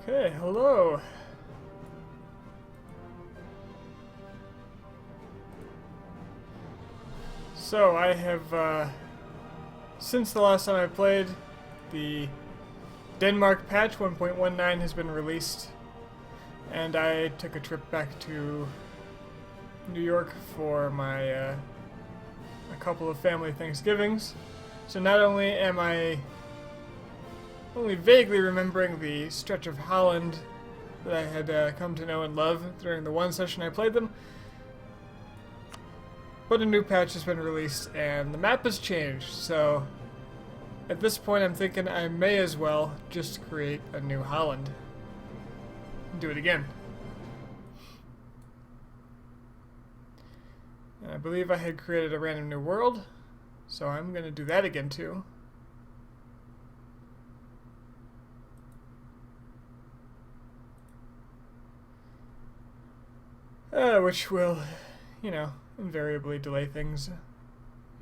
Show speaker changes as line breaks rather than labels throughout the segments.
Okay, hello. So I have, since the last time I played, the Denmark patch 1.19 has been released, and I took a trip back to New York for my a couple of family Thanksgivings. So not only am I only vaguely remembering the stretch of Holland that I had come to know and love during the one session I played them, but a new patch has been released and the map has changed, so at this point I'm thinking I may as well just create a new Holland. Do it again. And I believe I had created a random new world, so I'm going to do that again too. Which will, invariably delay things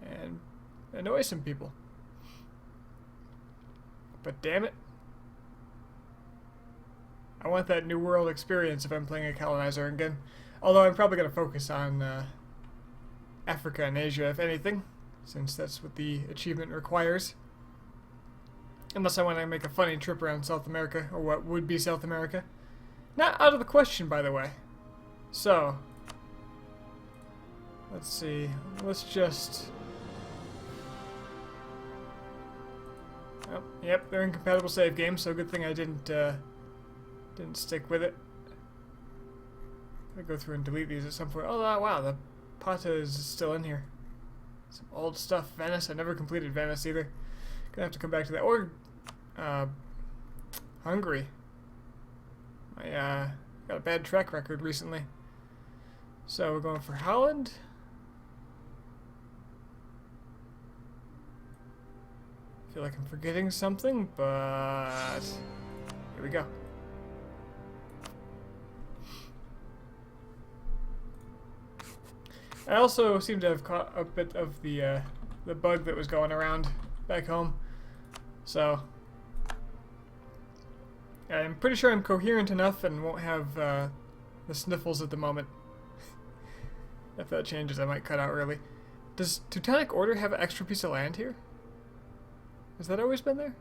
and annoy some people. But damn it, I want that new world experience if I'm playing a colonizer again. Although I'm probably going to focus on Africa and Asia, if anything, since that's what the achievement requires. Unless I want to make a funny trip around South America, or what would be South America. Not out of the question, by the way. So, let's see. Let's just... Oh, yep, they're incompatible save games, so good thing I didn't stick with it. I'm gonna go through and delete these at some point. Oh, wow, the Pata is still in here. Some old stuff. Venice, I never completed Venice either. Gonna have to come back to that. Or, Hungary. I, got a bad track record recently. So we're going for Holland. I feel like I'm forgetting something, but here we go. I also seem to have caught a bit of the bug that was going around back home. So I'm pretty sure I'm coherent enough and won't have the sniffles at the moment. If that changes, I might cut out early. Does Teutonic Order have an extra piece of land here? Has that always been there?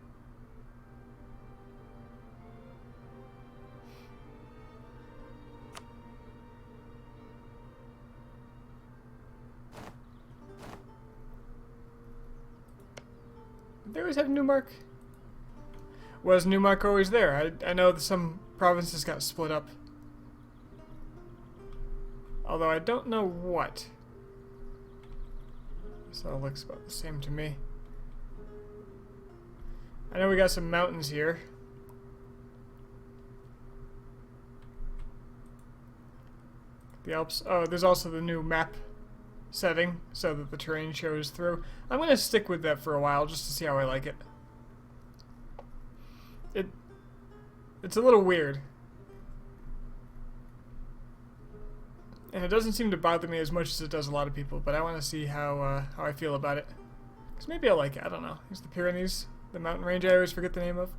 Did they always have Newmark? Was Newmark always there? I know that some provinces got split up. Although I don't know what. So it looks about the same to me. I know we got some mountains here. The Alps. Oh, there's also the new map setting so that the terrain shows through. I'm going to stick with that for a while just to see how I like it. It's a little weird. And it doesn't seem to bother me as much as it does a lot of people, but I want to see how I feel about it. Because maybe I like it, I don't know. Here's the Pyrenees, the mountain range I always forget the name of.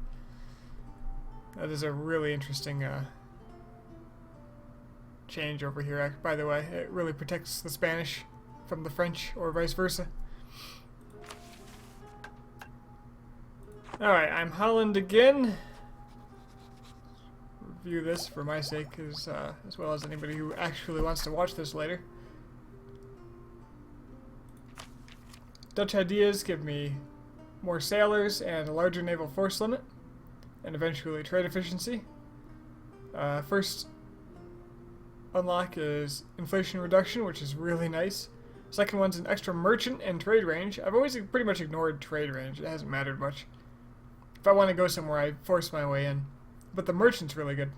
That is a really interesting change over here, by the way. It really protects the Spanish from the French, or vice versa. Alright, I'm Holland again. Review this for my sake, as well as anybody who actually wants to watch this later. Dutch ideas give me more sailors and a larger naval force limit, and eventually trade efficiency. First unlock is inflation reduction, which is really nice. Second one's an extra merchant and trade range. I've always pretty much ignored trade range. It hasn't mattered much. If I want to go somewhere, I force my way in. But the merchant's really good.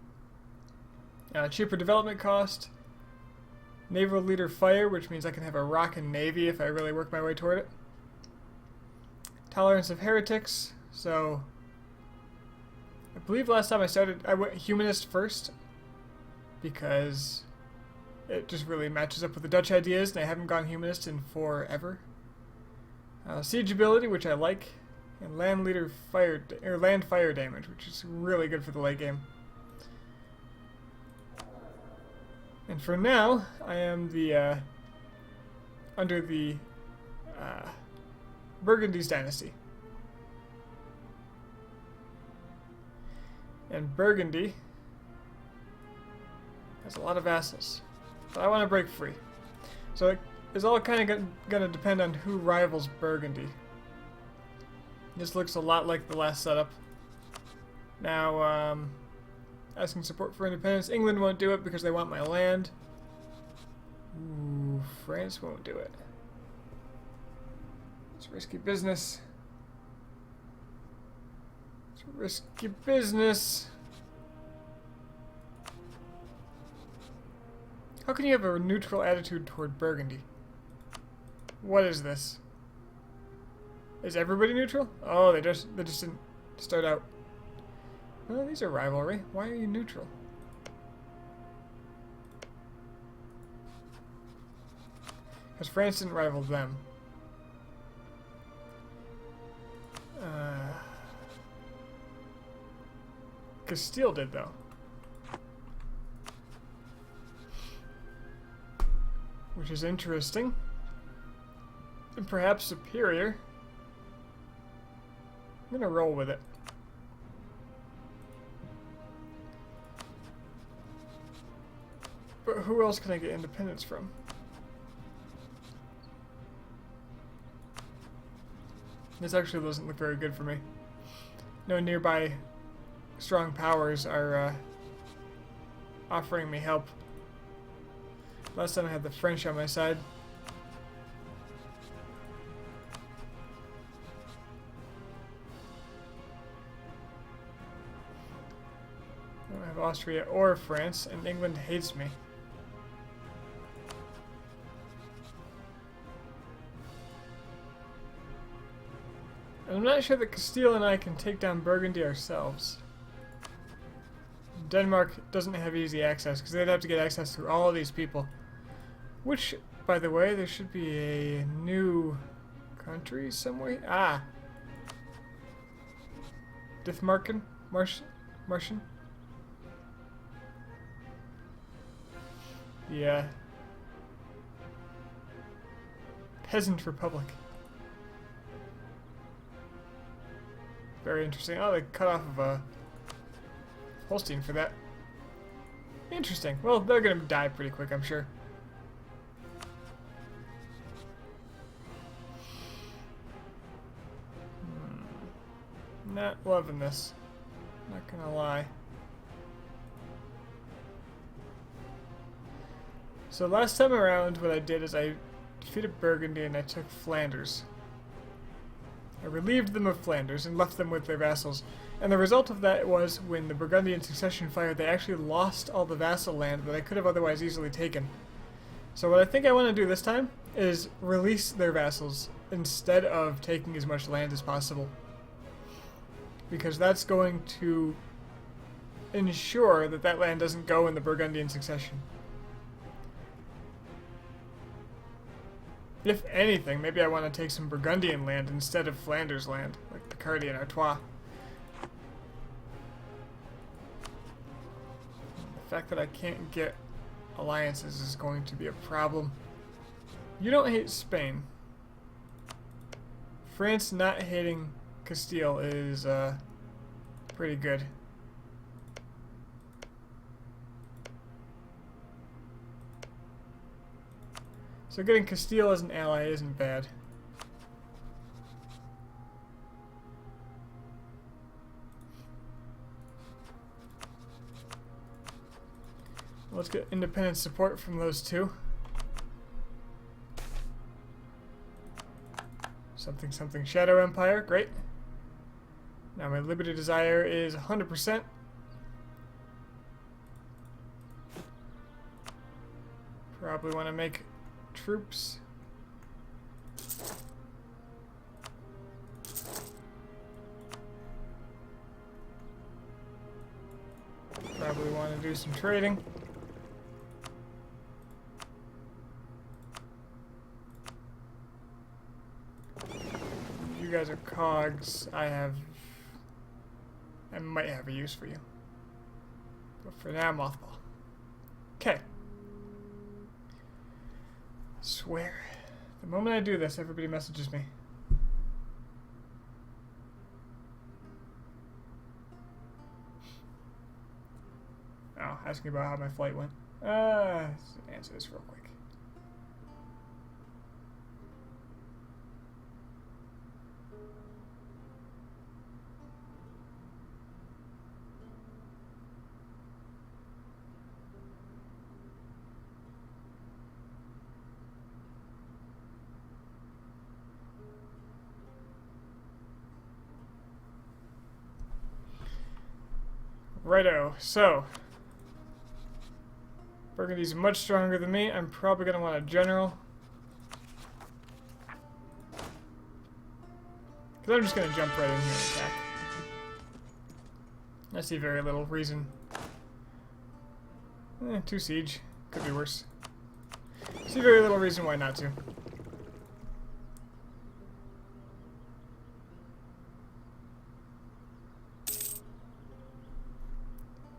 Cheaper development cost. Naval leader fire, which means I can have a rockin' navy if I really work my way toward it. Tolerance of heretics. So, I believe last time I started, I went humanist first. Because it just really matches up with the Dutch ideas, and I haven't gone humanist in forever. Siege ability, which I like. And land leader fire, or land fire damage, which is really good for the late game. And for now, I am the under the Burgundy's dynasty. And Burgundy has a lot of vassals, but I want to break free. So it's all kind of going to depend on who rivals Burgundy. This looks a lot like the last setup. Now, asking support for independence. England won't do it because they want my land. Ooh, France won't do it. It's risky business. It's risky business. How can you have a neutral attitude toward Burgundy? What is this? Is everybody neutral? Oh, they just didn't start out. Oh, these are rivalry. Why are you neutral? Because France didn't rival them. Castile did, though. Which is interesting. And perhaps superior. I'm gonna roll with it. But who else can I get independence from? This actually doesn't look very good for me. No nearby strong powers are offering me help. Last time I had the French on my side. I don't have Austria or France, and England hates me. I'm not sure that Castile and I can take down Burgundy ourselves. Denmark doesn't have easy access, because they'd have to get access through all of these people. Which, by the way, there should be a new country somewhere. Ah! Dithmarken? Martian? Yeah. Peasant Republic. Very interesting. Oh, they cut off of a Holstein for that. Interesting. Well, they're gonna die pretty quick, I'm sure. Not loving this. Not gonna lie. So last time around, what I did is I defeated Burgundy and I took Flanders. I relieved them of Flanders and left them with their vassals. And the result of that was, when the Burgundian succession fired, they actually lost all the vassal land that I could have otherwise easily taken. So what I think I want to do this time is release their vassals instead of taking as much land as possible. Because that's going to ensure that that land doesn't go in the Burgundian succession. If anything, maybe I want to take some Burgundian land instead of Flanders land, like Picardy and Artois. The fact that I can't get alliances is going to be a problem. You don't hate Spain. France not hating Castile is pretty good. So getting Castile as an ally isn't bad. Let's get independent support from those two. Something Shadow Empire, great. Now my Liberty Desire is 100%. Probably want to make troops. Probably want to do some trading. You guys are cogs. I might have a use for you. But for now, mothball. Okay. Swear. The moment I do this, everybody messages me. Oh, asking about how my flight went. Answer this real quick. Righto, so Burgundy's much stronger than me. I'm probably going to want a general. Because I'm just going to jump right in here and attack. I see very little reason. 2 siege. Could be worse. See very little reason why not to.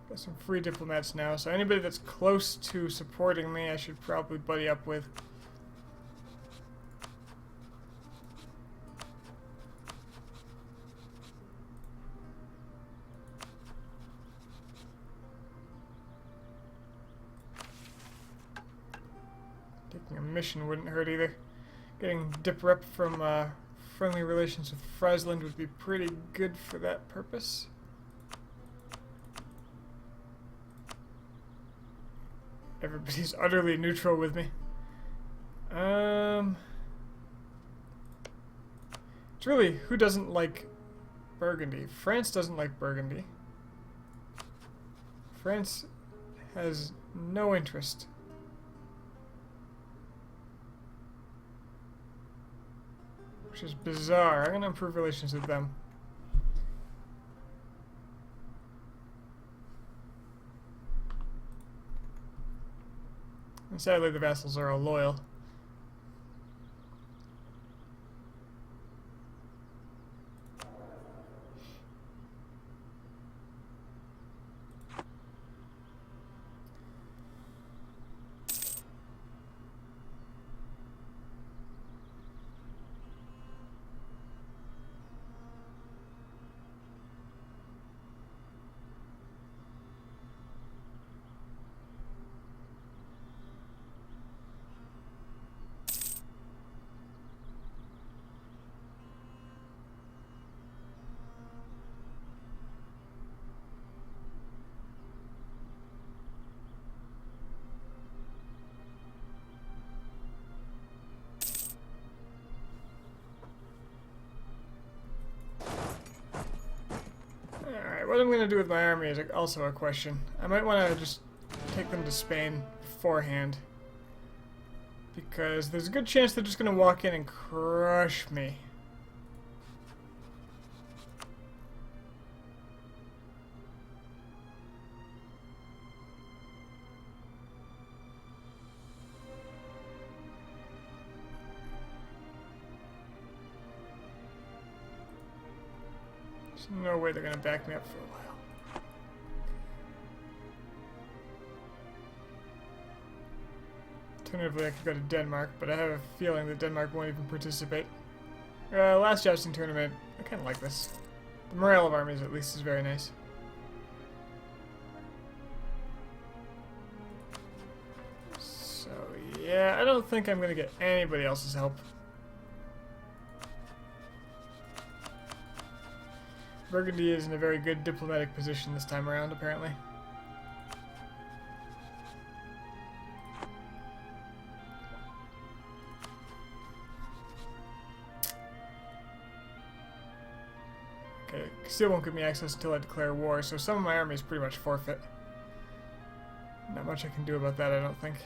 Got some free diplomats now, so anybody that's close to supporting me I should probably buddy up with. Taking a mission wouldn't hurt either. Getting dip rep from friendly relations with Friesland would be pretty good for that purpose. Everybody's utterly neutral with me. It's really, who doesn't like Burgundy? France doesn't like Burgundy. France has no interest. Which is bizarre. I'm going to improve relations with them. And sadly, the vassals are all loyal. What I'm going to do with my army is also a question. I might want to just take them to Spain beforehand. Because there's a good chance they're just going to walk in and crush me. There's no way they're going to back me up for a while. Alternatively, I could go to Denmark, but I have a feeling that Denmark won't even participate. Last jousting tournament, I kind of like this. The morale of armies, at least, is very nice. So, yeah, I don't think I'm going to get anybody else's help. Burgundy is in a very good diplomatic position this time around, apparently. Okay, Castile won't give me access until I declare war, so some of my army is pretty much forfeit. Not much I can do about that, I don't think.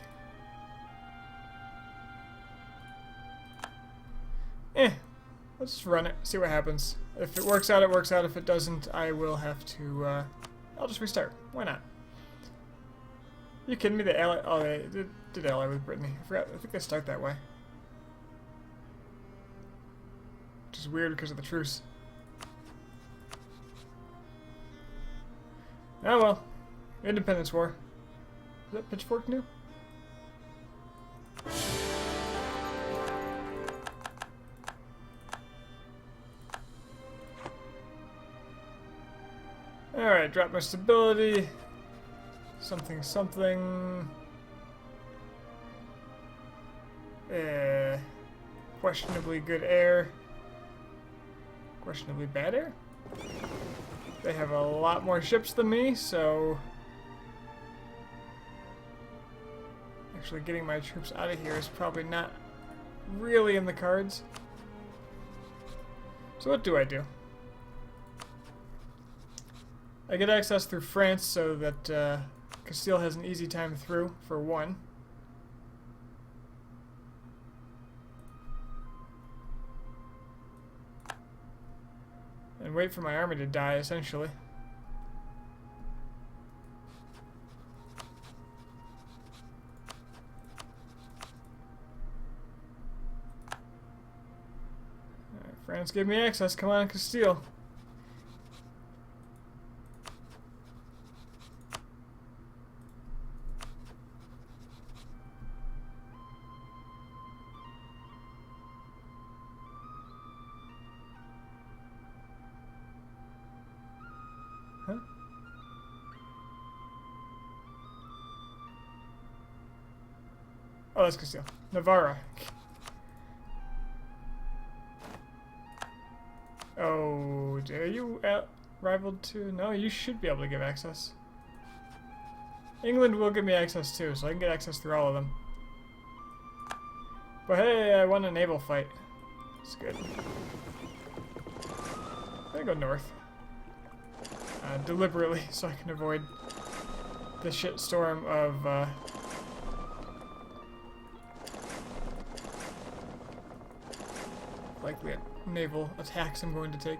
Let's just run it, see what happens. If it works out, it works out. If it doesn't, I will have to, I'll just restart. Why not? You kidding me? They did ally with Brittany. I forgot, I think they start that way. Which is weird because of the truce. Oh well. Independence War. Is that Pitchfork new? Alright, drop my stability. Something, something. Questionably good air. Questionably bad air? They have a lot more ships than me, so actually getting my troops out of here is probably not really in the cards. So what do? I get access through France so that Castile has an easy time through, for one. And wait for my army to die, essentially. Alright, France gave me access. Come on, Castile. Huh? Oh, that's Castile. Navarra. Oh, are you rivaled to? No, you should be able to give access. England will give me access too, so I can get access through all of them. But hey, I won a naval fight. It's good. I'm gonna go north. Deliberately, so I can avoid the shitstorm of likely naval attacks I'm going to take.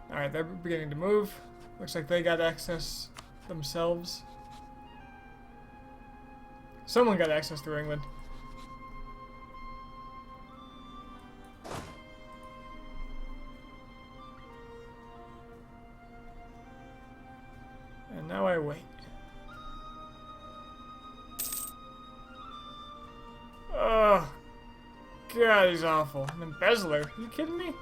Alright, they're beginning to move. Looks like they got access themselves. Someone got access through England. And now I wait. Oh, God, he's awful. An embezzler. Are you kidding me?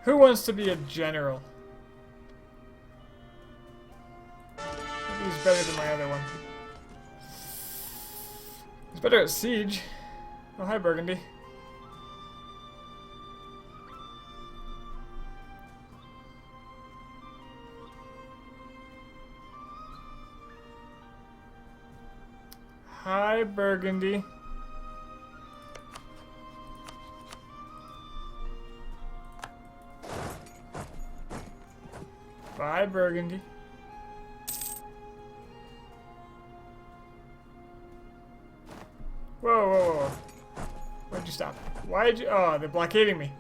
Who wants to be a general? Maybe he's better than my other one. He's better at siege. Oh, hi, Burgundy. Hi, Burgundy. Bye, Burgundy. Whoa, whoa, whoa. Why'd you stop? Why'd you... Oh, they're blockading me.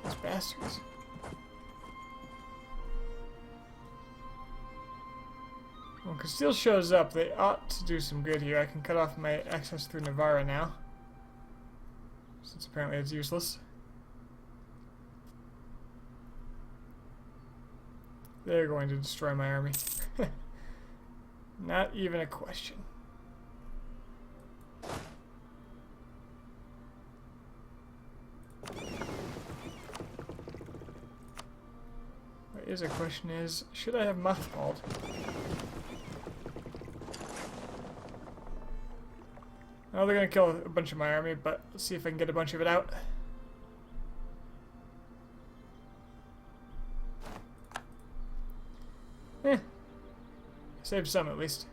Those bastards. When Castile shows up, they ought to do some good here. I can cut off my access through Navarra now, since apparently it's useless. They're going to destroy my army. Not even a question. What is a question is, should I have mothballed? Oh, they're gonna kill a bunch of my army, but let's see if I can get a bunch of it out. Saved some at least.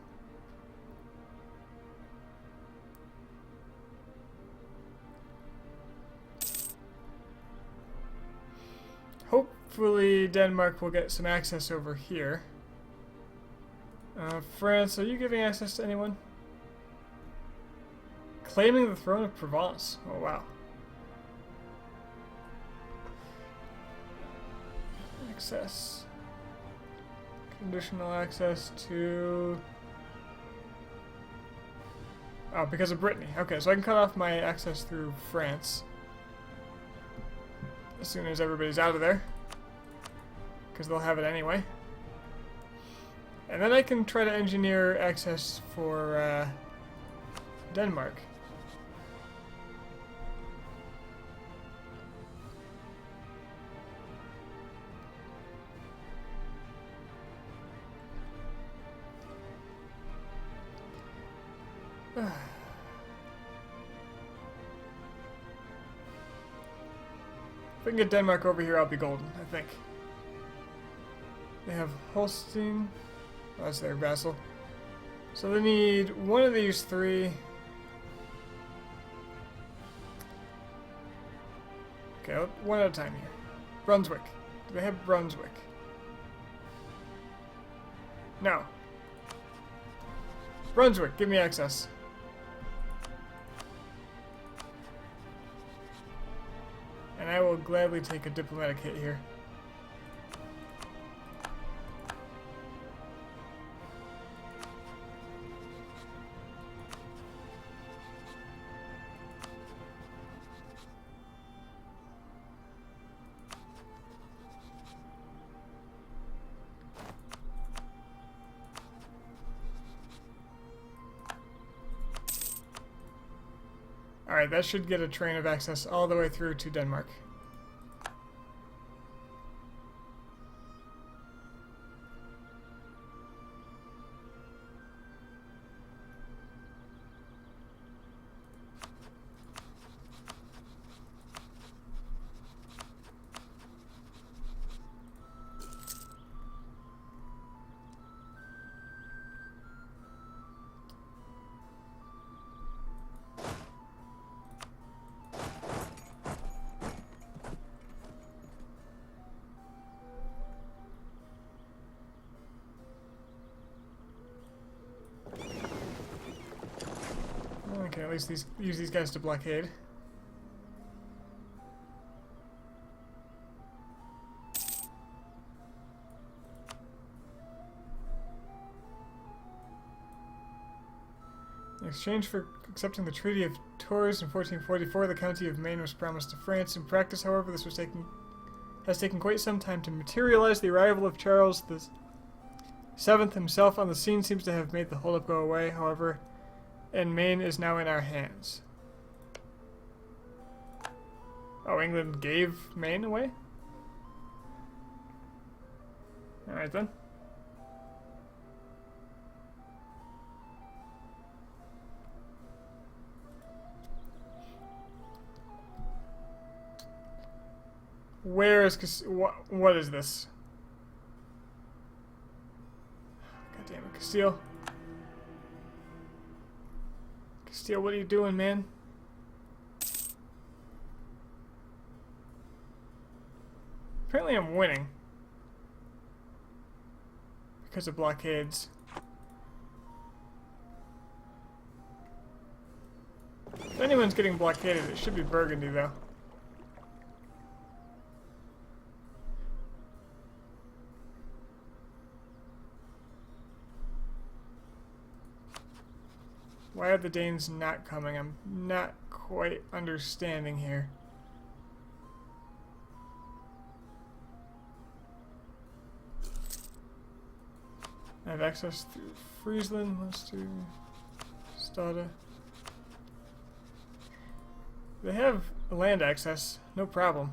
Hopefully Denmark will get some access over here. France, are you giving access to anyone? Claiming the throne of Provence. Oh, wow. Access. Conditional access to... Oh, because of Brittany. Okay, so I can cut off my access through France as soon as everybody's out of there, because they'll have it anyway. And then I can try to engineer access for Denmark. If we can get Denmark over here, I'll be golden, I think. They have Holstein. Oh, that's their vassal. So they need one of these three. Okay, one at a time here. Brunswick. Do they have Brunswick? No. Brunswick, give me access. And I will gladly take a diplomatic hit here. Alright, that should get a train of access all the way through to Denmark. Okay, at least use these guys to blockade. In exchange for accepting the Treaty of Tours in 1444, the County of Maine was promised to France. In practice, however, this has taken quite some time to materialize. The arrival of Charles VII himself on the scene seems to have made the holdup go away, however, and Maine is now in our hands. Oh, England gave Maine away? Alright then. Where is what is this? God damn it, Castile. Castile, what are you doing, man? Apparently I'm winning. Because of blockades. If anyone's getting blockaded, it should be Burgundy, though. Why are the Danes not coming? I'm not quite understanding here. I have access through Friesland, Munster, Stade. They have land access, no problem.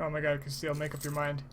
Oh my god, Castile, make up your mind.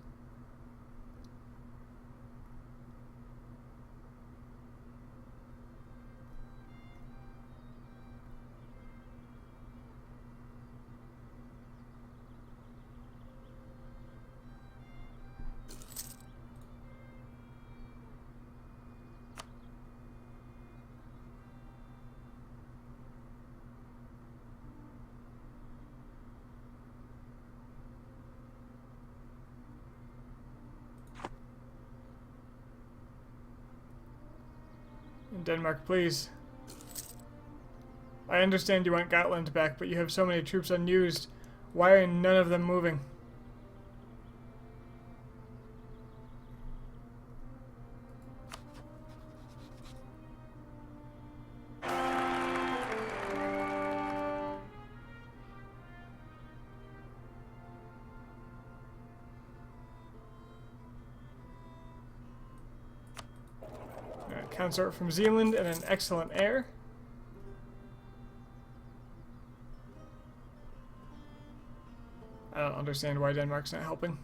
Denmark, please. I understand you want Gotland back, but you have so many troops unused. Why are none of them moving? Consort from Zealand and an excellent heir. I don't understand why Denmark's not helping.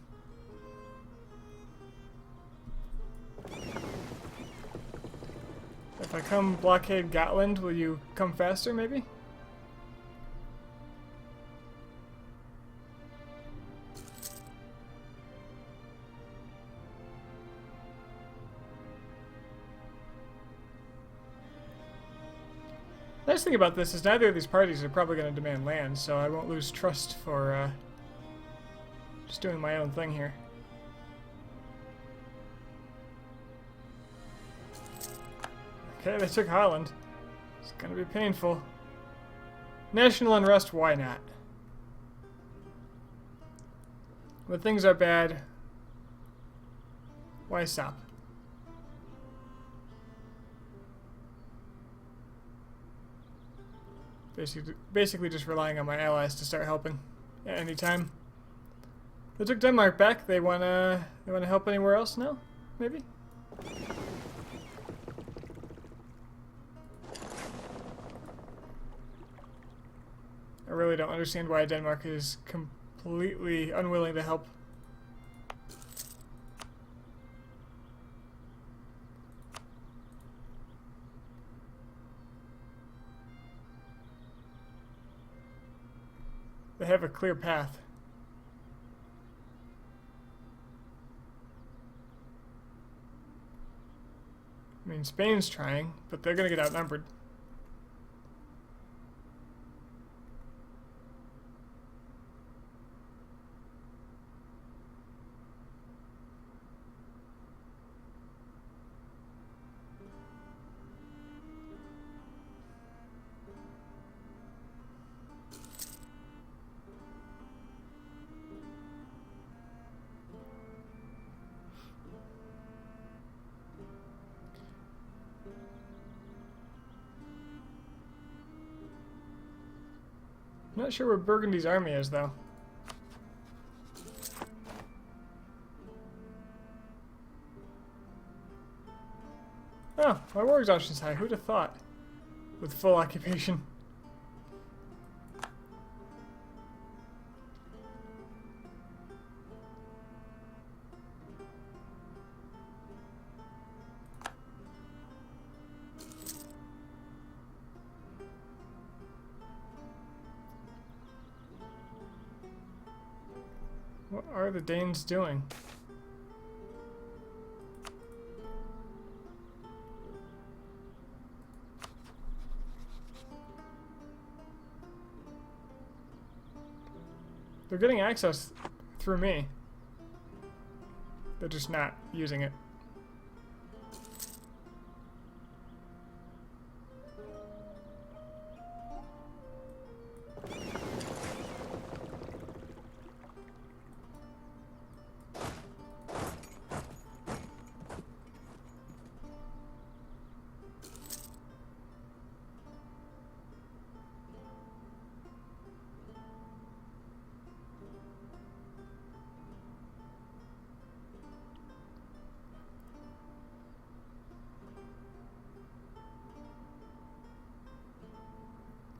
If I come blockade Gotland, will you come faster, maybe? Nice thing about this is neither of these parties are probably going to demand land, so I won't lose trust for just doing my own thing here. Okay, they took Holland. It's gonna be painful. National unrest, why not? When things are bad, why stop? Basically just relying on my allies to start helping at any time. They took Denmark back. They wanna help anywhere else now? Maybe? I really don't understand why Denmark is completely unwilling to help. They have a clear path. I mean, Spain's trying, but they're gonna get outnumbered. I'm not sure where Burgundy's army is, though. Oh, my war exhaustion's high. Who'd have thought? With full occupation. What are the Danes doing? They're getting access through me. They're just not using it.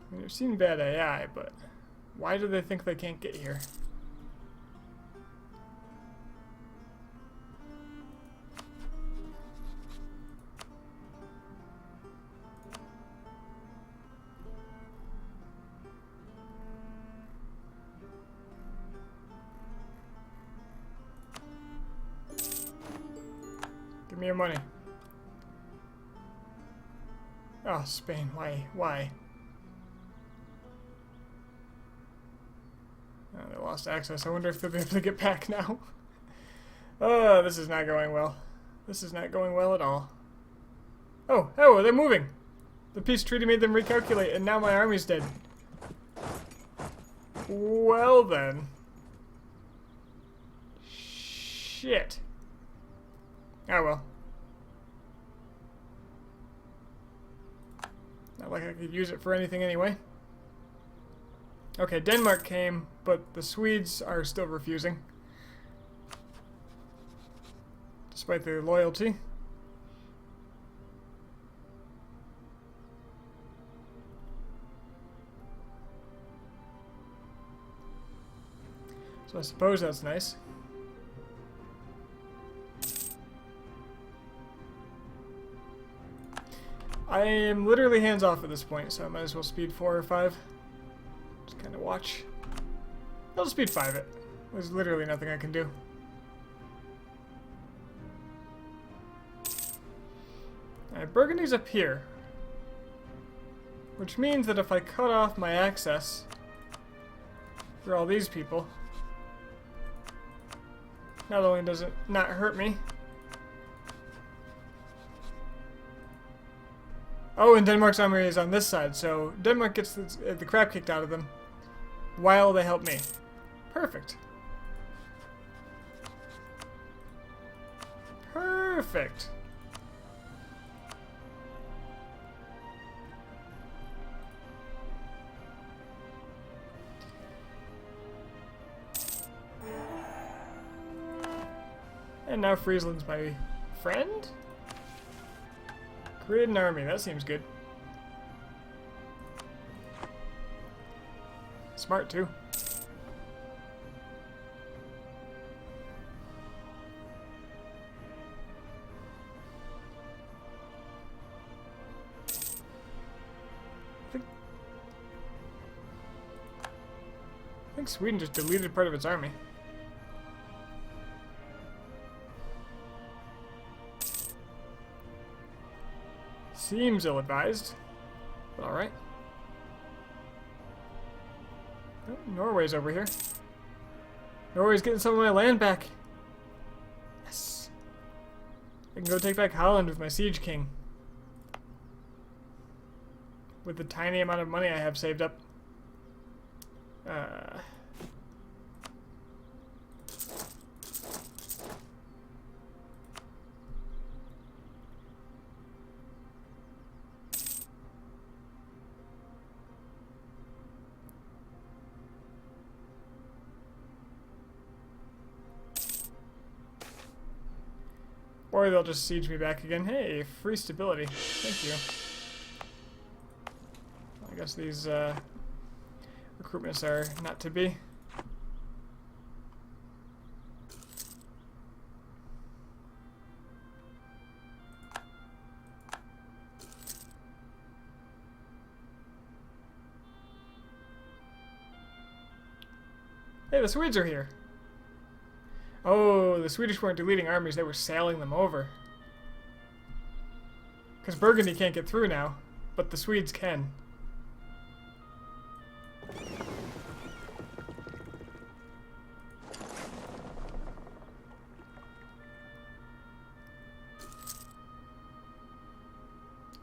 I mean, they've seen bad AI, but why do they think they can't get here? Give me your money. Oh, Spain, why? Why? Oh, they lost access. I wonder if they'll be able to get back now. Oh, this is not going well. This is not going well at all. Oh, they're moving! The peace treaty made them recalculate, and now my army's dead. Well then. Shit. Oh well. Not like I could use it for anything anyway. Okay, Denmark came, but the Swedes are still refusing. Despite their loyalty. So I suppose that's nice. I am literally hands off at this point, so I might as well speed 4 or 5. Just kind of watch. I'll speed 5 it. There's literally nothing I can do. Alright, Burgundy's up here. Which means that if I cut off my access for all these people, not only does it not hurt me. Oh, and Denmark's army is on this side, so Denmark gets the crap kicked out of them while they help me. Perfect. Perfect. And now Friesland's my friend? Create an army, that seems good. Smart too. I think Sweden just deleted part of its army. Seems ill-advised, but alright. Oh, Norway's over here. Norway's getting some of my land back. Yes. I can go take back Holland with my Siege King. With the tiny amount of money I have saved up. Or they'll just siege me back again. Hey, free stability. Thank you. I guess these recruitments are not to be. Hey, the Swedes are here. Oh, the Swedish weren't deleting armies, they were sailing them over. Because Burgundy can't get through now, but the Swedes can.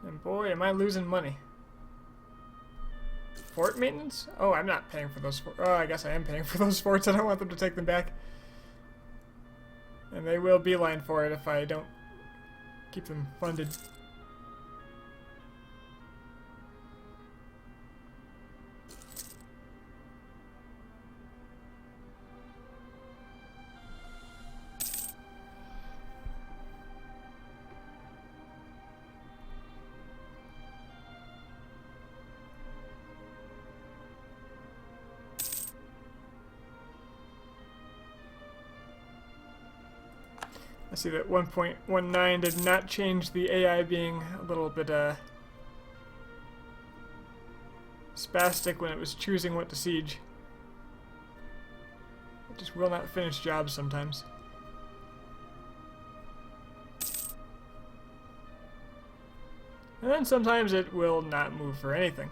And boy, am I losing money. Fort maintenance? Oh, I'm not paying for those forts. Oh, I guess I am paying for those forts. I don't want them to take them back. And they will beeline for it if I don't keep them funded. I see that 1.19 did not change the AI being a little bit spastic when it was choosing what to siege. It just will not finish jobs sometimes. And then sometimes it will not move for anything.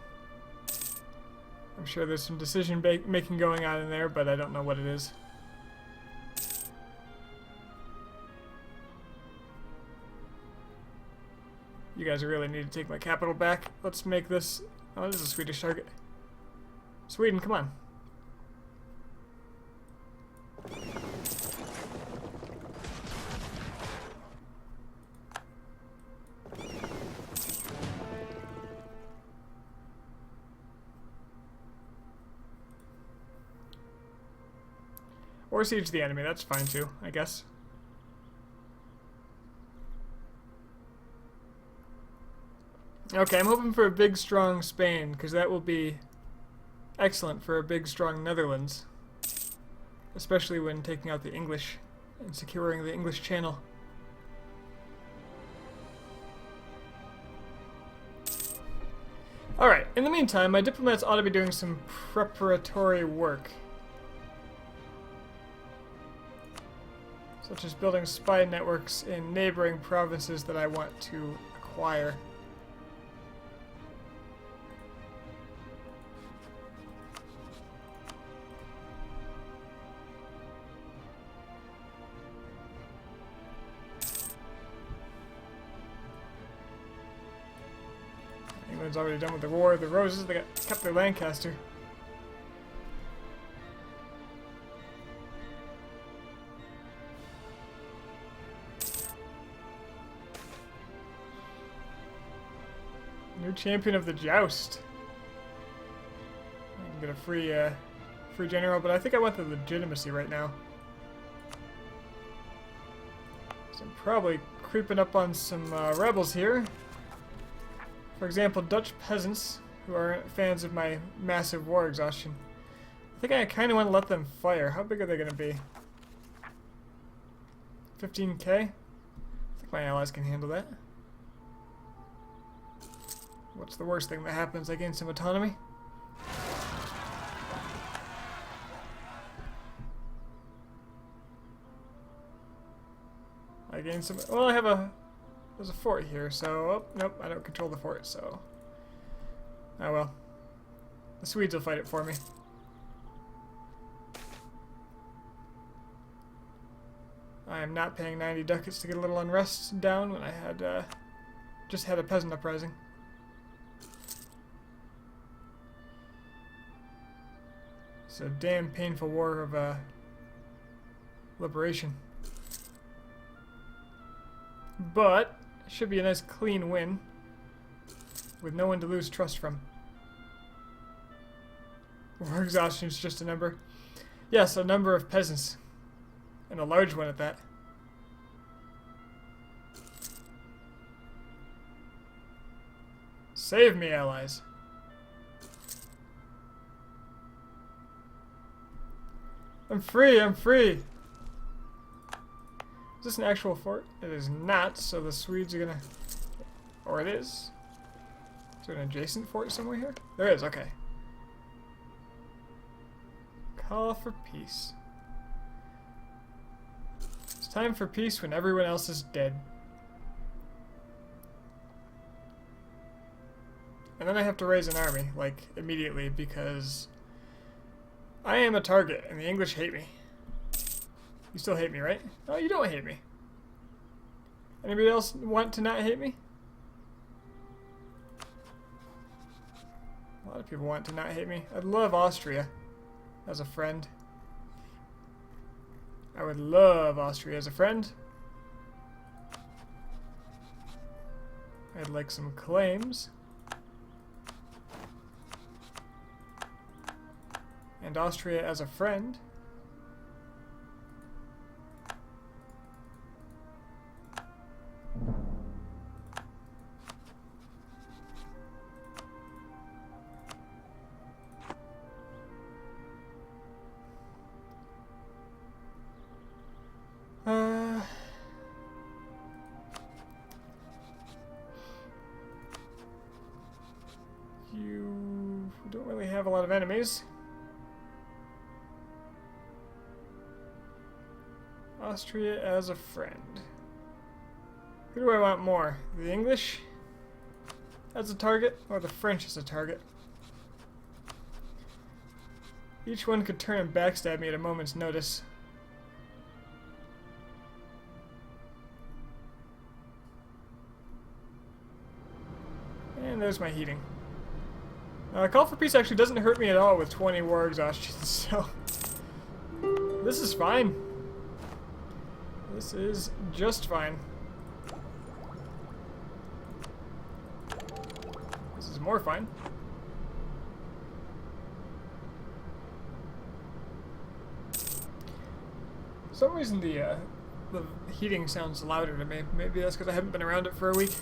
I'm sure there's some decision making going on in there, but I don't know what it is. You guys really need to take my capital back. Let's make this... Oh, this is a Swedish target. Sweden, come on. Or siege the enemy, that's fine too, I guess. Okay, I'm hoping for a big, strong Spain, because that will be excellent for a big, strong Netherlands. especially when taking out the English and securing the English Channel. Alright, in the meantime, my diplomats ought to be doing some preparatory work. Such as building spy networks in neighboring provinces that I want to acquire. England's already done with the War of the Roses. They kept their Lancaster. New champion of the joust. I can get a free general, but I think I want the legitimacy right now. So I'm probably creeping up on some rebels here. For example, Dutch peasants who aren't fans of my massive war exhaustion. I think I kind of want to let them fire. How big are they going to be? 15k? I think my allies can handle that. What's the worst thing that happens? I gain some autonomy. I gain some... Well, I have a... There's a fort here, so... Oh, nope, I don't control the fort, so... Oh well. The Swedes will fight it for me. I am not paying 90 ducats to get a little unrest down when I had... just had a peasant uprising. It's a damn painful war of liberation. But it should be a nice clean win with no one to lose trust from. War exhaustion is just a number. Yes, a number of peasants. And a large one at that. Save me, allies. I'm free, I'm free! Is this an actual fort? It is not, so the Swedes are gonna... Or it is. Is there an adjacent fort somewhere here? There is, okay. Call for peace. It's time for peace when everyone else is dead. And then I have to raise an army, like, immediately, because... I am a target, and the English hate me. You still hate me, right? Oh, you don't hate me. Anybody else want to not hate me? A lot of people want to not hate me. I'd love Austria as a friend. I would love Austria as a friend. I'd like some claims. And Austria as a friend. You don't really have a lot of enemies. Austria as a friend. Who do I want more? The English as a target, or the French as a target? Each one could turn and backstab me at a moment's notice. And there's my heating. Call for peace actually doesn't hurt me at all with 20 war exhaustion, so... This is fine. This is just fine. This is more fine. For some reason the heating sounds louder to me. Maybe that's because I haven't been around it for a week.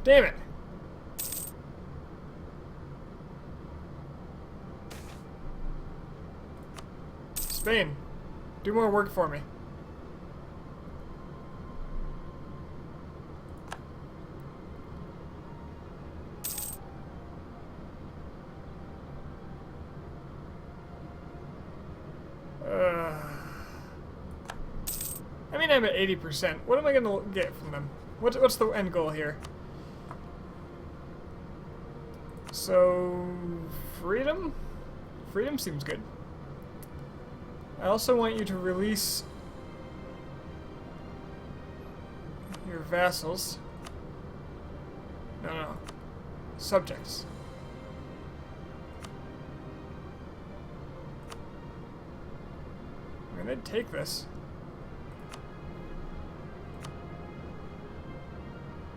Damn it! Spain, do more work for me. I mean, I'm at 80%. What am I going to get from them? What's the end goal here? So, freedom? Freedom seems good. I also want you to release your vassals. No. Subjects. I mean, they'd take this.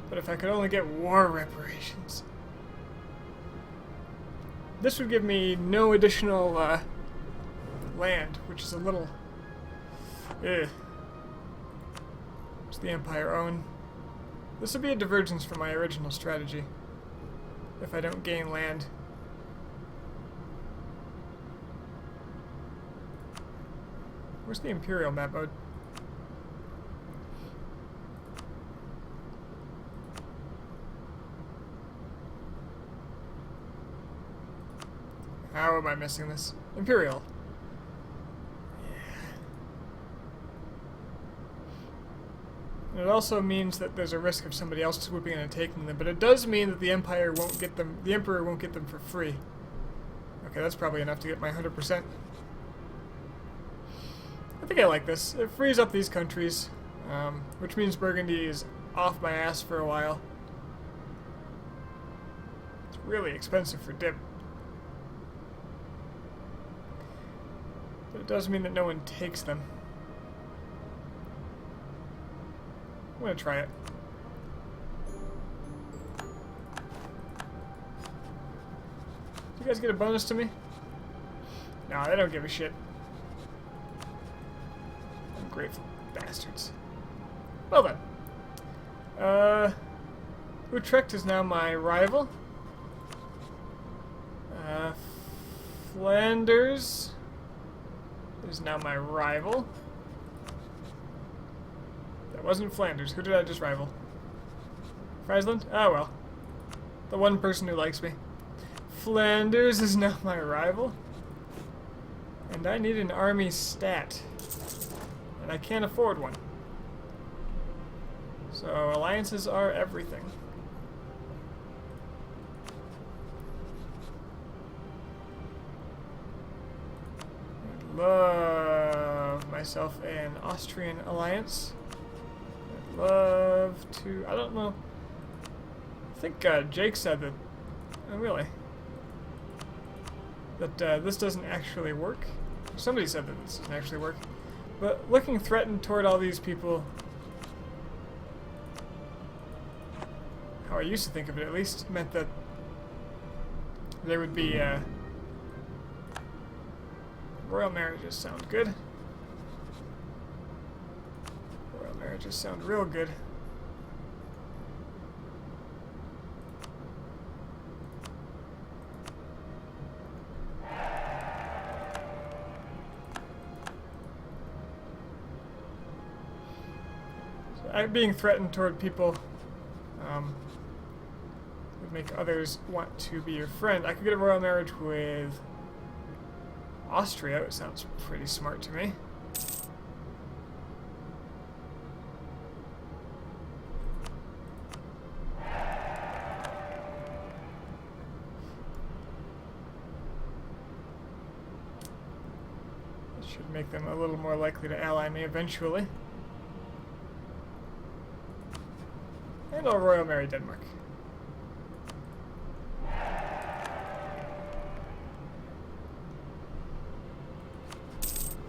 But if I could only get war reparations. This would give me no additional land, which is a little... Does the Empire own? This would be a divergence from my original strategy. If I don't gain land. Where's the Imperial map mode? How am I missing this? Imperial. Yeah. It also means that there's a risk of somebody else swooping in and taking them, but it does mean that the Empire won't get them, the Emperor won't get them for free. Okay, that's probably enough to get my 100%. I think I like this. It frees up these countries, which means Burgundy is off my ass for a while. It's really expensive for dip. But it does mean that no one takes them. I'm gonna try it. Do you guys get a bonus to me? No, they don't give a shit. Ungrateful bastards. Well then. Utrecht is now my rival. Flanders is now my rival. That wasn't Flanders. Who did I just rival? Friesland? Ah, well. The one person who likes me. Flanders is now my rival. And I need an army stat. And I can't afford one. So alliances are everything. I'd love myself an Austrian alliance. I'd love to... I don't know. I think Jake said that... Oh, really? That this doesn't actually work. Somebody said that this doesn't actually work. But looking threatened toward all these people... How I used to think of it, at least, meant that there would be royal marriages sound good. Royal marriages sound real good. So, being threatened toward people would make others want to be your friend. I could get a royal marriage with Austria. It sounds pretty smart to me. It should make them a little more likely to ally me eventually. And I'll royal marry Denmark.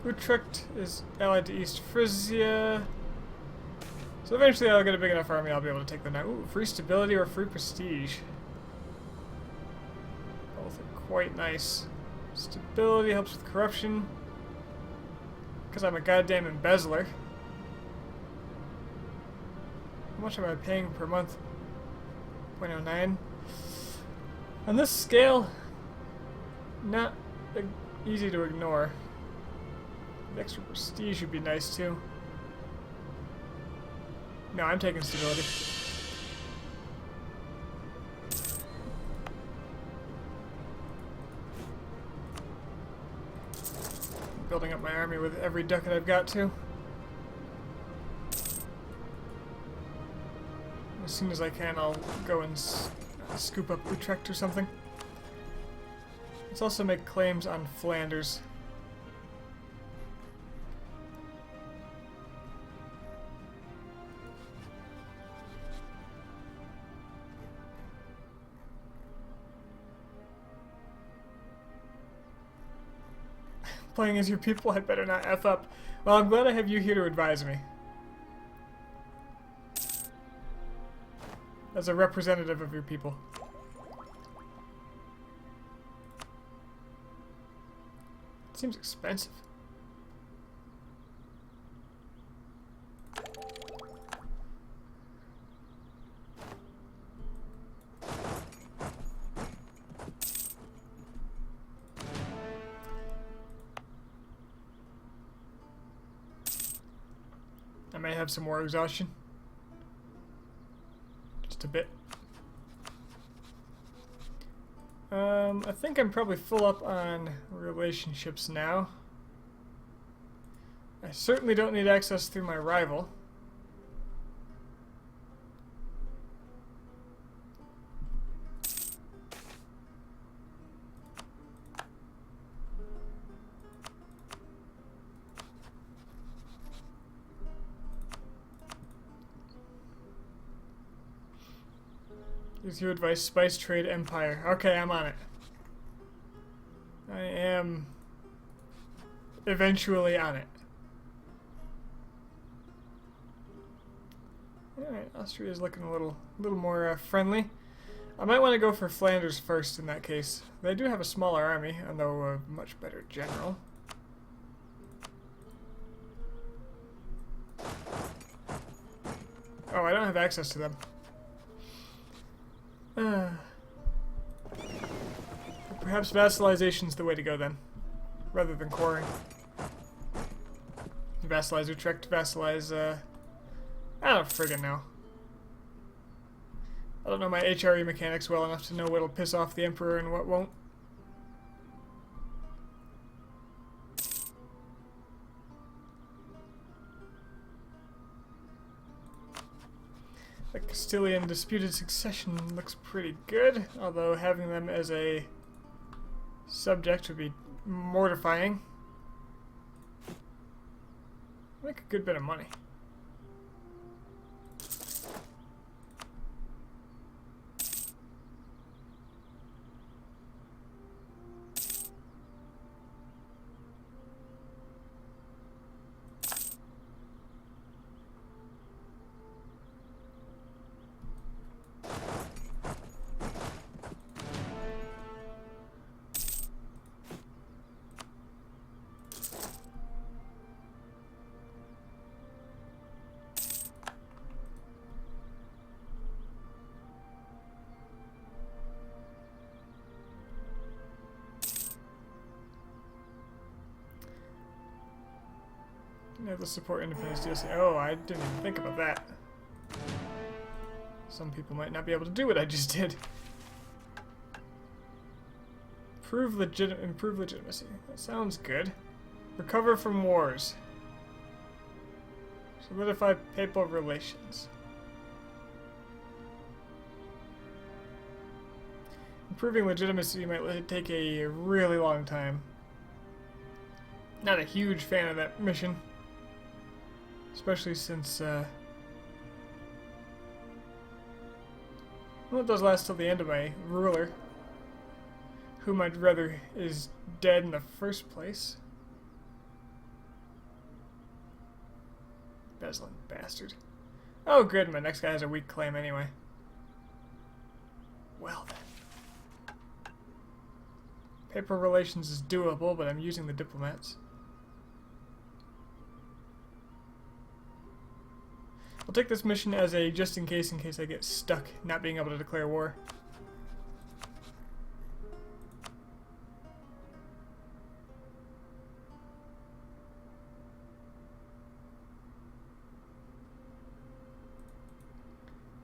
Utrecht is allied to East Frisia. So eventually I'll get a big enough army I'll be able to take them down. Ooh, free stability or free prestige. Both are quite nice. Stability helps with corruption. Because I'm a goddamn embezzler. How much am I paying per month? 0.09. On this scale, not easy to ignore. The extra prestige would be nice too. No, I'm taking stability. Building up my army with every ducat I've got to. As soon as I can, I'll go and scoop up Utrecht or something. Let's also make claims on Flanders. Playing as your people, I better not F up. Well, I'm glad I have you here to advise me. As a representative of your people. It seems expensive. I may have some more exhaustion. Just a bit. I think I'm probably full up on relationships now. I certainly don't need access through my rival. Here's your advice, Spice Trade Empire. Okay, I'm on it. I am eventually on it. Alright, Austria's looking a little more friendly. I might want to go for Flanders first in that case. They do have a smaller army, although a much better general. Oh, I don't have access to them. Perhaps vassalization's the way to go then, rather than coring. Vassalize Utrecht, vassalize, I don't friggin' know. I don't know my HRE mechanics well enough to know what'll piss off the Emperor and what won't. The Castilian disputed succession looks pretty good, although having them as a subject would be mortifying. Make a good bit of money. Yeah, the support independence DLC. Oh, I didn't even think about that. Some people might not be able to do what I just did. Improve legitimacy. That sounds good. Recover from wars. Solidify papal relations. Improving legitimacy might take a really long time. Not a huge fan of that mission. Especially since, well, it does last till the end of my ruler, whom I'd rather is dead in the first place. Beslin bastard. Oh good, my next guy has a weak claim anyway. Well then. Paper relations is doable, but I'm using the diplomats. I'll take this mission as a just in case I get stuck not being able to declare war.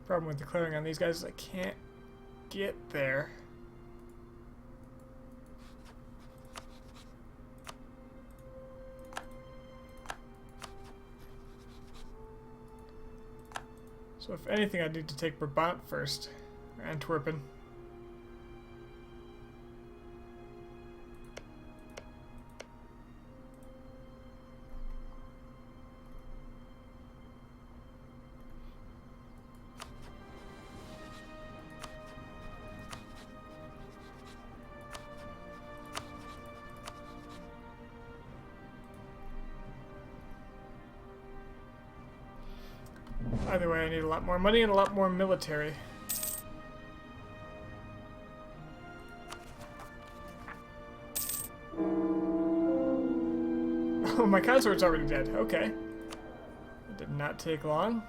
Problem with declaring on these guys is I can't get there. So if anything, I'd need to take Brabant first, or Antwerpen. Either way, I need a lot more money and a lot more military. Oh, my consort's already dead. Okay. It did not take long.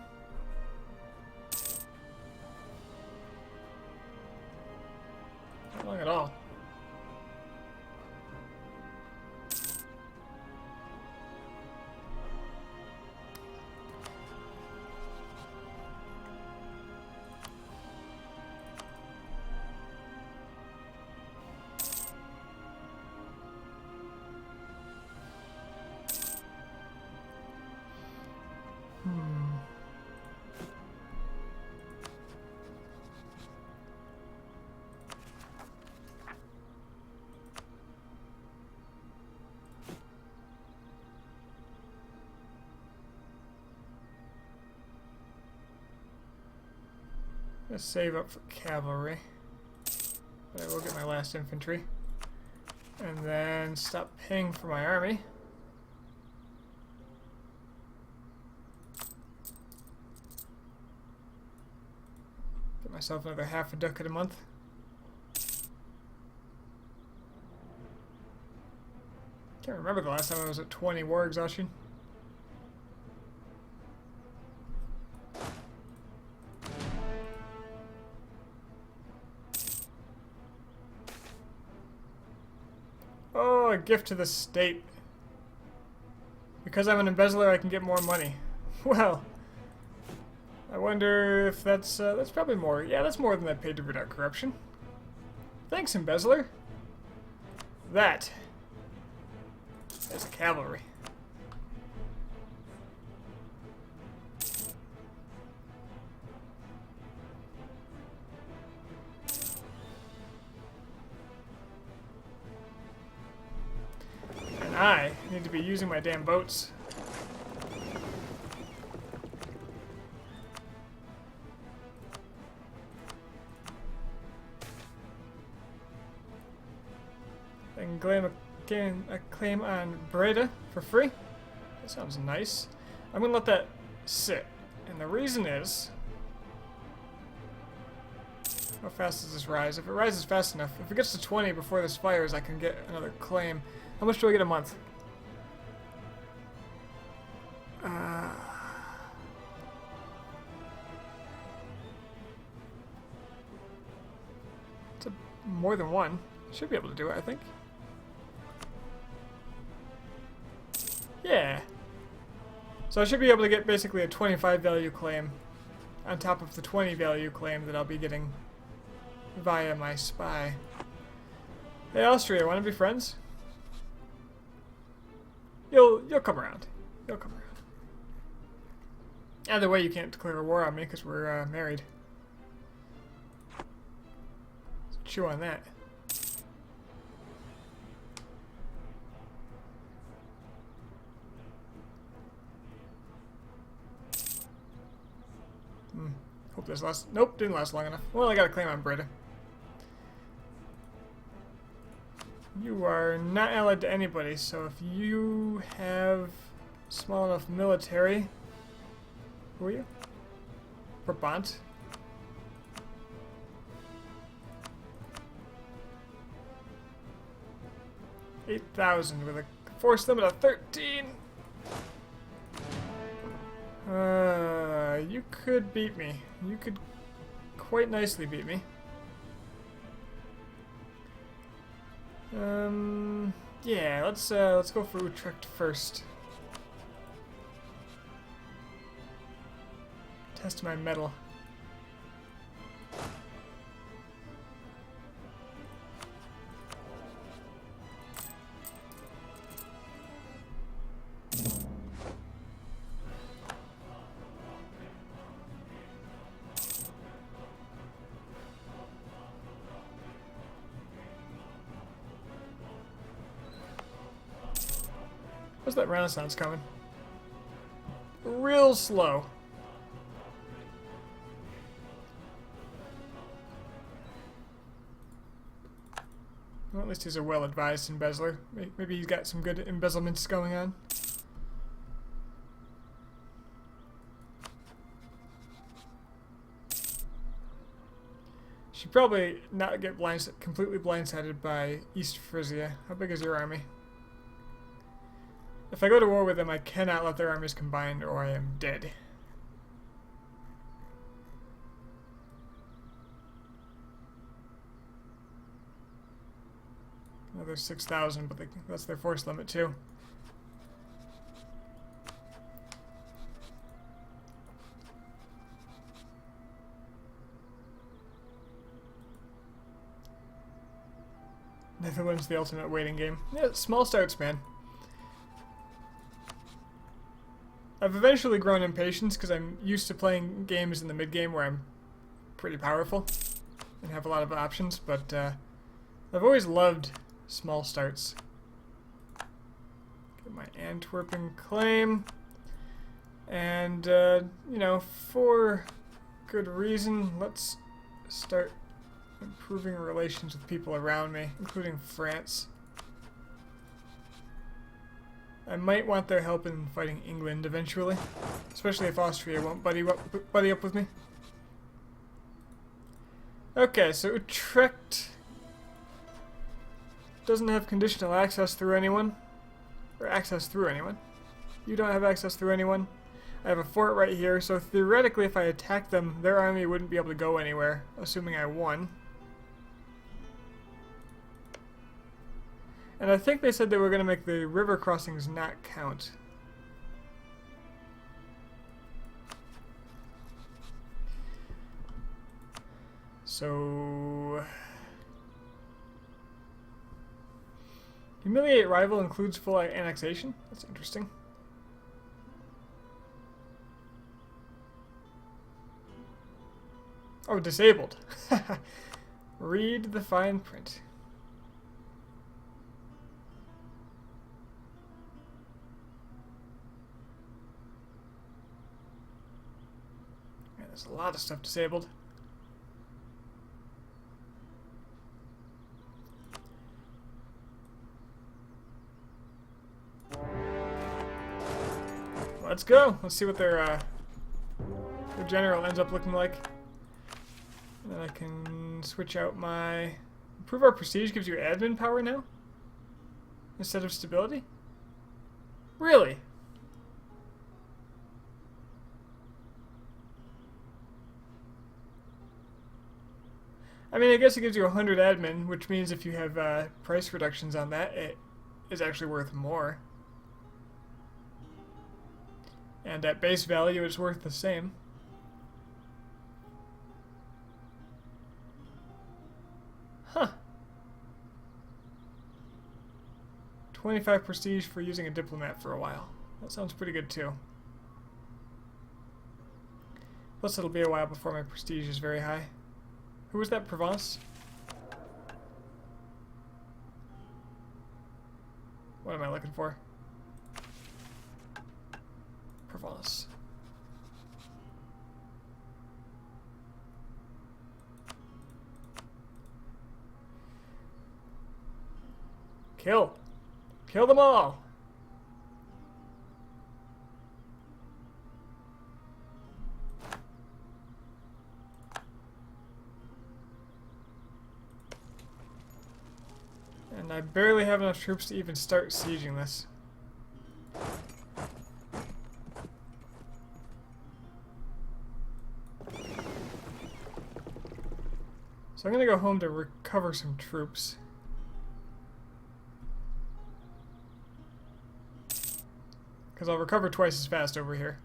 Not long at all. Let's save up for cavalry. But I will get my last infantry. And then stop paying for my army. Get myself another half a ducat a month. Can't remember the last time I was at 20 war exhaustion. Oh, a gift to the state. Because I'm an embezzler, I can get more money. Well, I wonder if that's probably more. Yeah, that's more than I paid to root out corruption. Thanks, embezzler. That is a cavalry. I need to be using my damn boats. Then claim a claim on Breda for free. That sounds nice. I'm gonna let that sit. And the reason is, how fast does this rise? If it rises fast enough, if it gets to 20 before this fires, I can get another claim. How much do I get a month? It's more than one. Should be able to do it, I think. Yeah. So I should be able to get basically a 25 value claim on top of the 20 value claim that I'll be getting via my spy. Hey Austria, wanna be friends? You'll come around. You'll come around. Either way, you can't declare a war on me because we're married. So chew on that. Hope this lasts. Nope, didn't last long enough. Well, I got a claim on Breda. You are not allied to anybody, so if you have small enough military... Who are you? Brabant? $8,000 with a force limit of 13. You could beat me. You could quite nicely beat me. Yeah, let's go for Utrecht first. Test my mettle. Where's that Renaissance coming? Real slow. Well, at least he's a well-advised embezzler. Maybe he's got some good embezzlements going on. Should probably not get completely blindsided by East Frisia. How big is your army? If I go to war with them, I cannot let their armies combine or I am dead. Another 6,000, but that's their force limit too. Netherlands, the ultimate waiting game. Yeah, small starts, man. I've eventually grown impatience because I'm used to playing games in the mid-game where I'm pretty powerful and have a lot of options, but I've always loved small starts. Get my Antwerpen claim. And, you know, for good reason, let's start improving relations with people around me, including France. I might want their help in fighting England eventually, especially if Austria won't buddy up with me. Okay, so Utrecht doesn't have conditional access through anyone, or access through anyone. You don't have access through anyone. I have a fort right here, so theoretically if I attack them, their army wouldn't be able to go anywhere, assuming I won. And I think they said they were going to make the river crossings not count. So... Humiliate rival includes full annexation? That's interesting. Oh, disabled. Read the fine print. Yeah, there's a lot of stuff disabled. Let's go. Let's see what their general ends up looking like. And then I can switch out my... Improve our prestige gives you admin power now? Instead of stability? Really? I mean, I guess it gives you 100 admin, which means if you have price reductions on that, it is actually worth more. And at base value, it's worth the same. Huh. 25 prestige for using a diplomat for a while. That sounds pretty good too. Plus it'll be a while before my prestige is very high. Who was that, Provence? What am I looking for? Provence. Kill! Kill them all! And I barely have enough troops to even start sieging this. So I'm gonna go home to recover some troops. Because I'll recover twice as fast over here.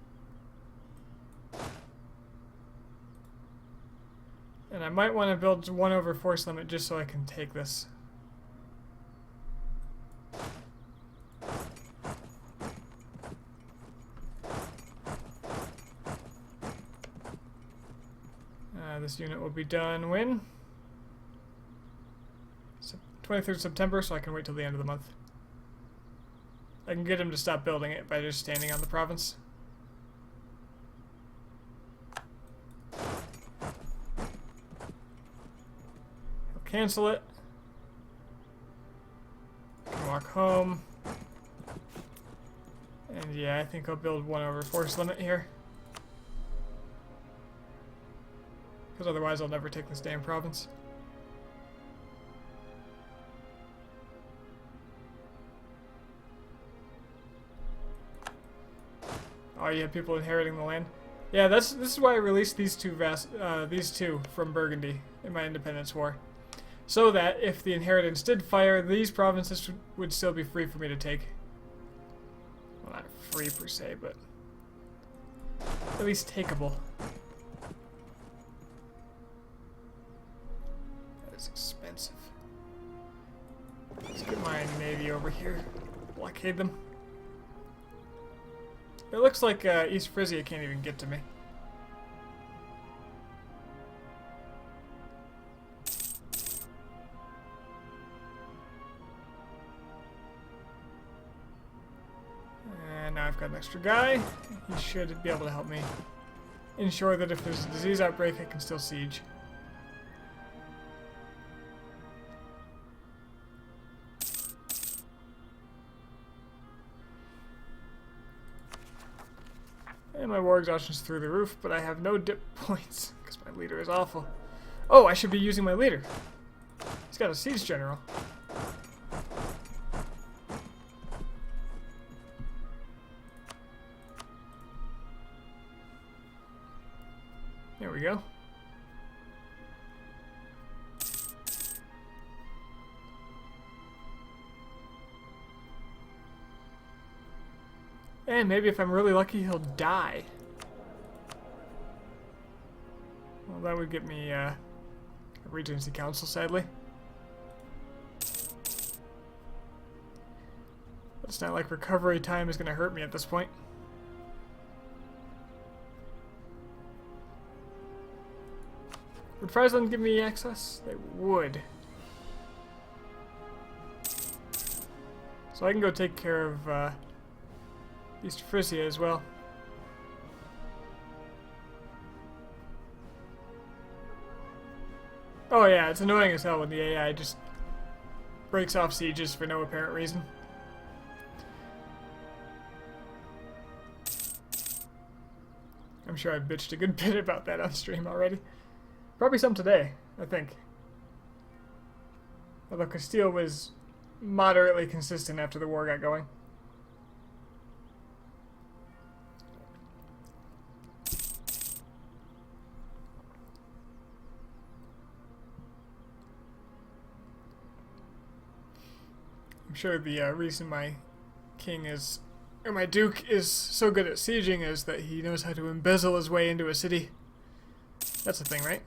And I might want to build 1 over force limit just so I can take this. This unit will be done when? 23rd September, so I can wait till the end of the month. I can get him to stop building it by just standing on the province. I'll cancel it. Can walk home. And yeah, I think I'll build one over force limit here. Because otherwise I'll never take this damn province. Oh, you have people inheriting the land. Yeah, this is why I released these two from Burgundy in my independence war, so that if the inheritance did fire, these provinces would still be free for me to take. Well, not free per se, but at least takeable. That is expensive. Let's get my navy over here. Blockade them. It looks like East Frisia can't even get to me. And now I've got an extra guy. He should be able to help me ensure that if there's a disease outbreak, I can still siege. And my war exhaustion's through the roof, but I have no dip points because my leader is awful. Oh, I should be using my leader. He's got a siege general. There we go. And maybe if I'm really lucky, he'll die. Well, that would get me a Regency Council, sadly. But it's not like recovery time is going to hurt me at this point. Would Friesland give me access? They would. So I can go take care of East Frisia as well. Oh yeah, it's annoying as hell when the AI just breaks off sieges for no apparent reason. I'm sure I've bitched a good bit about that on stream already. Probably some today, I think. Although Castile was moderately consistent after the war got going. I'm sure the reason my king is, or my duke is so good at sieging is that he knows how to embezzle his way into a city. That's the thing, right?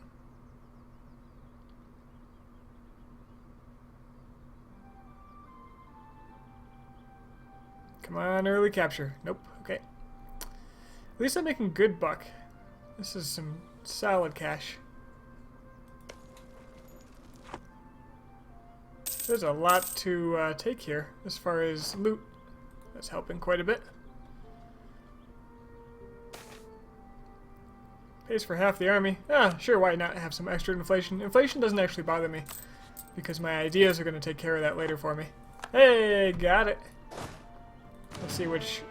Come on, early capture. Nope, okay. At least I'm making good buck. This is some solid cash. There's a lot to take here as far as loot. That's helping quite a bit. Pays for half the army. Ah, sure, why not have some extra inflation? Inflation doesn't actually bother me because my ideas are going to take care of that later for me. Hey, got it. Let's see which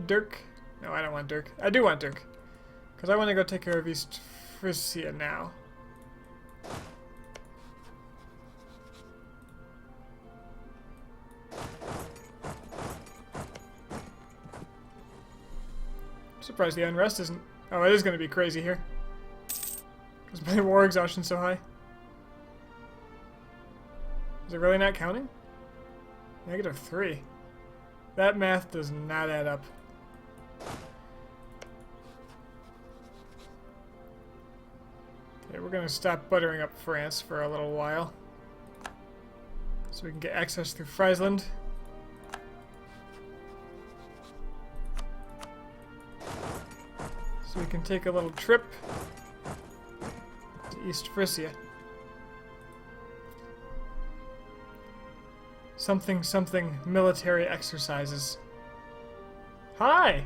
Dirk. No, I don't want Dirk. I do want Dirk because I want to go take care of East Frisia now. Surprised the unrest isn't... Oh, it is going to be crazy here. Because my war exhaustion's so high. Is it really not counting? -3. That math does not add up. Okay, we're going to stop buttering up France for a little while. So we can get access through Friesland. So we can take a little trip to East Frisia. Something military exercises. Hi!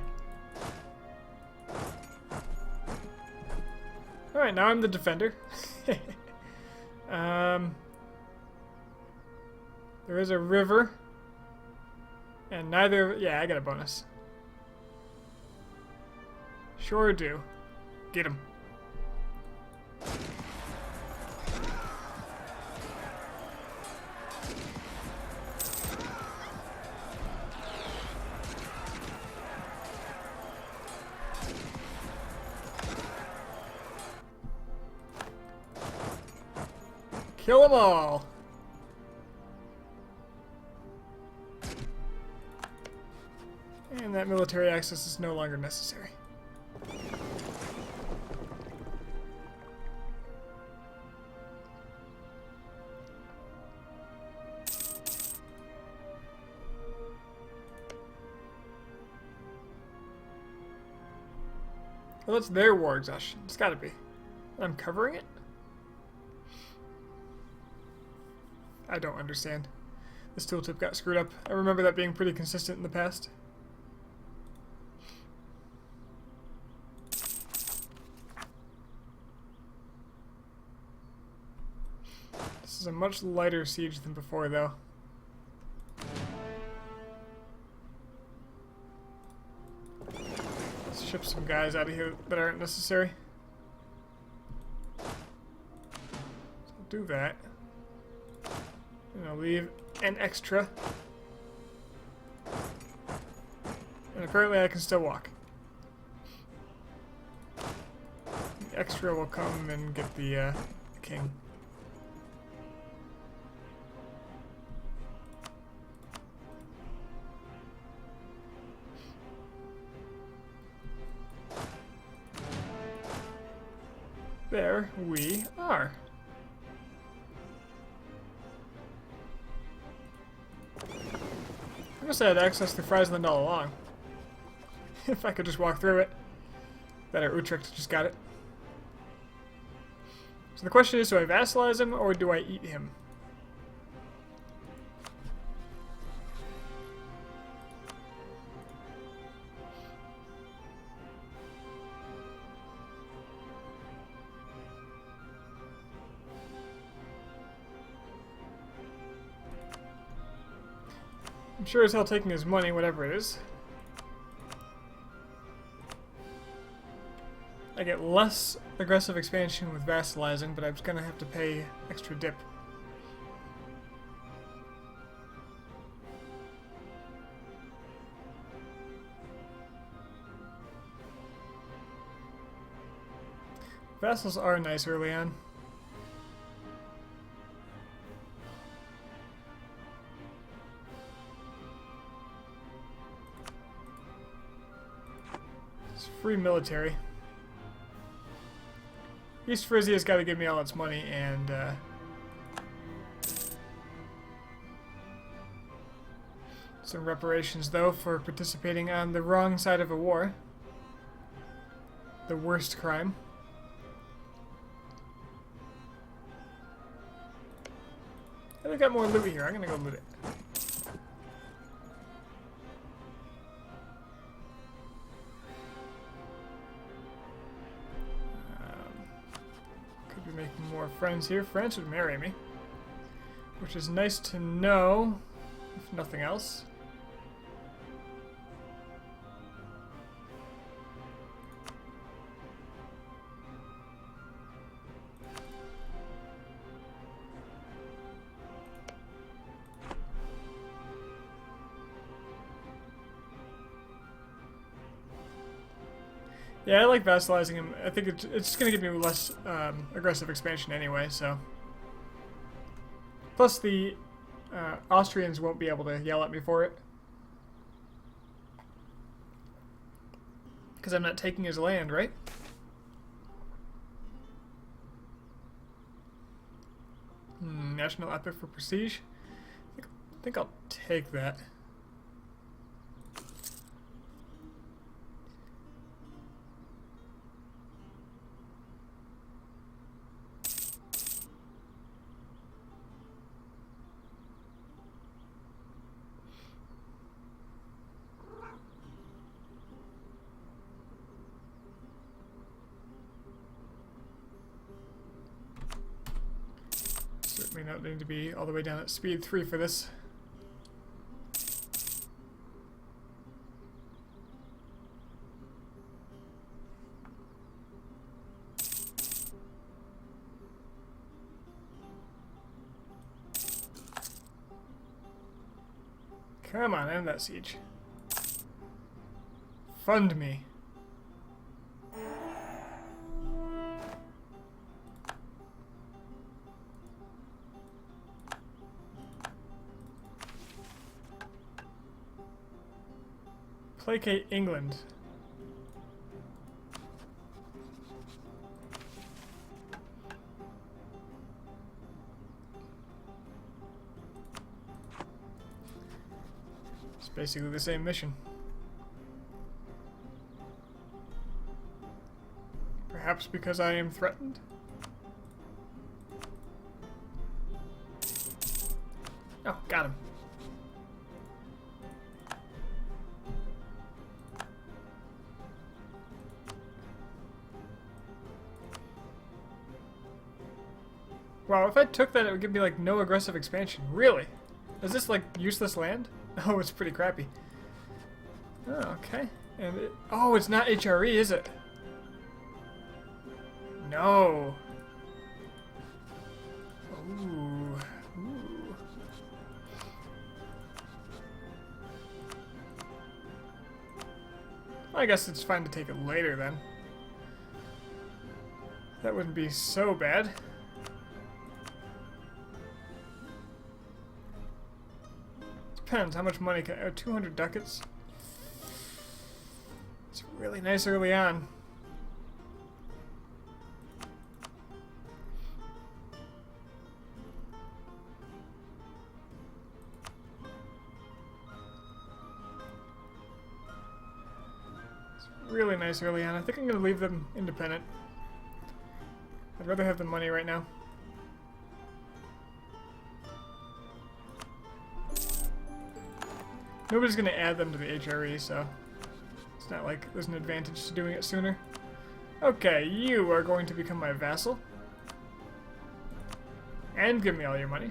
Alright, now I'm the defender. There is a river. And neither... Yeah, I got a bonus. Sure do. Get him. Kill them all! And that military access is no longer necessary. Well, that's their war exhaustion. It's gotta be. I'm covering it? I don't understand. This tooltip got screwed up. I remember that being pretty consistent in the past. This is a much lighter siege than before, though. Let's ship some guys out of here that aren't necessary. So I'll do that. And I'll leave an extra. And apparently I can still walk. The extra will come and get the king. There we are. I guess I had access to Friesland all along. If I could just walk through it. Better, Utrecht just got it. So the question is, do I vassalize him or do I eat him? I'm sure as hell taking his money, whatever it is. I get less aggressive expansion with vassalizing, but I'm just gonna have to pay extra dip. Vassals are nice early on. It's free military. East Frisia's got to give me all its money and some reparations, though, for participating on the wrong side of a war. The worst crime. I got more loot here. I'm gonna go loot it. Could be making more friends here. France would marry me, which is nice to know, if nothing else. Yeah, I like vassalizing him. I think it's just going to give me less aggressive expansion anyway, so. Plus the Austrians won't be able to yell at me for it. Because I'm not taking his land, right? National epic for prestige? I think I'll take that. don't need to be all the way down at speed 3 for this. Come on, end that siege. Fund me. Placate England. It's basically the same mission. Perhaps because I am threatened? Oh, got him. Wow, if I took that, it would give me, like, no aggressive expansion. Really? Is this, like, useless land? Oh, it's pretty crappy. Oh, okay. And oh, it's not HRE, is it? No. Ooh. Ooh. I guess it's fine to take it later, then. That wouldn't be so bad. Depends how much money can 200 ducats. It's really nice early on. It's really nice early on. I think I'm going to leave them independent. I'd rather have the money right now. Nobody's going to add them to the HRE, so it's not like there's an advantage to doing it sooner. Okay, you are going to become my vassal. And give me all your money.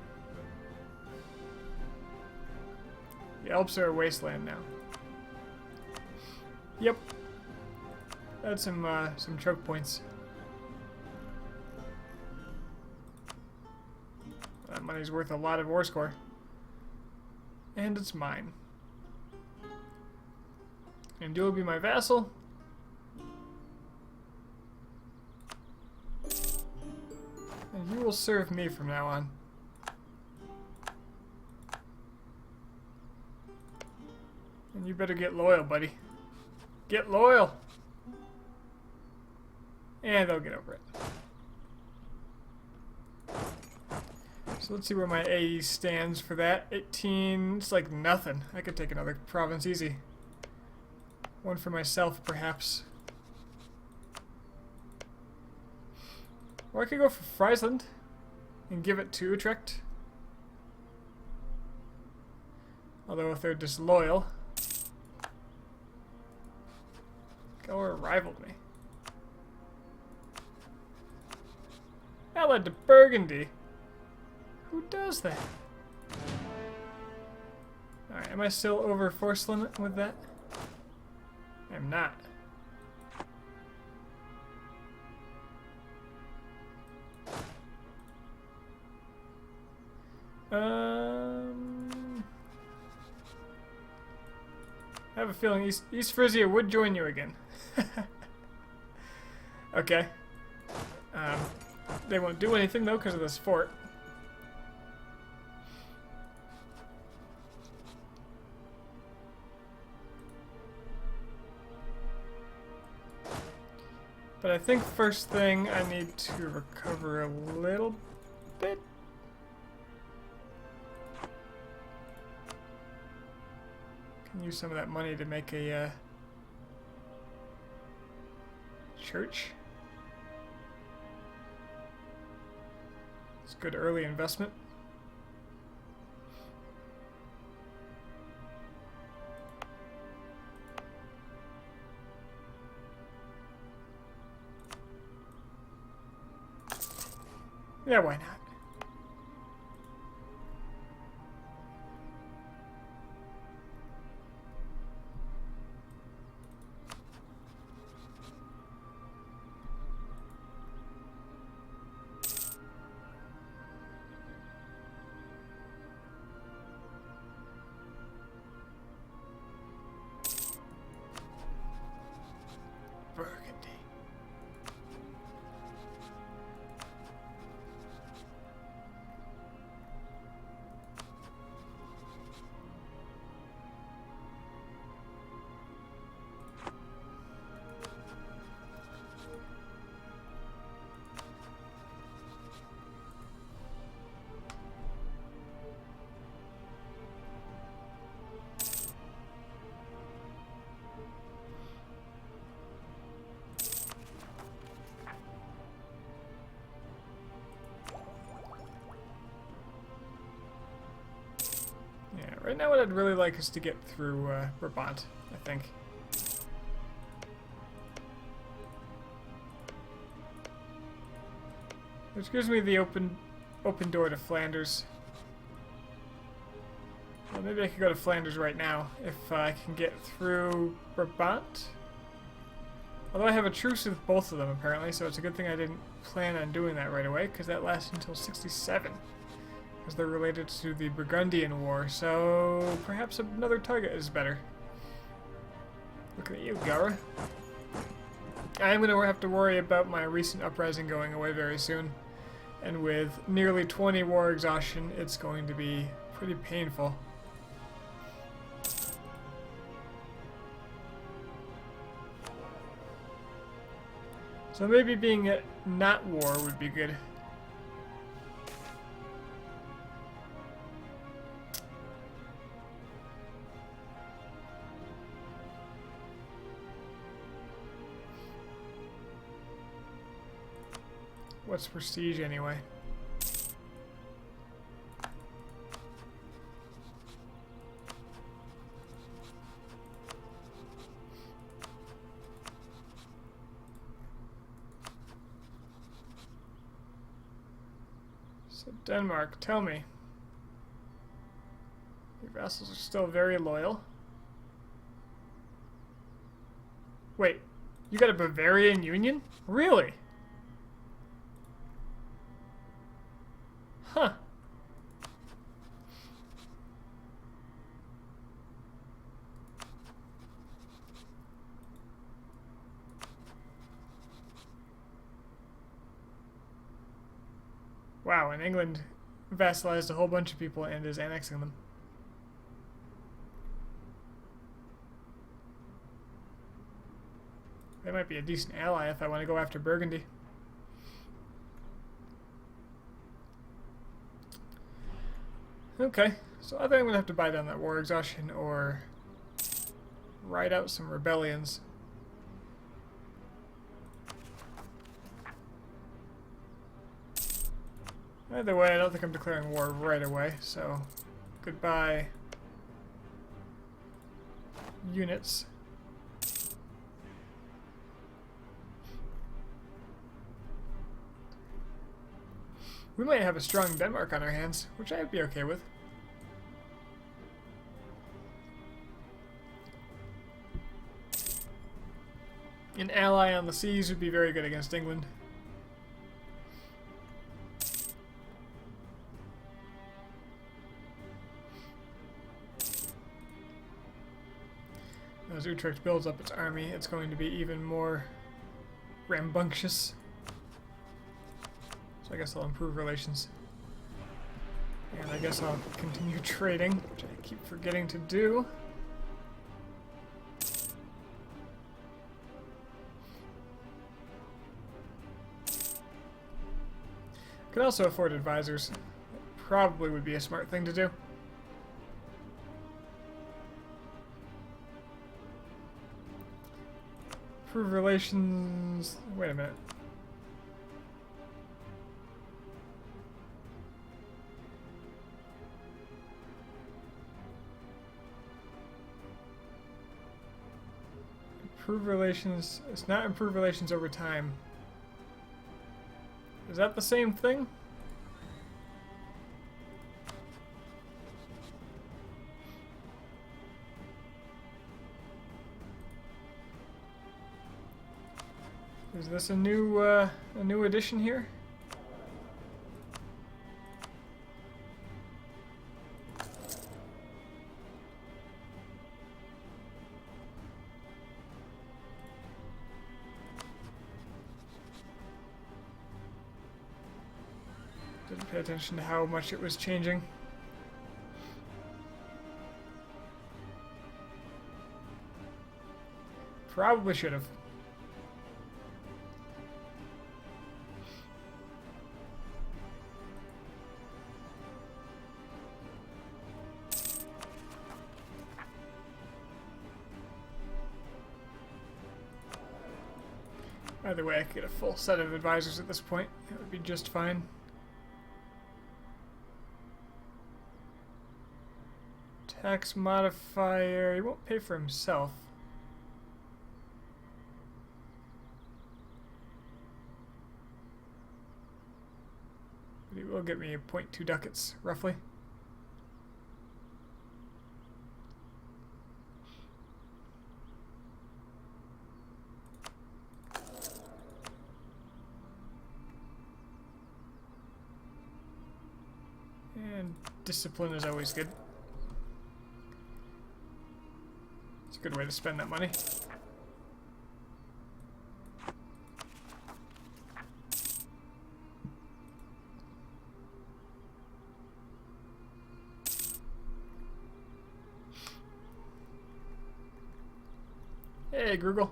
The Alps are a wasteland now. Yep. That's some choke points. That money's worth a lot of war score. And it's mine. And you will be my vassal. And you will serve me from now on. And you better get loyal, buddy. Get loyal! And they'll get over it. So let's see where my AE stands for that. 18, it's like nothing. I could take another province easy. One for myself, perhaps. Or I could go for Friesland and give it to Utrecht. Although if they're disloyal, or rivaled me. Allied to Burgundy. Who does that? Alright, am I still over force limit with that? I'm not. I have a feeling East Frisia would join you again. Okay. They won't do anything though because of this fort. But I think first thing I need to recover a little bit. Can use some of that money to make a church. It's good early investment. Yeah, why not? Right now what I'd really like is to get through Brabant, I think. Which gives me the open door to Flanders. Well, maybe I could go to Flanders right now if I can get through Brabant. Although I have a truce with both of them apparently, so it's a good thing I didn't plan on doing that right away, because that lasts until 67. Because they're related to the Burgundian War, so perhaps another target is better. Look at you, Gara. I am going to have to worry about my recent uprising going away very soon. And with nearly 20 war exhaustion, it's going to be pretty painful. So maybe being at not war would be good. What's prestige anyway? So Denmark, tell me. Your vassals are still very loyal. Wait, you got a Bavarian Union? Really? Huh. Wow, and England vassalized a whole bunch of people and is annexing them. They might be a decent ally if I want to go after Burgundy. Okay, so I think I'm going to have to buy down that war exhaustion or ride out some rebellions. Either way, I don't think I'm declaring war right away, so goodbye units. We might have a strong Denmark on our hands, which I'd be okay with. An ally on the seas would be very good against England. As Utrecht builds up its army, it's going to be even more rambunctious. So I guess I'll improve relations. And I guess I'll continue trading, which I keep forgetting to do. Could also afford advisors. Probably would be a smart thing to do. Improve relations. Wait a minute. Improve relations. It's not improve relations over time. Is that the same thing? Is this a new addition here? Didn't pay attention to how much it was changing. Probably should have. Either way, I could get a full set of advisors at this point. That would be just fine. Tax modifier. He won't pay for himself. But he will get me 0.2 ducats, roughly. And discipline is always good. It's a good way to spend that money. Hey, Grugel.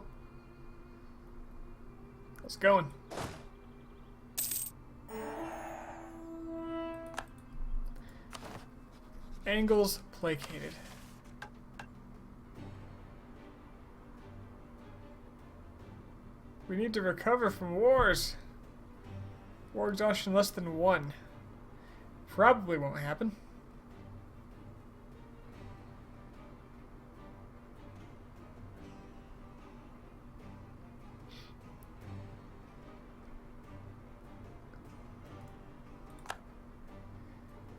How's it going? Angles placated. We need to recover from wars. War exhaustion less than 1. Probably won't happen.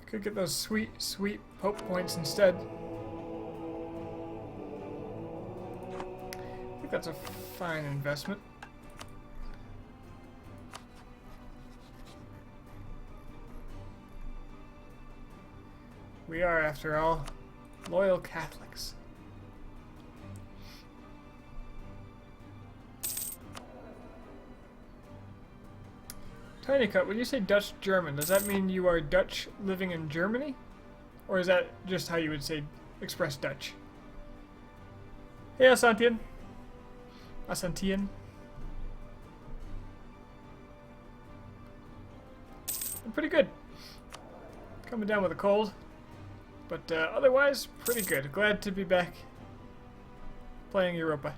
Could get those sweet, sweet Pope points instead. I think that's a fine investment. We are, after all, loyal Catholics. Tiny Cut, when you say Dutch German, does that mean you are Dutch living in Germany? Or is that just how you would say express Dutch? Hey, Asantien. Asantien. I'm pretty good. Coming down with a cold. But otherwise, pretty good. Glad to be back playing Europa.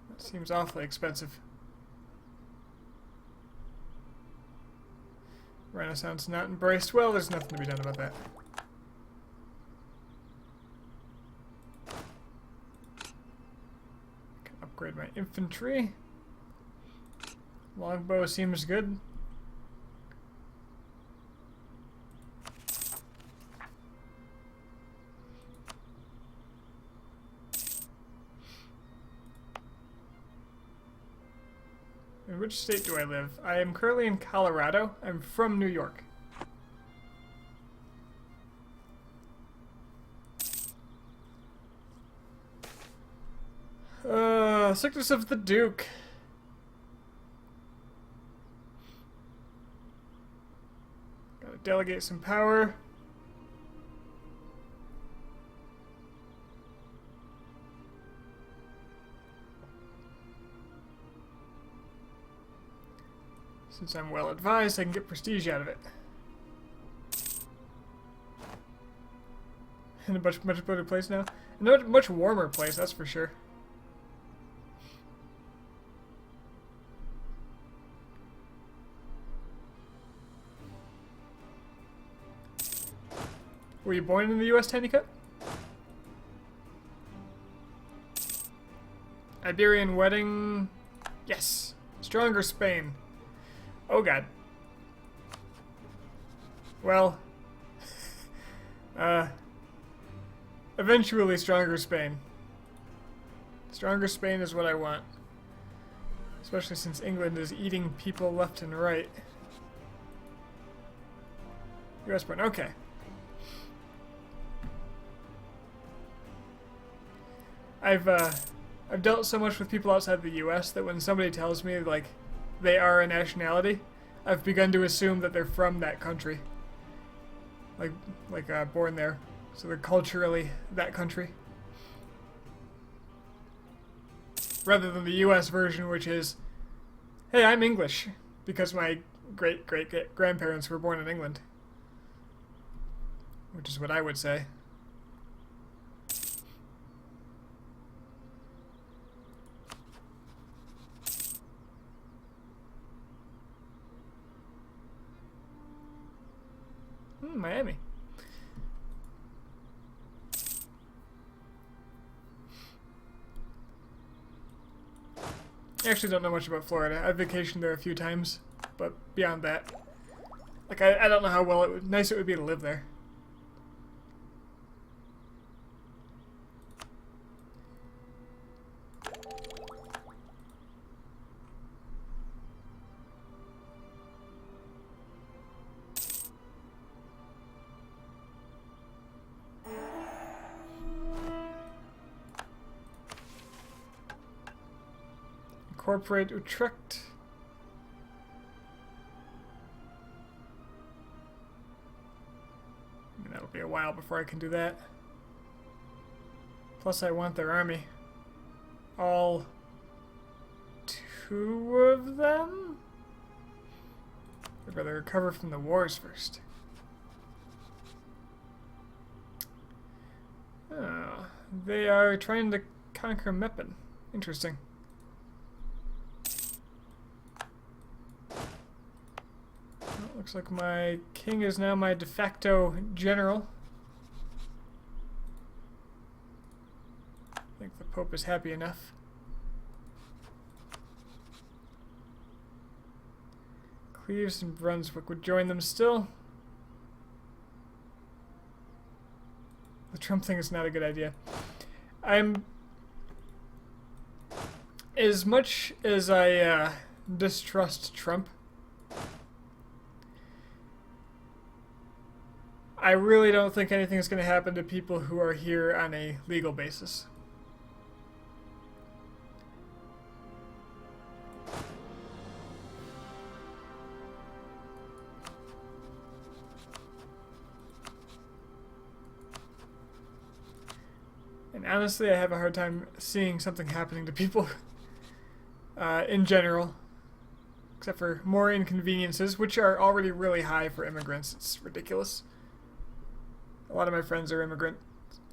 That seems awfully expensive. Renaissance not embraced. Well, there's nothing to be done about that. Upgrade my infantry. Longbow seems good. In which state do I live? I am currently in Colorado. I'm from New York. Sickness of the Duke. Gotta delegate some power. Since I'm well advised, I can get prestige out of it. In a much better place now. In a much warmer place, that's for sure. Were you born in the US, Tiny Cut? Iberian wedding. Yes. Stronger Spain. Oh god. Well. Eventually stronger Spain. Stronger Spain is what I want. Especially since England is eating people left and right. US born. Okay. I've dealt so much with people outside the US that when somebody tells me, like, they are a nationality, I've begun to assume that they're from that country. Like born there. So they're culturally that country. Rather than the US version, which is, hey, I'm English, because my great-great-grandparents were born in England. Which is what I would say. Miami. I actually don't know much about Florida. I've vacationed there a few times, but beyond that, like I don't know how nice it would be to live there. Incorporate Utrecht. I mean, that'll be a while before I can do that. Plus, I want their army. All 2 of them? I'd rather recover from the wars first. Oh, they are trying to conquer Meppen. Interesting. Looks like my king is now my de facto general. I think the Pope is happy enough. Cleves and Brunswick would join them still. The Trump thing is not a good idea. As much as I distrust Trump, I really don't think anything is going to happen to people who are here on a legal basis. And honestly, I have a hard time seeing something happening to people in general, except for more inconveniences, which are already really high for immigrants. It's ridiculous. A lot of my friends are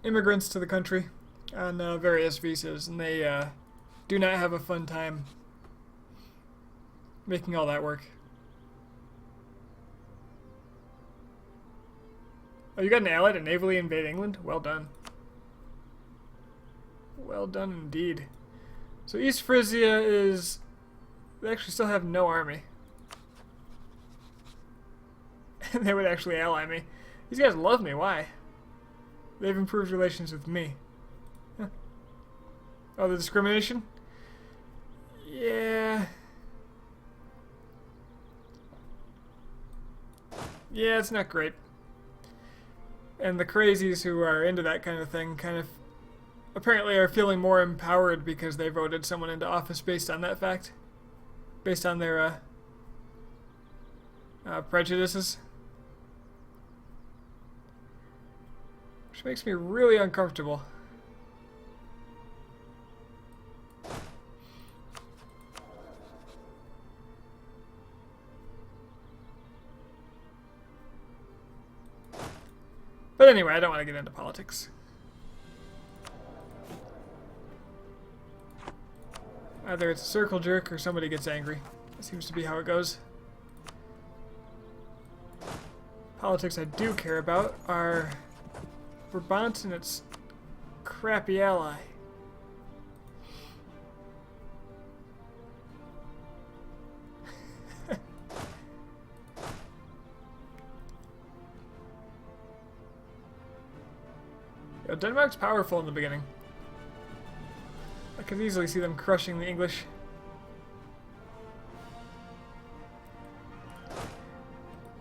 immigrants to the country on various visas, and they do not have a fun time making all that work. Oh, you got an ally to navally invade England? Well done. Well done indeed. So East Frisia is... They actually still have no army. And they would actually ally me. These guys love me. Why? They've improved relations with me. Huh. Oh, the discrimination? Yeah. Yeah, it's not great. And the crazies who are into that kind of thing kind of apparently are feeling more empowered because they voted someone into office based on that fact. Based on their prejudices. Which makes me really uncomfortable. But anyway, I don't want to get into politics. Either it's a circle jerk or somebody gets angry. That seems to be how it goes. Politics I do care about are Brabant and its crappy ally. Yo, Denmark's powerful in the beginning. I could easily see them crushing the English.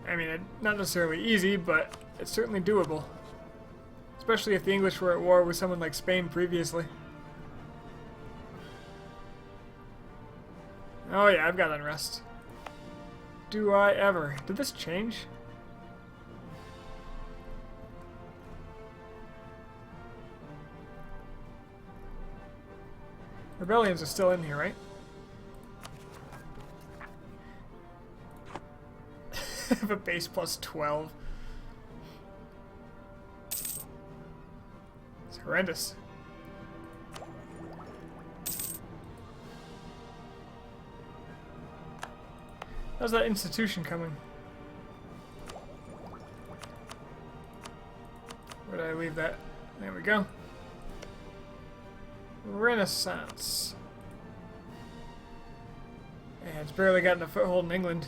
I mean, not necessarily easy, but it's certainly doable. Especially if the English were at war with someone like Spain previously. Oh yeah, I've got unrest. Do I ever? Did this change? Rebellions are still in here, right? I have a base plus 12. It's horrendous. How's that institution coming? Where did I leave that? There we go. Renaissance. And it's barely gotten a foothold in England.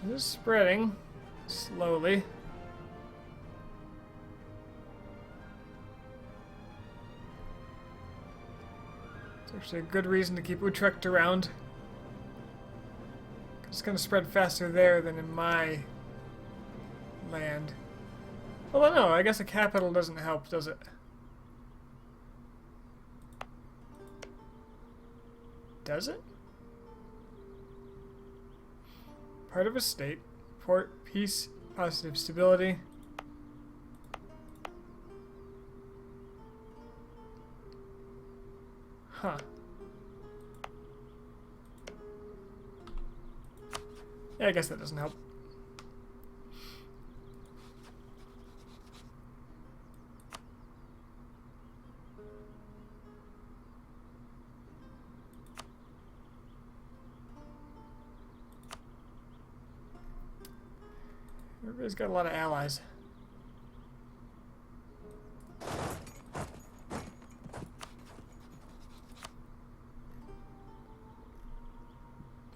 It is spreading slowly. It's actually a good reason to keep Utrecht around. It's going to spread faster there than in my land. Although no, I guess a capital doesn't help, does it? Does it? Part of a state. Port, peace, positive stability. Huh. Yeah, I guess that doesn't help. Everybody's got a lot of allies.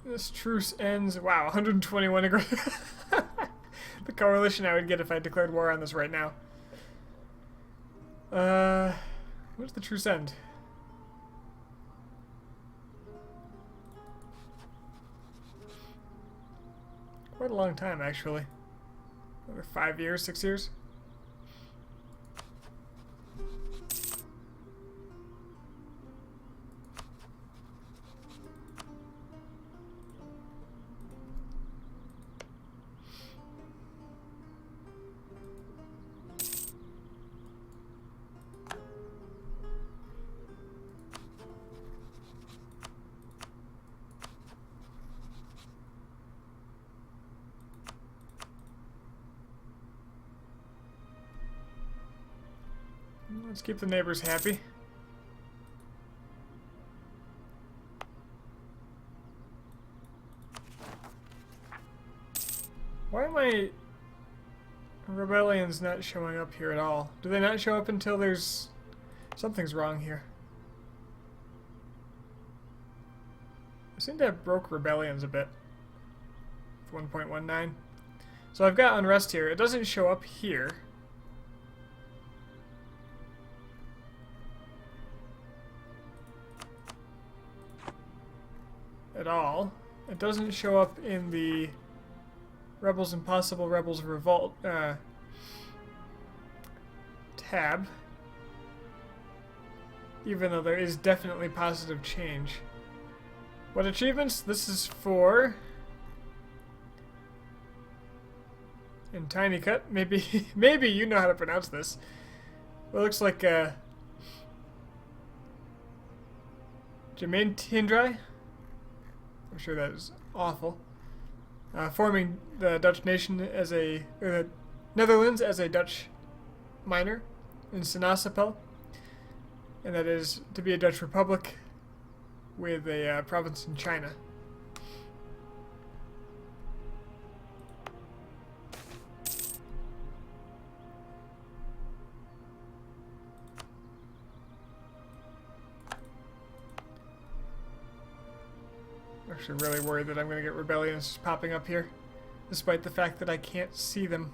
This truce ends. Wow, 121 aggressive. The coalition I would get if I declared war on this right now. When does the truce end? Quite a long time, actually. Another 5 years, 6 years? Let's keep the neighbors happy. Why are my rebellions not showing up here at all? Do they not show up until there's... Something's wrong here. I seem to have broke rebellions a bit. 1.19. So I've got unrest here. It doesn't show up here. At all. It doesn't show up in the Rebels Impossible Rebels Revolt tab, even though there is definitely positive change. What achievements? This is for in Tiny Cut. Maybe maybe you know how to pronounce this. It looks like Jermaine Tindrai. I'm sure that is awful. Forming the Dutch nation as or the Netherlands as a Dutch minor in Sinasapel, and that is to be a Dutch republic with a province in China. Actually really worried that I'm going to get rebellions popping up here, despite the fact that I can't see them.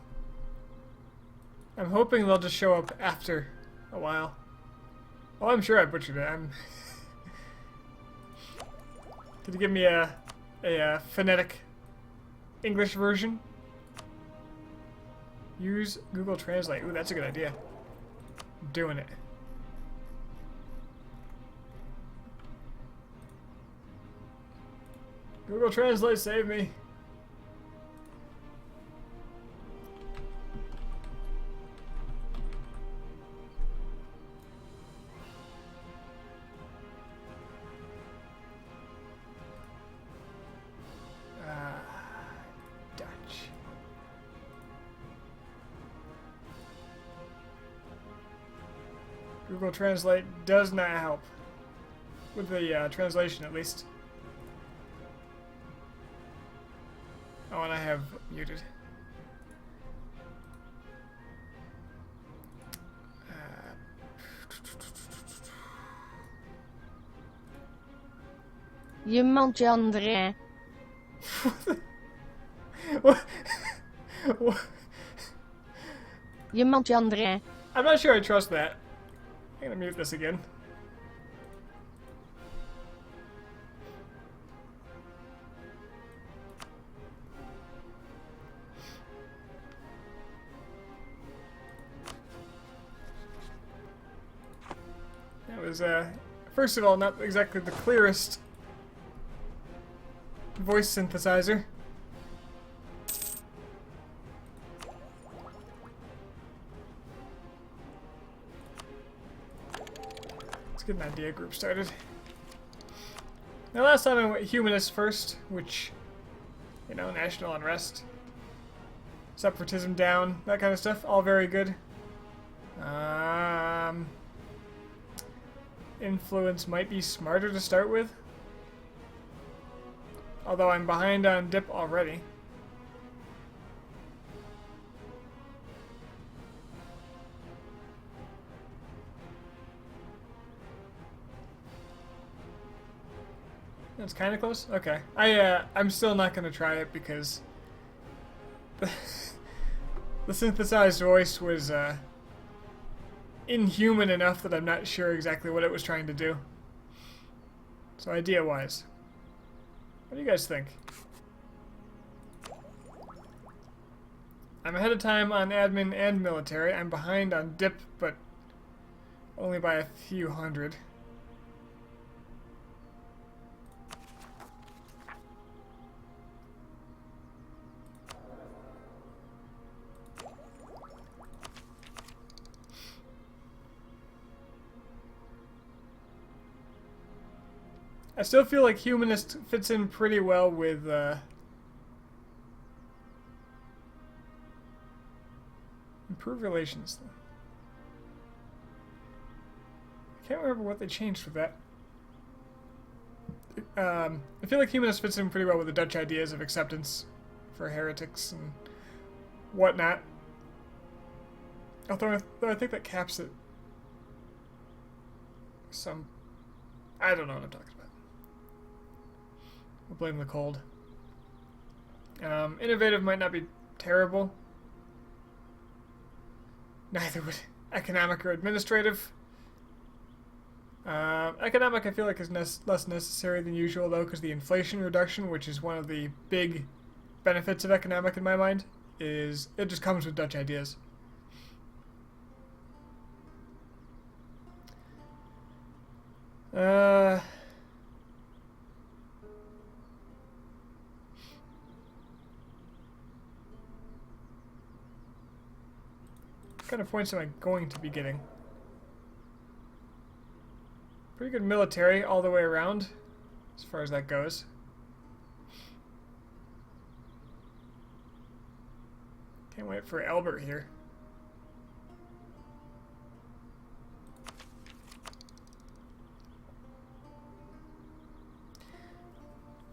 I'm hoping they'll just show up after a while. Oh, I'm sure I butchered it. Could you give me a phonetic English version? Use Google Translate. Ooh, that's a good idea. I'm doing it. Google Translate, save me. Dutch. Google Translate does not help. With the translation, at least. Oh, and I have muted.
Je manges André.
What? What?
Je manges André.
I'm not sure I trust that. I'm gonna mute this again. That was, first of all, not exactly the clearest voice synthesizer. Let's get an idea group started. Now, last time I went humanist first, which, you know, national unrest, separatism down, that kind of stuff, all very good. Influence might be smarter to start with. Although I'm behind on dip already. That's kind of close. Okay, I'm still not gonna try it because the synthesized voice was inhuman enough that I'm not sure exactly what it was trying to do. So idea-wise, what do you guys think? I'm ahead of time on admin and military. I'm behind on dip, but only by a few hundred. I still feel like humanist fits in pretty well with improved relations. I can't remember what they changed with that. I feel like humanist fits in pretty well with the Dutch ideas of acceptance for heretics and whatnot. Although I think that caps it some... I don't know what I'm talking about. We'll blame the cold. Innovative might not be terrible. Neither would economic or administrative. Economic I feel like is less necessary than usual though, because the inflation reduction, which is one of the big benefits of economic in my mind, is it just comes with Dutch ideas. What kind of points am I going to be getting? Pretty good military all the way around, as far as that goes. Can't wait for Albert here.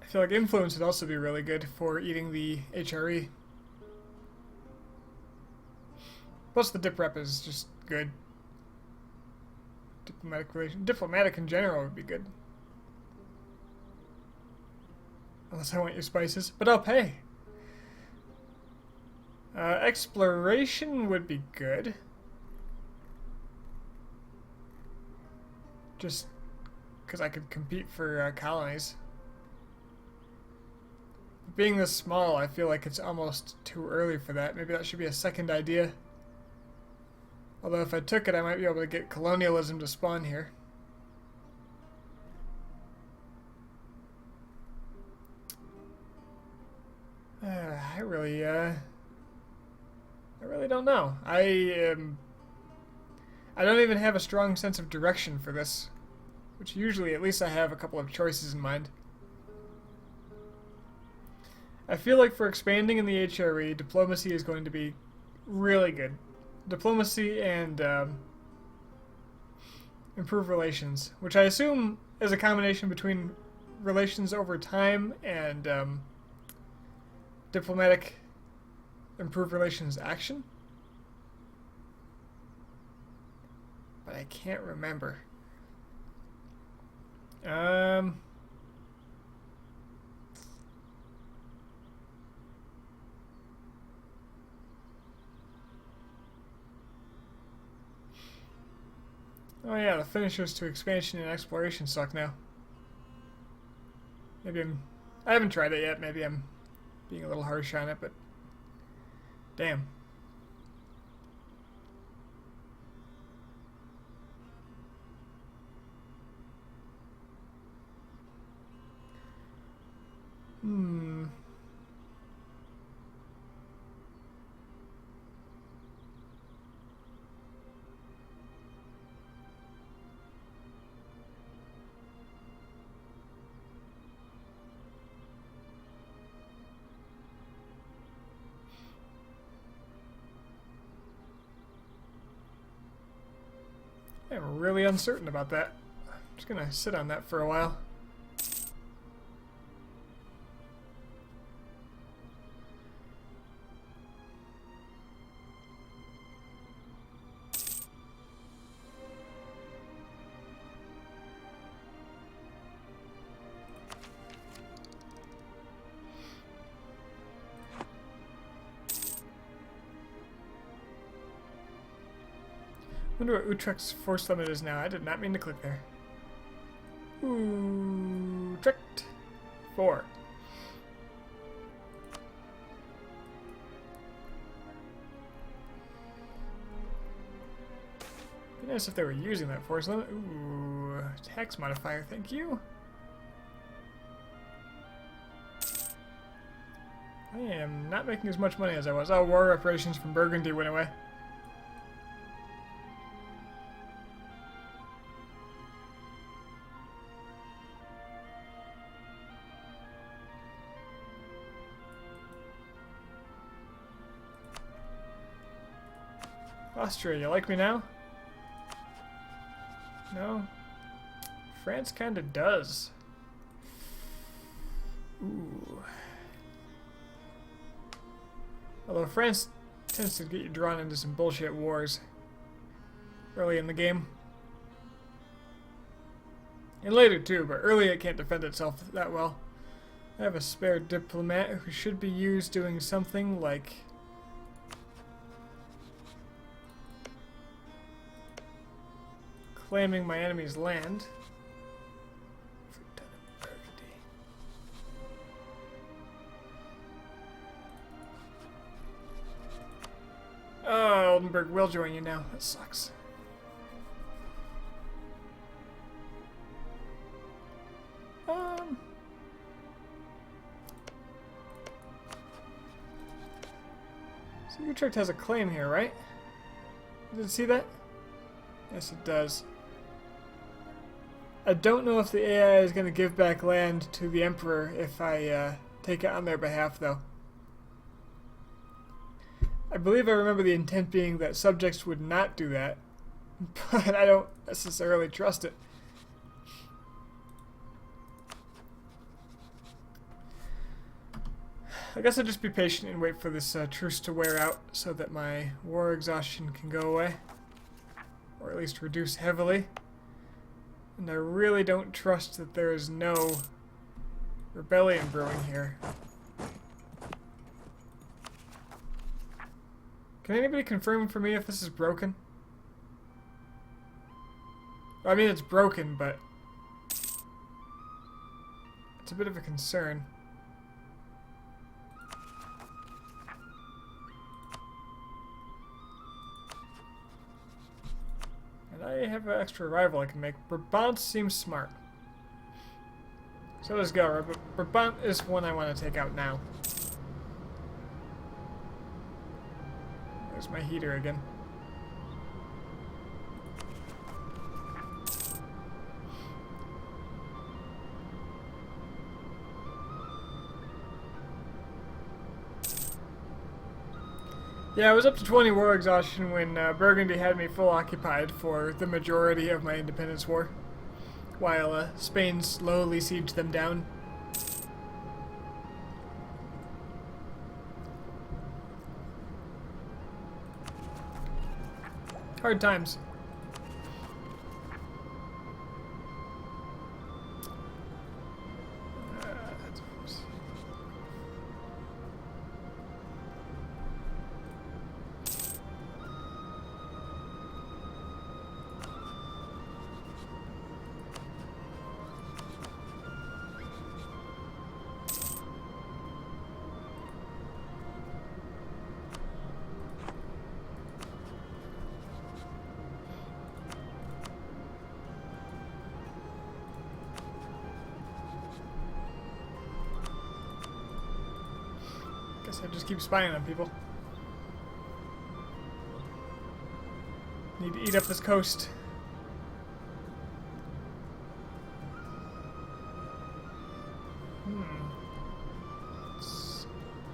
I feel like influence would also be really good for eating the HRE. Plus the dip rep is just good. Diplomatic in general would be good. Unless I want your spices, but I'll pay. Exploration would be good. Just because I could compete for colonies. Being this small, I feel like it's almost too early for that. Maybe that should be a second idea. Although if I took it, I might be able to get colonialism to spawn here. I really don't know. I don't even have a strong sense of direction for this, which usually at least I have a couple of choices in mind. I feel like for expanding in the HRE, diplomacy is going to be really good. Diplomacy and improve relations, which I assume is a combination between relations over time and diplomatic improve relations action. But I can't remember. Oh yeah, the finishers to expansion and exploration suck now. I haven't tried it yet, maybe I'm being a little harsh on it, but damn. I'm really uncertain about that. I'm just gonna sit on that for a while. Wonder what Utrecht's force limit is now. I did not mean to click there. Utrecht 4. Be nice if they were using that force limit. Ooh, tax modifier, thank you. I am not making as much money as I was. Oh, war reparations from Burgundy went away. Austria, you like me now? No? France kinda does. Ooh. Although France tends to get you drawn into some bullshit wars early in the game. And later too, but early it can't defend itself that well. I have a spare diplomat who should be used doing something like claiming my enemy's land. Oh, Oldenburg will join you now. That sucks. So Utrecht has a claim here, right? Did it see that? Yes, it does. I don't know if the AI is going to give back land to the Emperor if I take it on their behalf, though. I believe I remember the intent being that subjects would not do that, but I don't necessarily trust it. I guess I'll just be patient and wait for this truce to wear out so that my war exhaustion can go away. Or at least reduce heavily. And I really don't trust that there is no rebellion brewing here. Can anybody confirm for me if this is broken? I mean, it's broken, but it's a bit of a concern. And I have an extra rival I can make. Brabant seems smart. So let's go. Brabant is one I want to take out now. There's my heater again. Yeah, I was up to 20 war exhaustion when Burgundy had me full occupied for the majority of my independence war, while Spain slowly sieged them down. Hard times. Guess I just keep spying on people. Need to eat up this coast.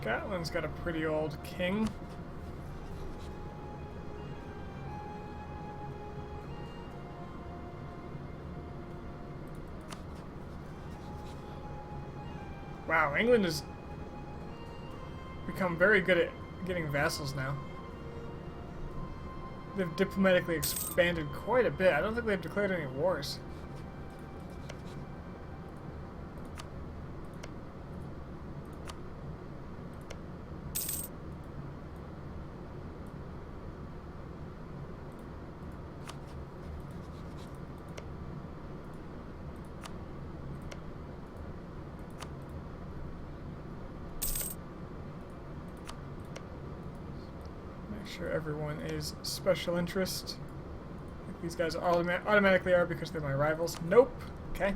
Scotland's got a pretty old king. Wow, England has become very good at getting vassals now. They've diplomatically expanded quite a bit. I don't think they've declared any wars. Sure, everyone is special interest. Like these guys automatically are because they're my rivals. Nope. Okay.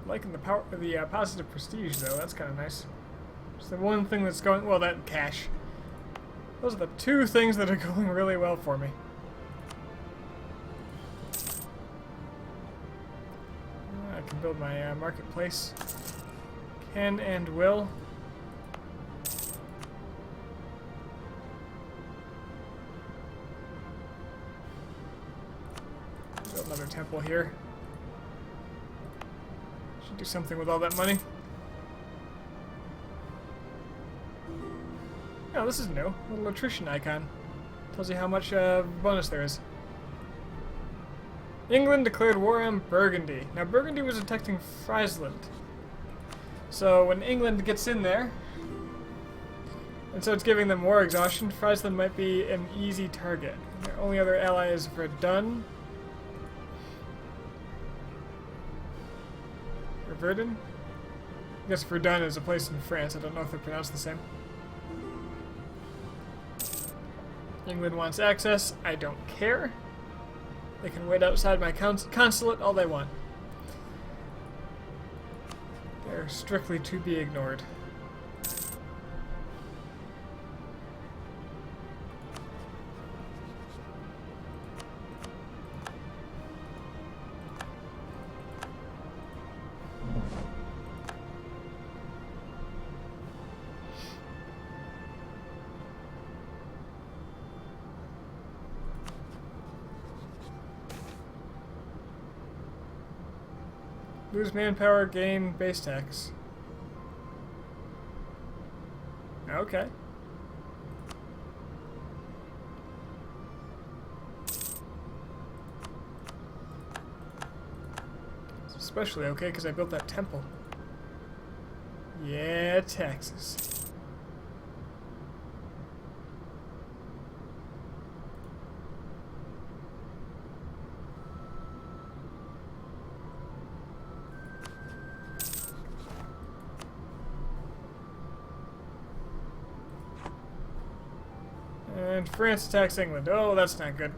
Liking the power, the positive prestige though. That's kind of nice. It's the one thing that's going well. That cash. Those are the two things that are going really well for me. I can build my marketplace. Can and will. Build another temple here. Do something with all that money. Oh, this is new. A little attrition icon. Tells you how much bonus there is. England declared war on Burgundy. Now, Burgundy was attacking Friesland. So, when England gets in there, and so it's giving them war exhaustion, Friesland might be an easy target. Their only other ally is Verdun. Verdun? I guess Verdun is a place in France. I don't know if they're pronounced the same. England wants access. I don't care. They can wait outside my consulate all they want. They're strictly to be ignored. Lose manpower, gain base tax. Okay. It's especially okay because I built that temple. Yeah, taxes. And France attacks England. Oh, that's not good.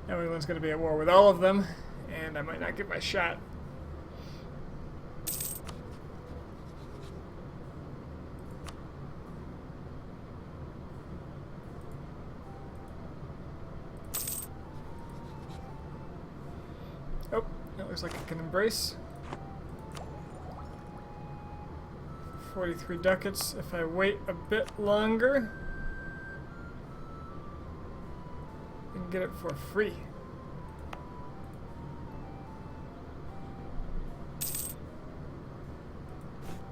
Now England's going to be at war with all of them, and I might not get my shot. Oh, that looks like I can embrace. 43 ducats. If I wait a bit longer, I can get it for free.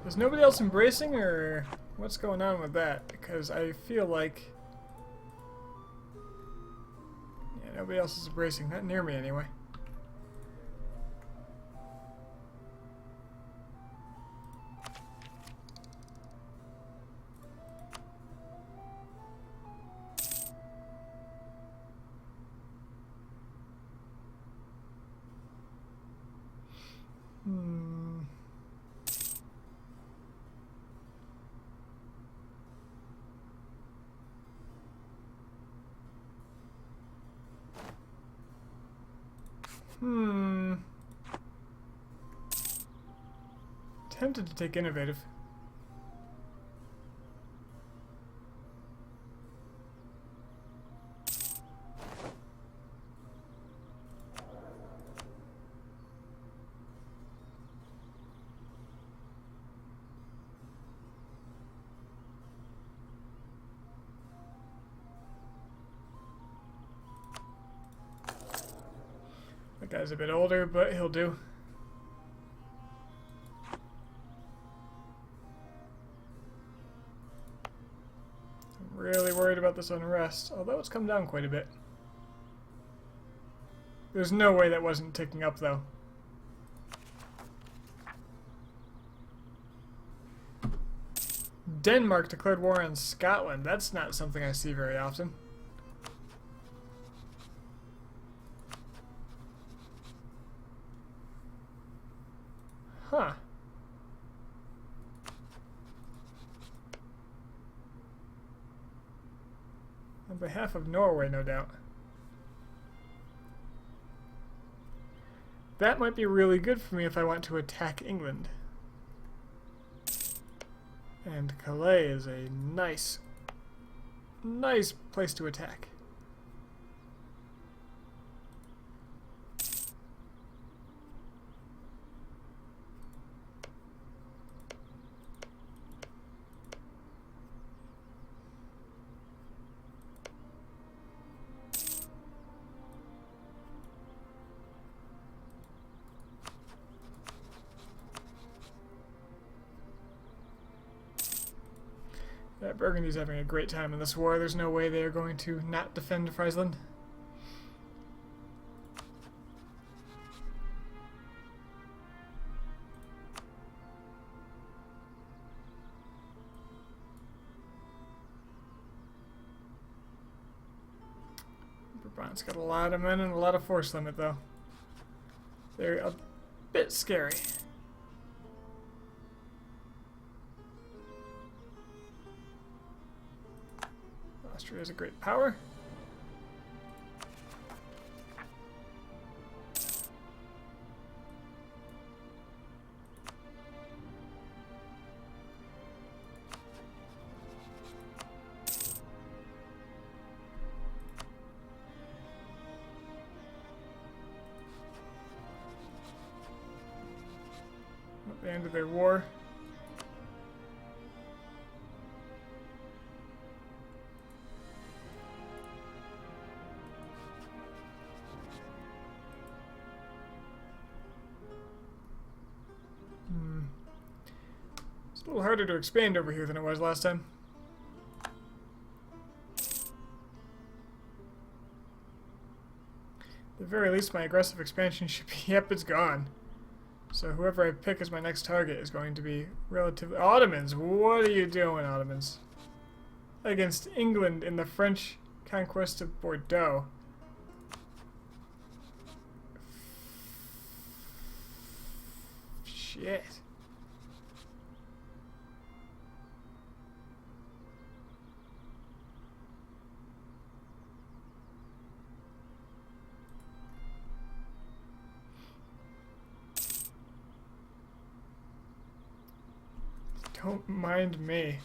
Is nobody else embracing, or what's going on with that? Because I feel like... yeah, nobody else is embracing. Not near me, anyway. Hmm. Tempted to take innovative. That guy's a bit older, but he'll do. I'm really worried about this unrest, although it's come down quite a bit. There's no way that wasn't ticking up, though. Denmark declared war on Scotland. That's not something I see very often. Huh. On behalf of Norway, no doubt. That might be really good for me if I want to attack England. And Calais is a nice place to attack. Burgundy's having a great time in this war. There's no way they are going to not defend Friesland. Brabant's got a lot of men and a lot of force limit, though. They're a bit scary. Austria is a great power. At the end of their war. It's a little harder to expand over here than it was last time. At the very least, my aggressive expansion should be... Yep, it's gone. So whoever I pick as my next target is going to be relatively... Ottomans! What are you doing, Ottomans? Against England in the French conquest of Bordeaux. Shit. Don't mind me.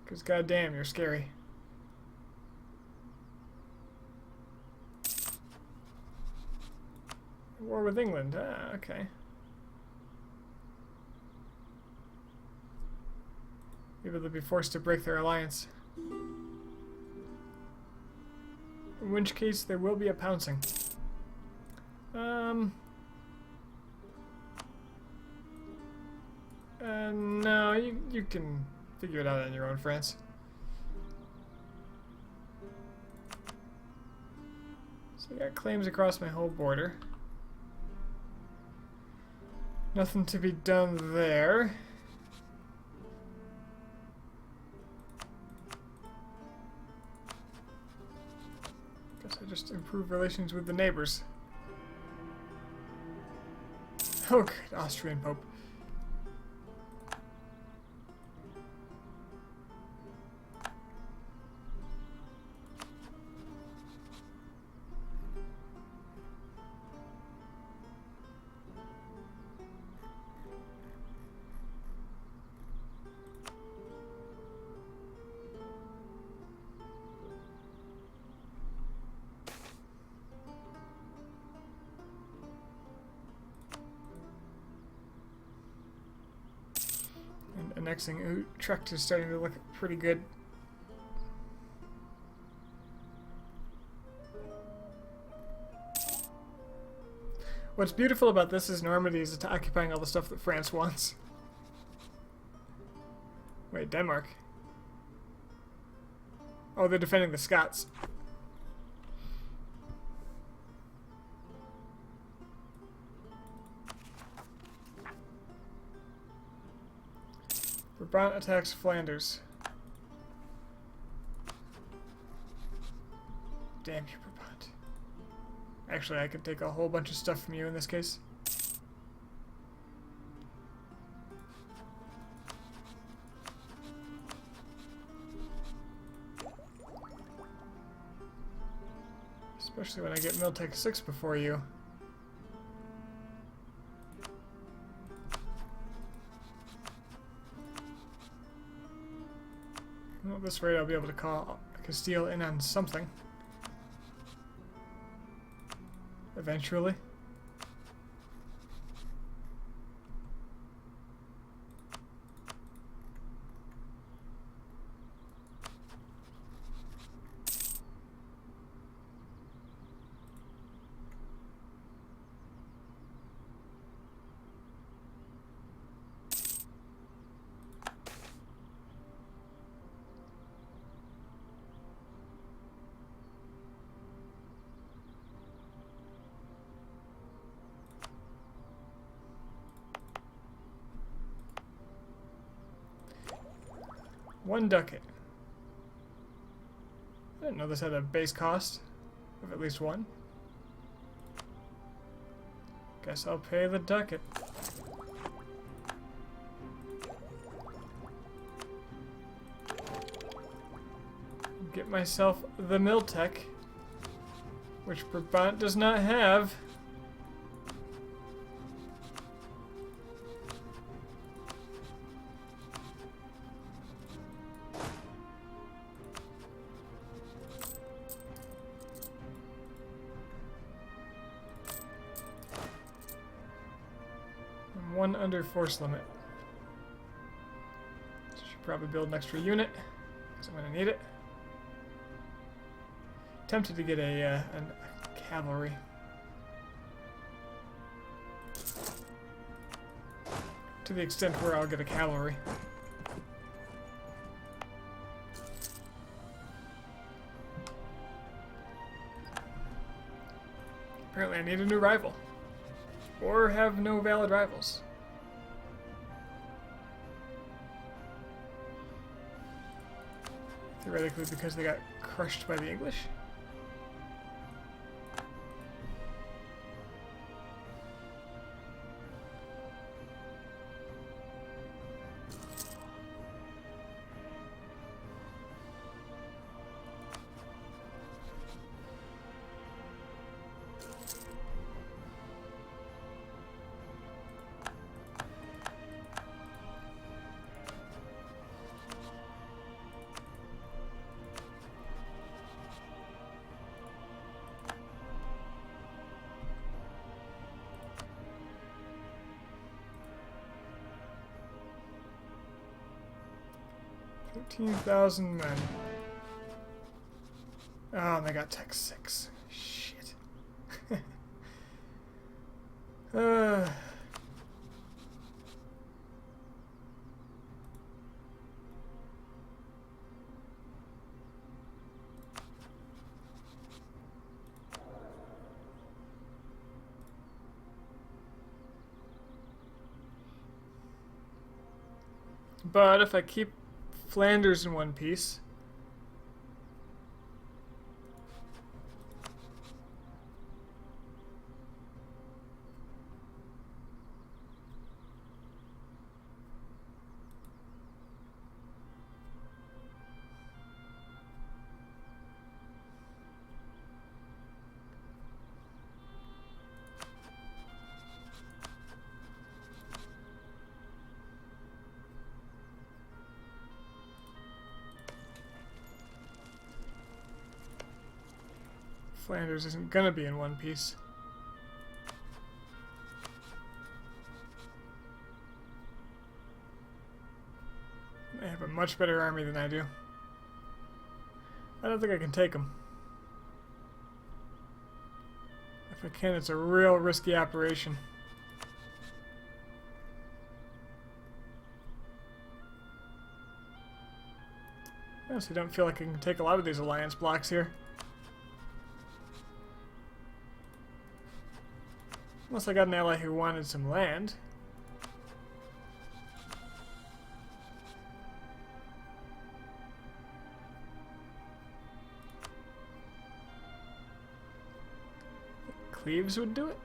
Because goddamn, you're scary. War with England. Ah, okay. Maybe they'll be forced to break their alliance. In which case, there will be a pouncing. No, you can figure it out on your own, France. So I got claims across my whole border. Nothing to be done there. Guess I just improve relations with the neighbors. Oh, good, Austrian Pope. annexing Utrecht is starting to look pretty good. What's beautiful about this is Normandy is occupying all the stuff that France wants. Wait, Denmark. Oh, they're defending the Scots. Brabant attacks Flanders. Damn you, Brabant. Actually, I could take a whole bunch of stuff from you in this case. Especially when I get Miltech 6 before you. Well, at this rate I'll be able to call Castile in on something. Eventually. One ducat. I didn't know this had a base cost of at least one. Guess I'll pay the ducat. Get myself the Miltech, which Brabant does not have. One under force limit. Should probably build an extra unit, because I'm going to need it. Tempted to get a cavalry. To the extent where I'll get a cavalry. Apparently I need a new rival. Or have no valid rivals. Theoretically because they got crushed by the English. $13,000 men. Oh, and they got Tech 6. Shit. But if I keep Flanders in one piece, Flanders isn't gonna be in one piece. much better army than I do. I don't think I can take them. If I can, it's a real risky operation. I honestly don't feel like I can take a lot of these alliance blocks here. Unless I got an ally who wanted some land. Cleves would do it.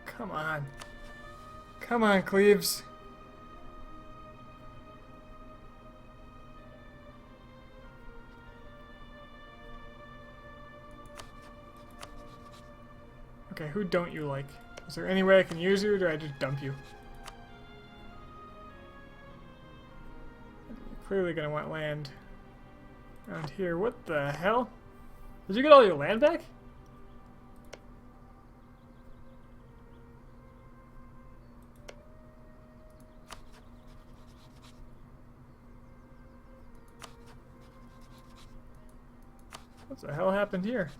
Come on. Come on, Cleves. Okay, who don't you like? Is there any way I can use you, or do I just dump you? You're clearly gonna want land around here. What the hell? Did you get all your land back? What the hell happened here?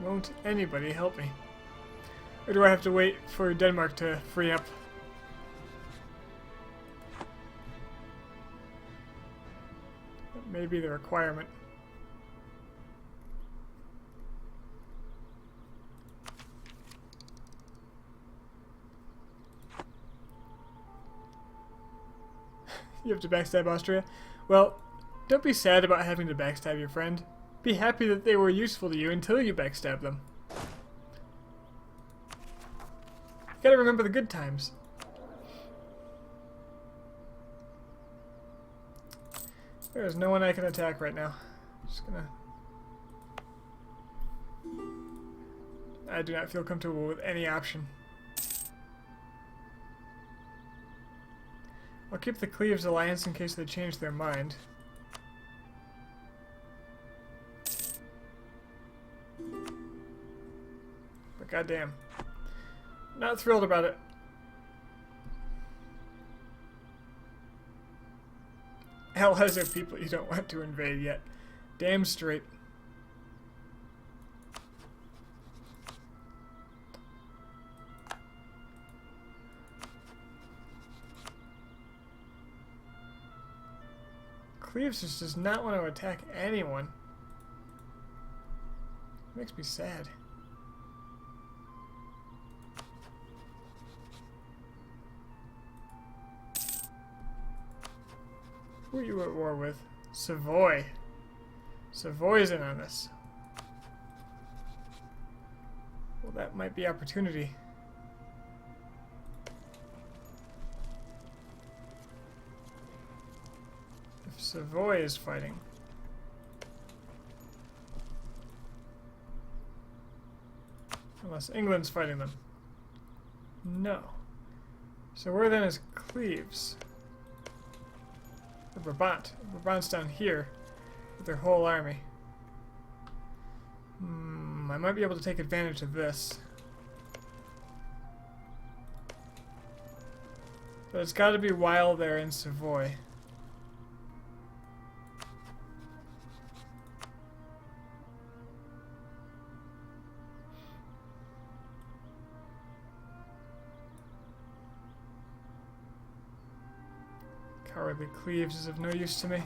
Won't anybody help me? Or do I have to wait for Denmark to free up? That may be the requirement. You have to backstab Austria? Well, don't be sad about having to backstab your friend. Be happy that they were useful to you until you backstab them. You gotta remember the good times. There is no one I can attack right now. Just gonna... I do not feel comfortable with any option. I'll keep the Cleves Alliance in case they change their mind. But goddamn. Not thrilled about it. Allies are people you don't want to invade yet. Damn straight. Cleves just does not want to attack anyone. It makes me sad. Who are you at war with? Savoy. Savoy's in on this. Well, that might be opportunity. If Savoy is fighting. Unless England's fighting them. No. So where then is Cleves? Or Brabant. Brabant's down here with their whole army. I might be able to take advantage of this. But it's got to be while they're in Savoy. Cowardly Cleves is of no use to me.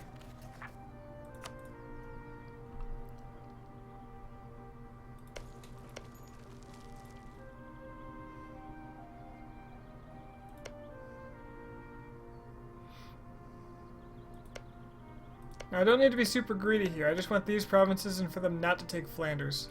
Now, I don't need to be super greedy here. I just want these provinces and for them not to take Flanders.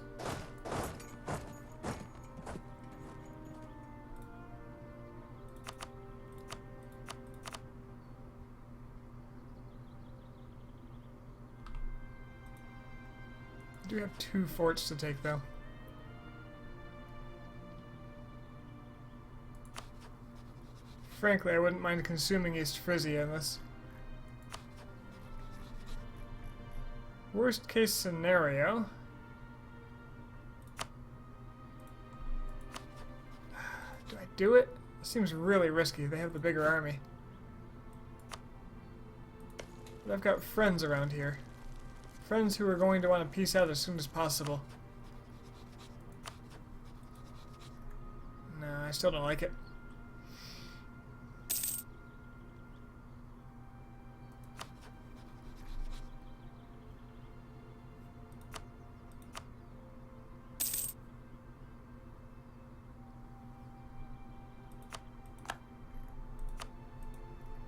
I do have 2 forts to take, though. Frankly, I wouldn't mind consuming East Frisia in this. Worst case scenario. Do I do it? It seems really risky. They have the bigger army. But I've got friends around here. Friends who are going to want to peace out as soon as possible. No, I still don't like it.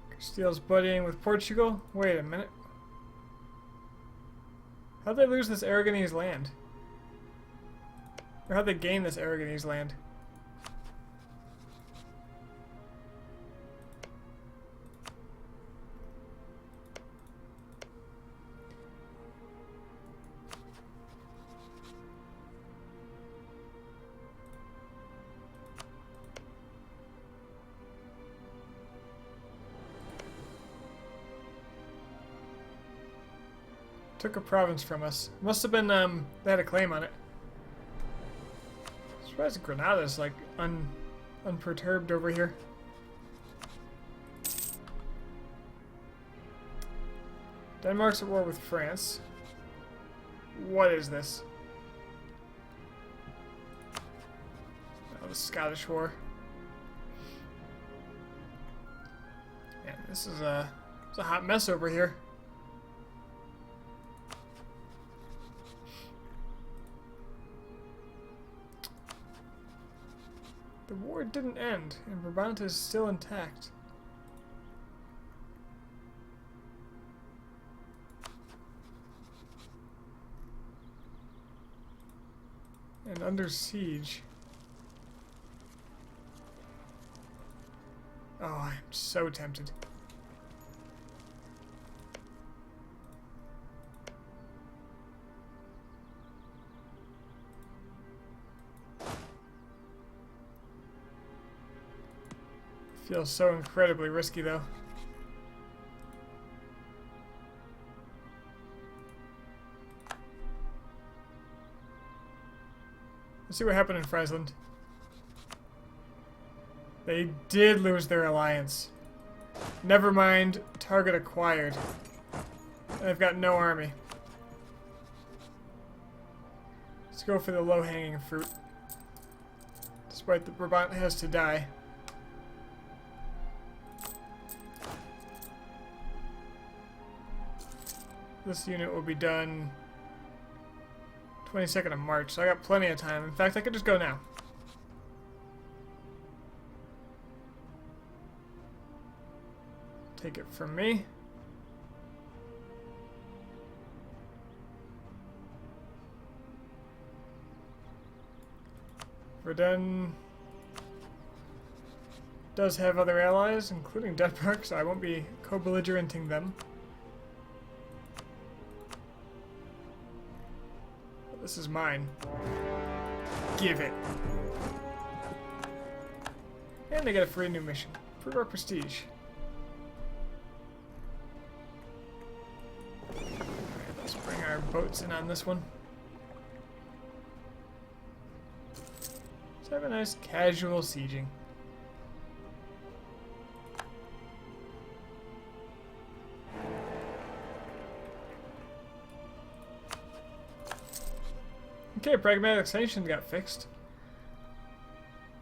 Castile's buddying with Portugal? Wait a minute. How'd they lose this Aragonese land? Or how'd they gain this Aragonese land? Took a province from us. Must have been, they had a claim on it. I'm surprised Granada's, like, unperturbed over here. Denmark's at war with France. What is this? Oh, the Scottish War. Man, this is it's a hot mess over here. The war didn't end, and Brabant is still intact. And under siege. Oh, I'm so tempted. Feels so incredibly risky, though. Let's see what happened in Friesland. They did lose their alliance. Never mind, target acquired. And I've got no army. Let's go for the low-hanging fruit. Despite the Brabant has to die. This unit will be done 22nd of March, so I got plenty of time. In fact, I could just go now. Take it from me. Verdun does have other allies, including Denmark, so I won't be co-belligerenting them. This is mine. Give it. And they get a free new mission. Prove our prestige. Alright, let's bring our boats in on this one. Let's have a nice casual sieging. Okay, pragmatic sanctions got fixed.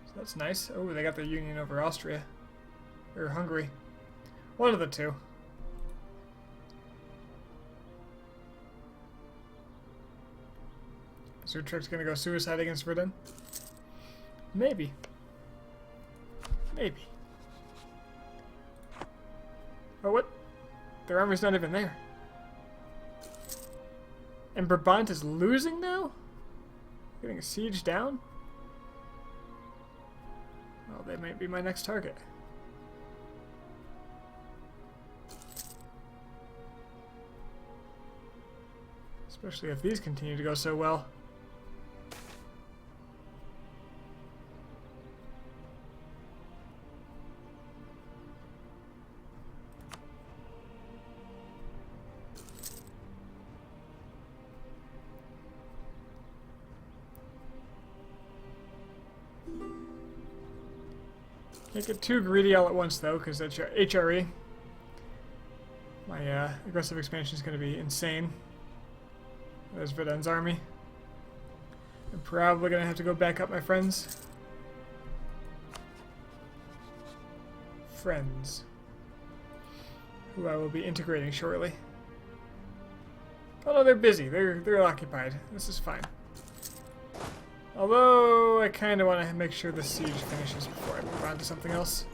So that's nice. Oh, they got the union over Austria. Or Hungary. One of the two. Is Utrecht's gonna go suicide against Verdun? Maybe. Maybe. Oh, what? Their army's not even there. And Brabant is losing now? Getting a siege down? Well, they might be my next target. Especially if these continue to go so well. Can't get too greedy all at once though, because that's your HRE. My aggressive expansion is going to be insane. There's Verdun's army. I'm probably going to have to go back up, my friends. Friends. Who I will be integrating shortly. Oh no, they're busy. They're occupied. This is fine. Although, I kind of want to make sure the siege finishes before I move on to something else.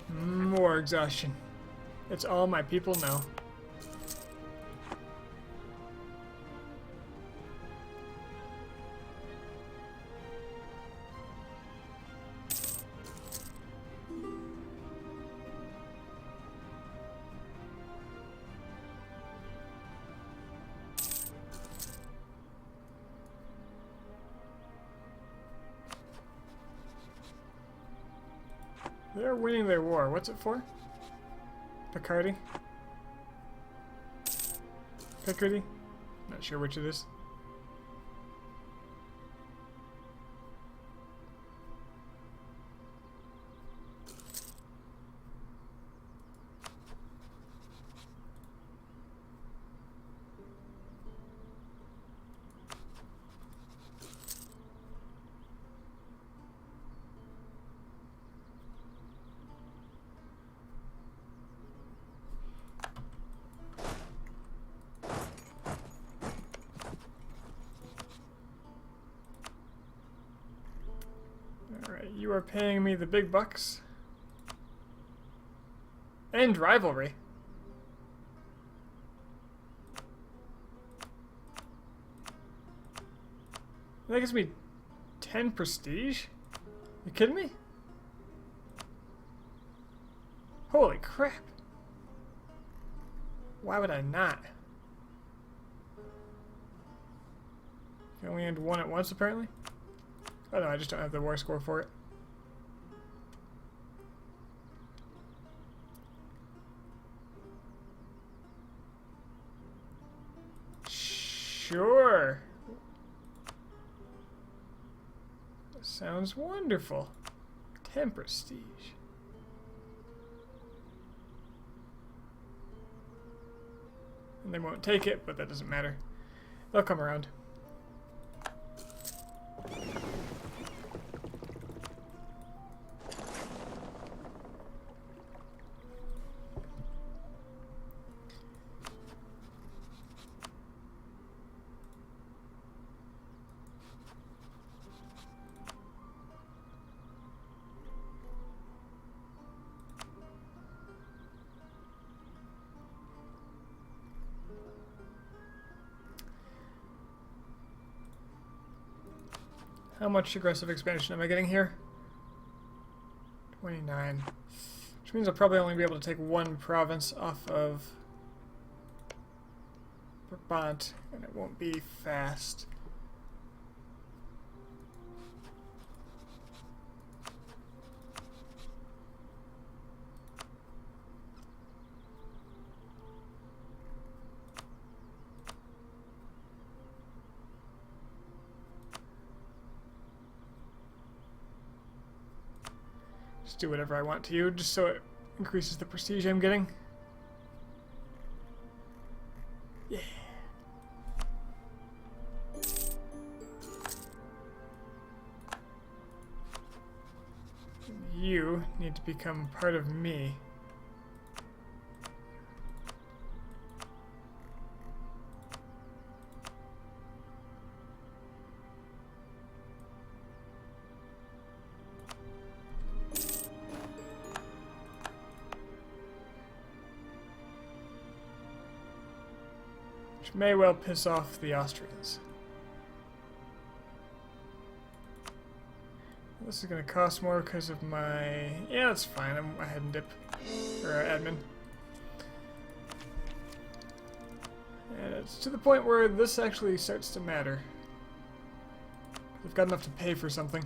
More exhaustion. It's all my people know. They're winning their war. What's it for? Picardy? Picardy? Not sure which it is. Alright, you are paying me the big bucks. And rivalry. That gives me 10 prestige? You kidding me? Holy crap. Why would I not? You only end one at once, apparently? Oh no, I just don't have the war score for it. Sure. That sounds wonderful. 10 prestige. And they won't take it, but that doesn't matter. They'll come around. How much aggressive expansion am I getting here? 29. Which means I'll probably only be able to take one province off of Brabant, and it won't be fast. Just do whatever I want to you, just so it increases the prestige I'm getting. Yeah. You need to become part of me. Which may well piss off the Austrians. This is going to cost more because of my... Yeah, that's fine. I'm ahead and dip. Or admin. And it's to the point where this actually starts to matter. I've got enough to pay for something.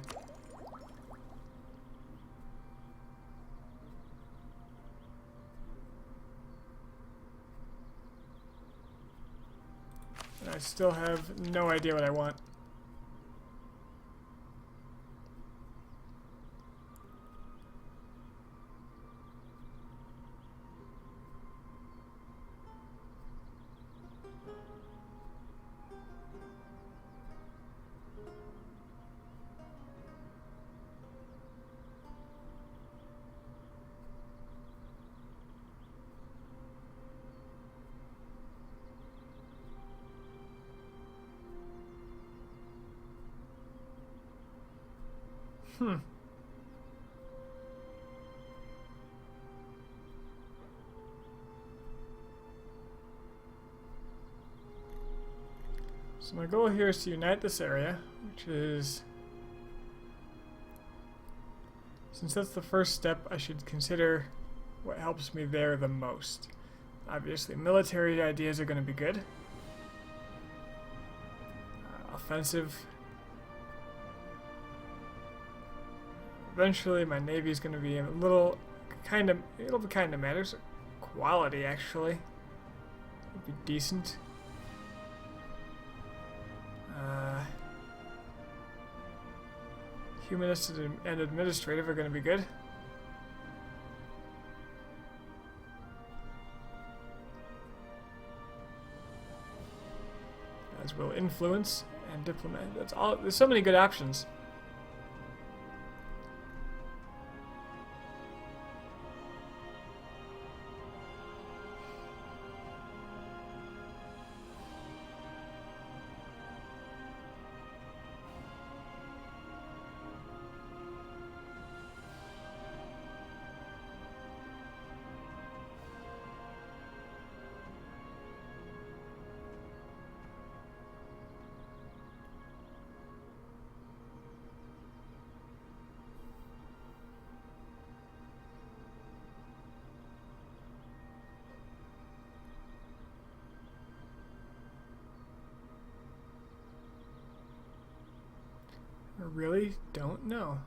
And I still have no idea what I want. So my goal here is to unite this area, which is... Since that's the first step, I should consider what helps me there the most. Obviously, military ideas are going to be good. Offensive. Eventually, my navy is going to be a little kind of... It'll be kind of matters. Quality, actually. It'll be decent. Humanist and administrative are going to be good. As will influence and diplomat. That's all. There's so many good options. I really don't know.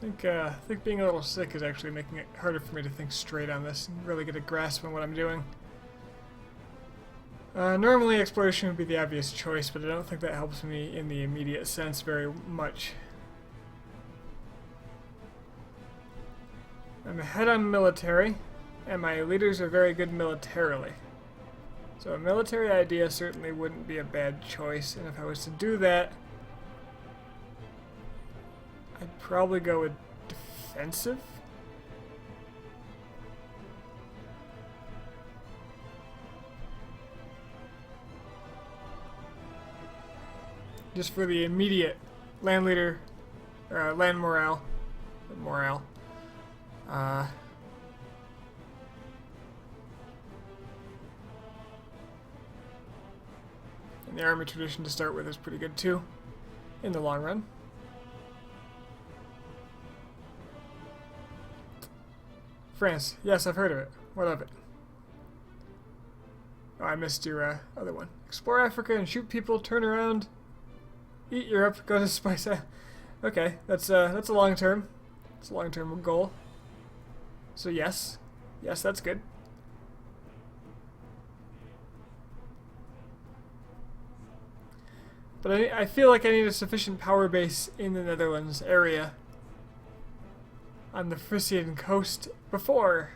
I think being a little sick is actually making it harder for me to think straight on this and really get a grasp on what I'm doing. Normally exploration would be the obvious choice, but I don't think that helps me in the immediate sense very much. I'm ahead on military, and my leaders are very good militarily. So a military idea certainly wouldn't be a bad choice, and if I was to do that, I'd probably go with defensive. Just for the immediate land leader, land morale. And the army tradition to start with is pretty good too, in the long run. France. Yes, I've heard of it. What of it? Oh, I missed your other one. Explore Africa and shoot people, turn around, eat Europe, go to Spice Island. Okay, that's a long term. It's a long term goal. So yes. Yes, that's good. But I feel like I need a sufficient power base in the Netherlands area on the Frisian coast before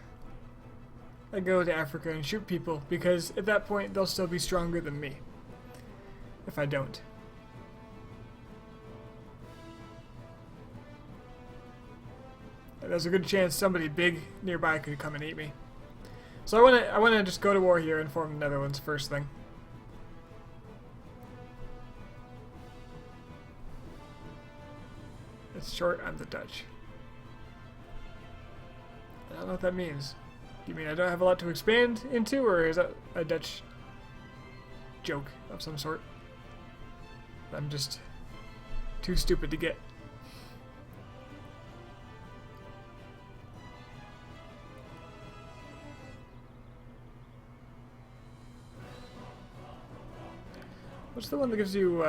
I go to Africa and shoot people, because at that point they'll still be stronger than me if I don't. And there's a good chance somebody big nearby could come and eat me. So I wanna just go to war here and form the Netherlands first thing. It's short on the Dutch. I don't know what that means. You mean I don't have a lot to expand into, or is that a Dutch joke of some sort? I'm just too stupid to get. What's the one that gives you,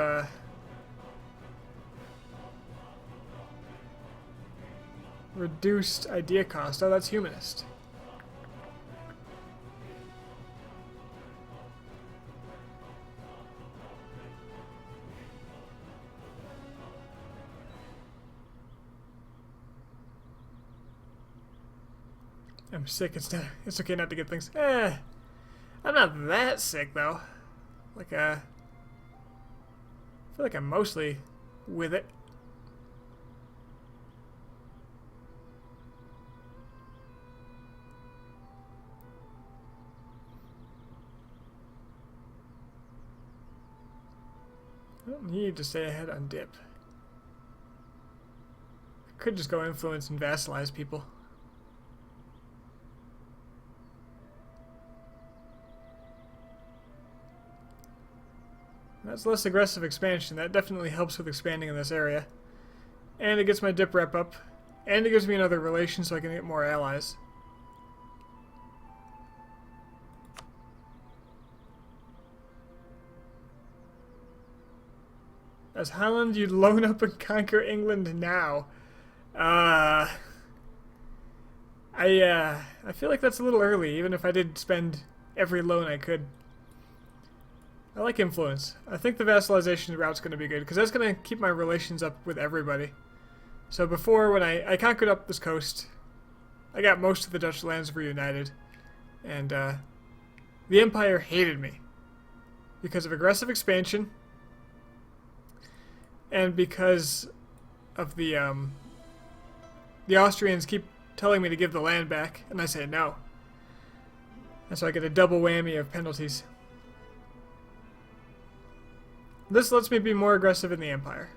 reduced idea cost? Oh, that's humanist. I'm sick. It's okay not to get things. I'm not that sick though. Like I feel like I'm mostly with it. I don't need to stay ahead on dip. I could just go influence and vassalize people. That's less aggressive expansion. That definitely helps with expanding in this area. And it gets my dip rep up. And it gives me another relation so I can get more allies. As Holland, you'd loan up and conquer England now. I feel like that's a little early, even if I did spend every loan I could. I like influence. I think the vassalization route's going to be good, because that's going to keep my relations up with everybody. So before, when I conquered up this coast, I got most of the Dutch lands reunited, and the Empire hated me because of aggressive expansion, and because of the Austrians keep telling me to give the land back, and I say no. And so I get a double whammy of penalties. This lets me be more aggressive in the Empire.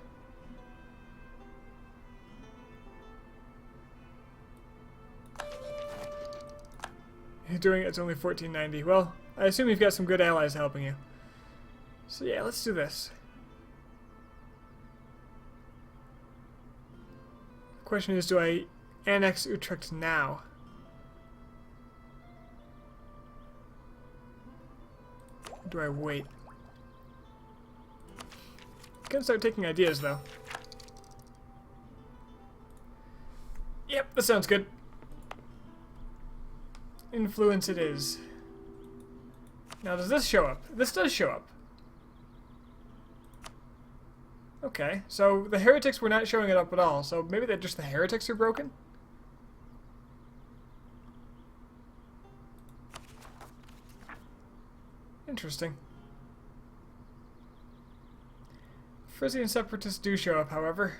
You're doing it's only 1490. Well, I assume you've got some good allies helping you. So yeah, let's do this. Question is, do I annex Utrecht now? Or do I wait? Gonna start taking ideas though. Yep, that sounds good. Influence it is. Now, does this show up? This does show up. Okay, so the heretics were not showing it up at all, so maybe just the heretics are broken? Interesting. Frisian separatists do show up, however.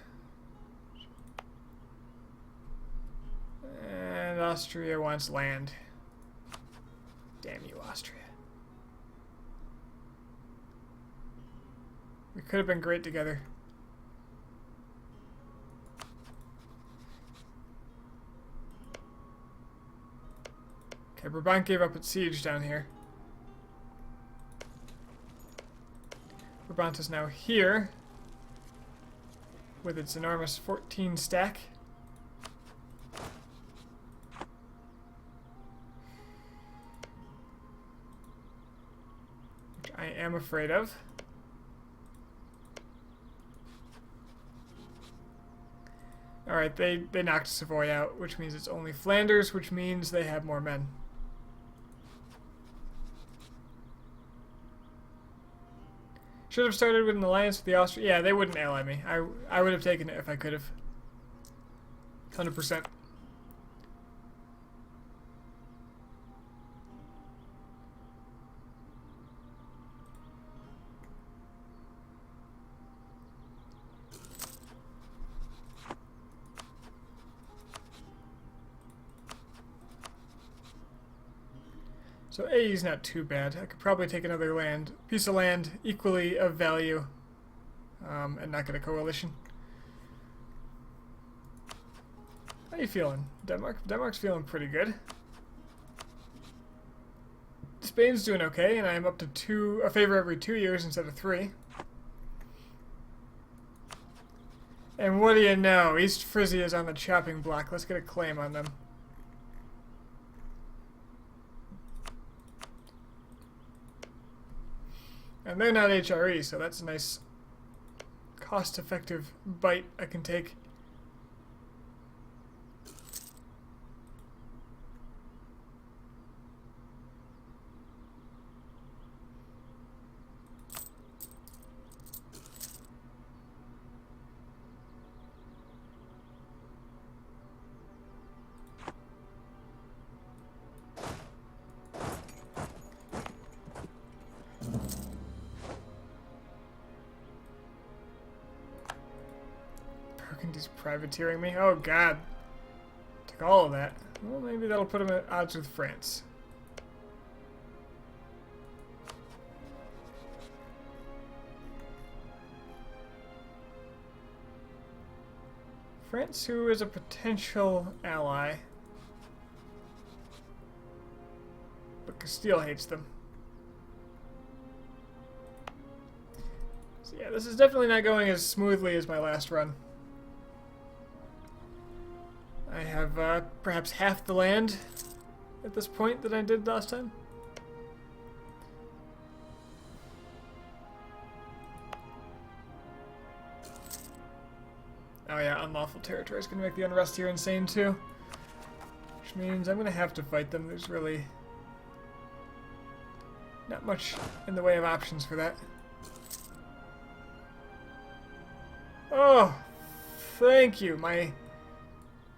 And Austria wants land. Damn you, Austria. We could have been great together. Okay, Brabant gave up its siege down here. Brabant is now here with its enormous 14 stack. Which I am afraid of. Alright, they knocked Savoy out, which means it's only Flanders, which means they have more men. Should have started with an alliance with the Austrians. Yeah, they wouldn't ally me. I would have taken it if I could have. 100%. So AE is not too bad. I could probably take another piece of land equally of value, and not get a coalition. How you feeling, Denmark? Denmark's feeling pretty good. Spain's doing okay, and I'm up to a favor every 2 years instead of 3. And what do you know? East Frisia is on the chopping block. Let's get a claim on them. And they're not HRE, so that's a nice cost-effective bite I can take. Burgundy's privateering me. Oh god. Took all of that. Well, maybe that'll put him at odds with France. France, who is a potential ally. But Castile hates them. So yeah, this is definitely not going as smoothly as my last run. I have perhaps half the land at this point that I did last time. Oh yeah, unlawful territory is going to make the unrest here insane too. Which means I'm going to have to fight them. There's really not much in the way of options for that. Oh, thank you. My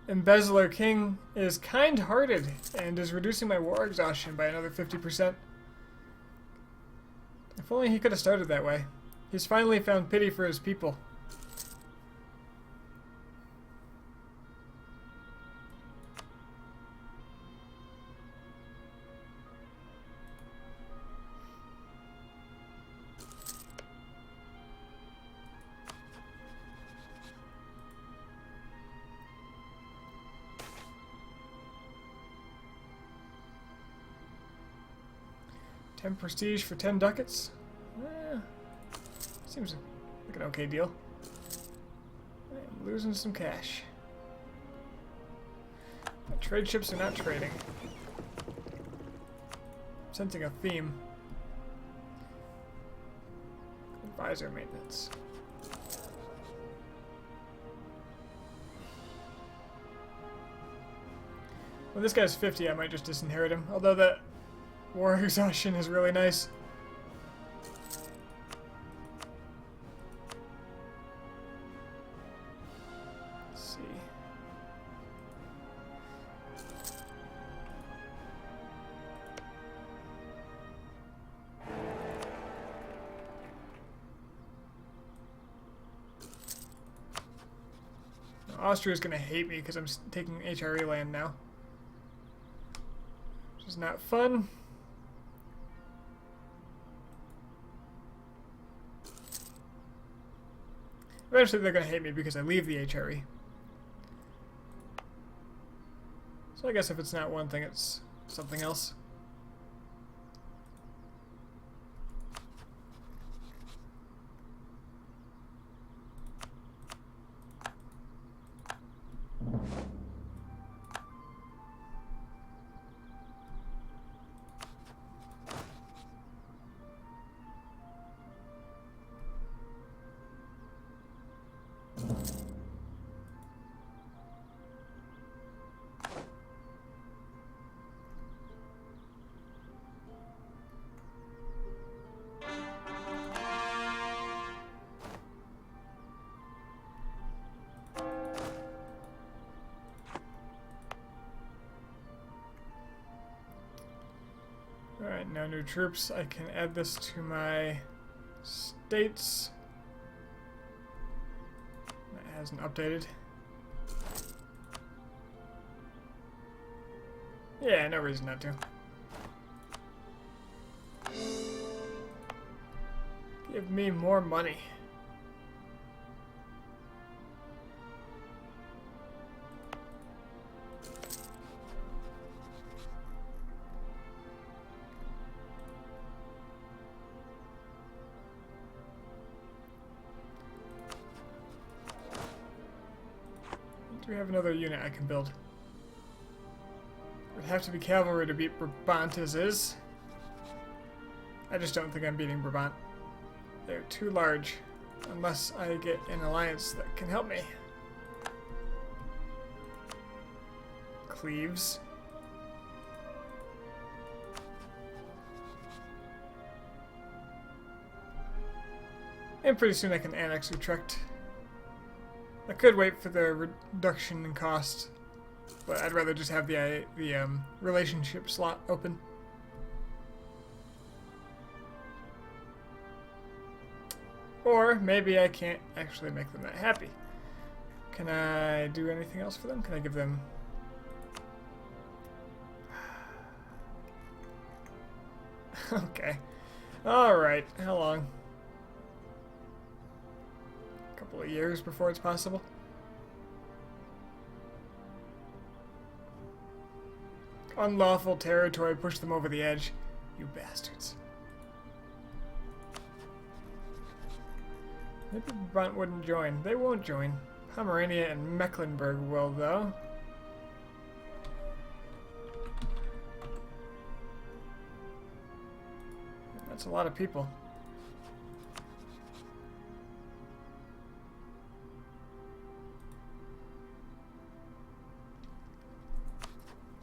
embezzler king is kind-hearted and is reducing my war exhaustion by another 50%. If only he could have started that way. He's finally found pity for his people. $10 prestige for 10 ducats? Seems like an okay deal. I'm losing some cash. My trade ships are not trading. I'm sensing a theme. Advisor maintenance. When this guy's 50, I might just disinherit him. Although that war exhaustion is really nice. Let's see. Austria's gonna hate me because I'm taking HRE land now. Which is not fun. Eventually they're gonna hate me because I leave the HRE. So I guess if it's not one thing, it's something else. Alright, now new troops. I can add this to my states. That hasn't updated. Yeah, no reason not to. Give me more money. Do we have another unit I can build? It would have to be cavalry to beat Brabant as is. I just don't think I'm beating Brabant. They're too large, unless I get an alliance that can help me. Cleves. And pretty soon I can annex Utrecht. I could wait for the reduction in cost, but I'd rather just have the relationship slot open. Or maybe I can't actually make them that happy. Can I do anything else for them? Can I give them... Okay. Alright, how long? A couple of years before it's possible? Unlawful territory, push them over the edge. You bastards. Maybe Brabant wouldn't join. They won't join. Pomerania and Mecklenburg will, though. That's a lot of people.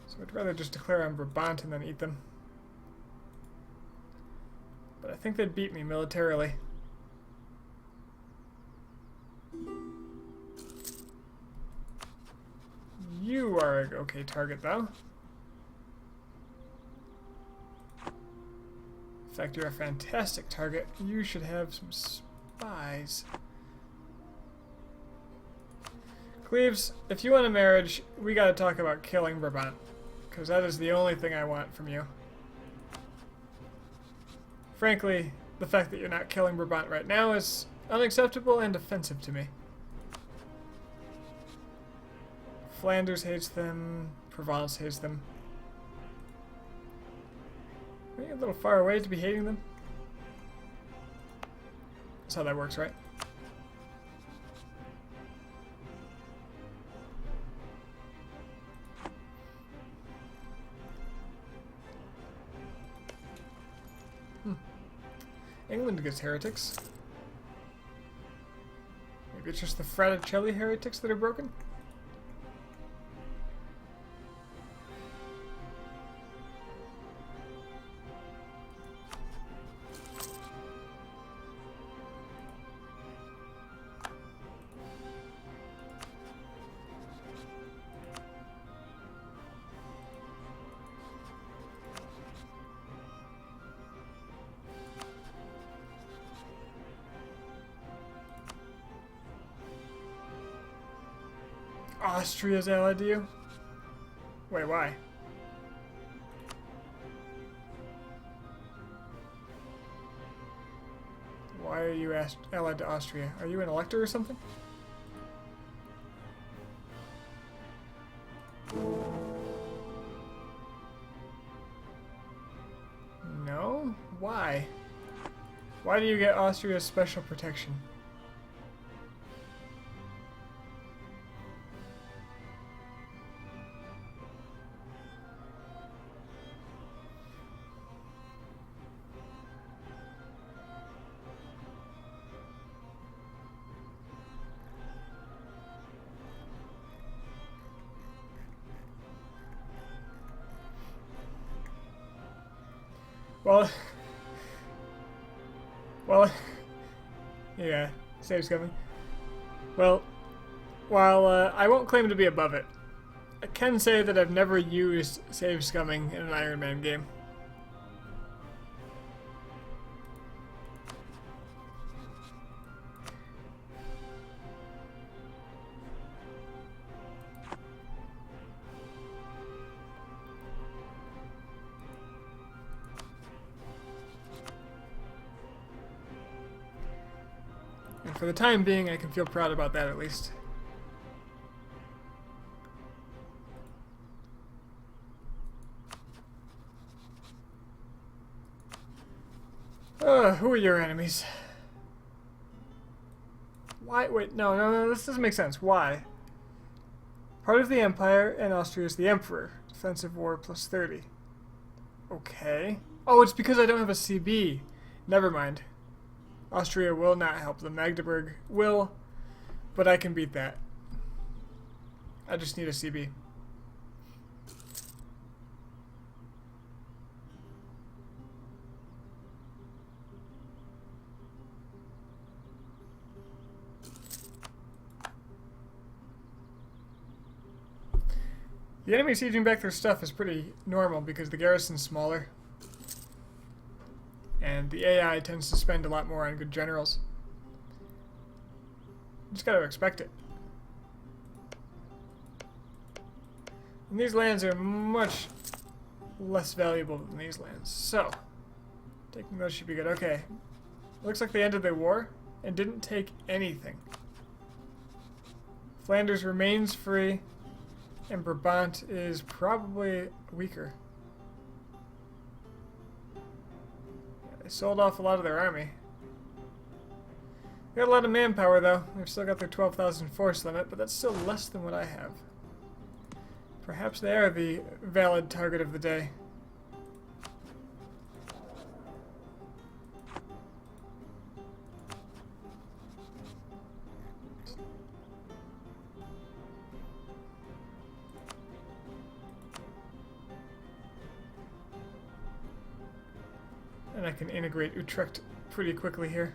So I'd rather just declare on Brabant and then eat them. But I think they'd beat me militarily. You are an okay target, though. In fact, you're a fantastic target. You should have some spies. Cleves, if you want a marriage, we gotta talk about killing Brabant. Because that is the only thing I want from you. Frankly, the fact that you're not killing Brabant right now is unacceptable and offensive to me. Flanders hates them. Provence hates them. Are you a little far away to be hating them? That's how that works, right? England gets heretics. Maybe it's just the Fraticelli heretics that are broken? Austria's allied to you? Wait, why? Why are you allied to Austria? Are you an elector or something? No? Why? Why do you get Austria's special protection? Well, yeah, save's coming. Well, while I won't claim to be above it, I can say that I've never used save scumming in an Iron Man game. And for the time being, I can feel proud about that at least. Who are your enemies? Why? Wait, no, this doesn't make sense. Why? Part of the Empire, and Austria is the Emperor. Defensive war plus 30. Okay. Oh, it's because I don't have a CB. Never mind. Austria will not help. The Magdeburg will, but I can beat that. I just need a CB. The enemy sieging back their stuff is pretty normal because the garrison's smaller. And the AI tends to spend a lot more on good generals. You just gotta expect it. And these lands are much less valuable than these lands. So, taking those should be good. Okay. Looks like they ended their war and didn't take anything. Flanders remains free, and Brabant is probably weaker. They sold off a lot of their army. They got a lot of manpower though. They've still got their 12,000 force limit, but that's still less than what I have. Perhaps they are the valid target of the day. And I can integrate Utrecht pretty quickly here.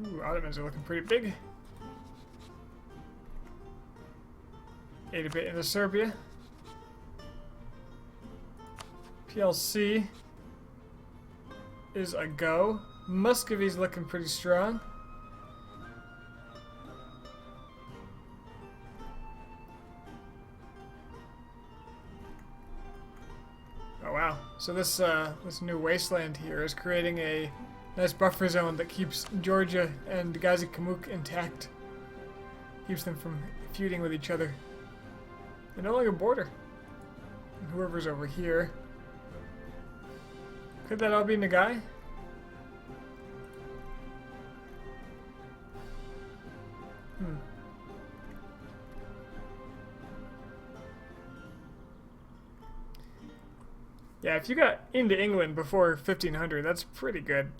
Ooh, Ottomans are looking pretty big. Ate a bit into Serbia. PLC is a go. Muscovy's looking pretty strong. Oh wow. So this new wasteland here is creating a nice buffer zone that keeps Georgia and Gazi Kamuk intact. Keeps them from feuding with each other. They no longer border. And whoever's over here. Could that all be Nagai? Yeah, if you got into England before 1500, that's pretty good.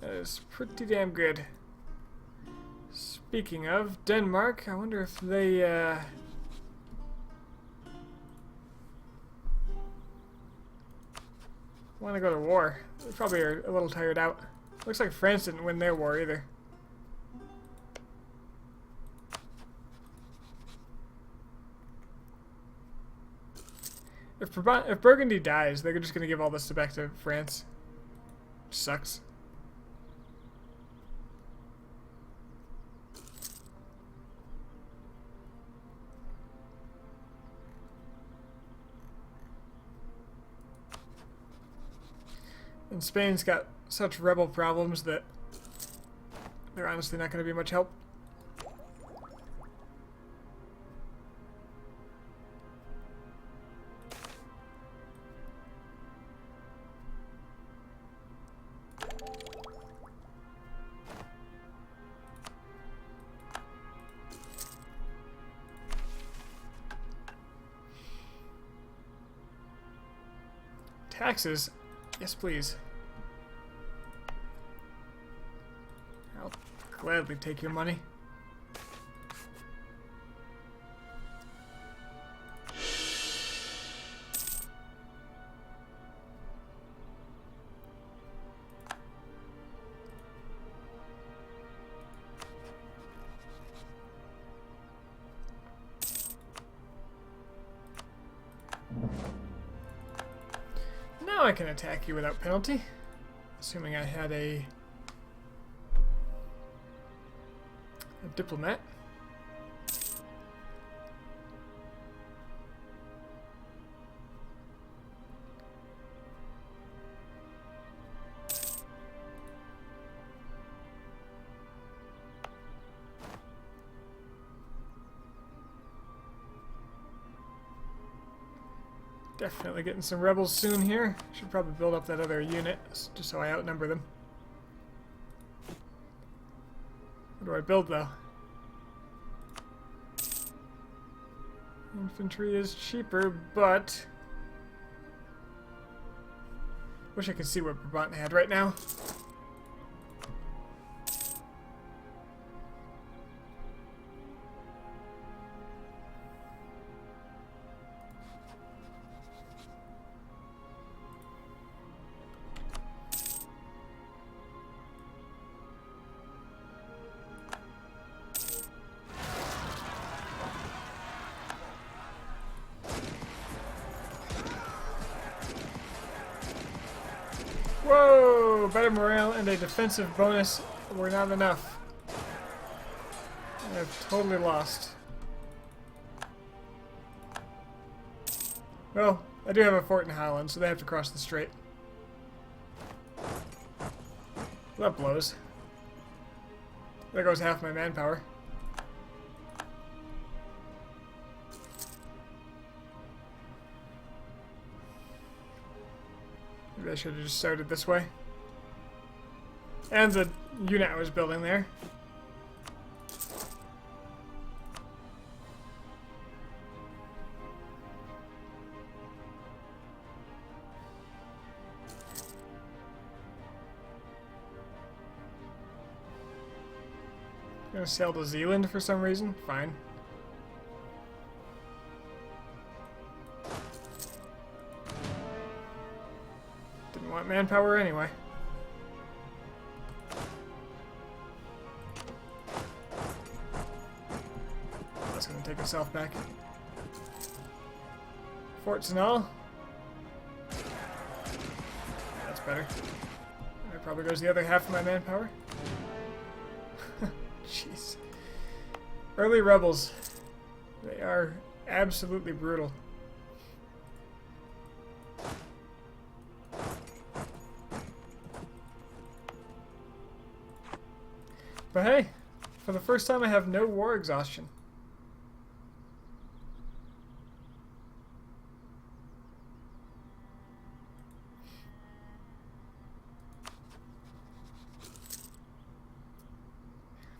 That is pretty damn good. Speaking of Denmark, I wonder if they want to go to war. They probably are a little tired out. Looks like France didn't win their war either. If Burgundy dies, they're just going to give all this back to France. Which sucks. And Spain's got such rebel problems that they're honestly not going to be much help. Taxes? Yes, please. I'll gladly take your money. Now I can attack you without penalty, assuming I had a diplomat. Definitely getting some rebels soon here. Should probably build up that other unit just so I outnumber them. What do I build though? Infantry is cheaper, but wish I could see what Brabant had right now. Whoa! Better morale and a defensive bonus were not enough. I've totally lost. Well, I do have a fort in Holland, so they have to cross the strait. Well, that blows. There goes half my manpower. Maybe I should have just started this way. And the unit I was building there. Gonna sail to Zealand for some reason? Fine. Didn't want manpower anyway. That's gonna take itself back. Forts and all. That's better. That probably goes the other half of my manpower. Jeez. Early rebels. They are absolutely brutal. But hey, for the first time I have no war exhaustion.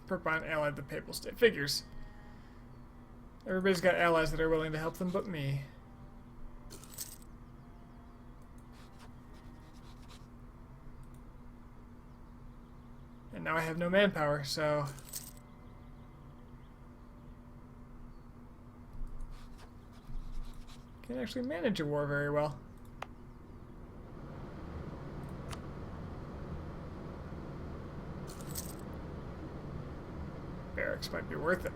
Brabant allied the Papal State. Figures. Everybody's got allies that are willing to help them but me. now I have no manpower, so... Can't actually manage a war very well. Barracks might be worth it.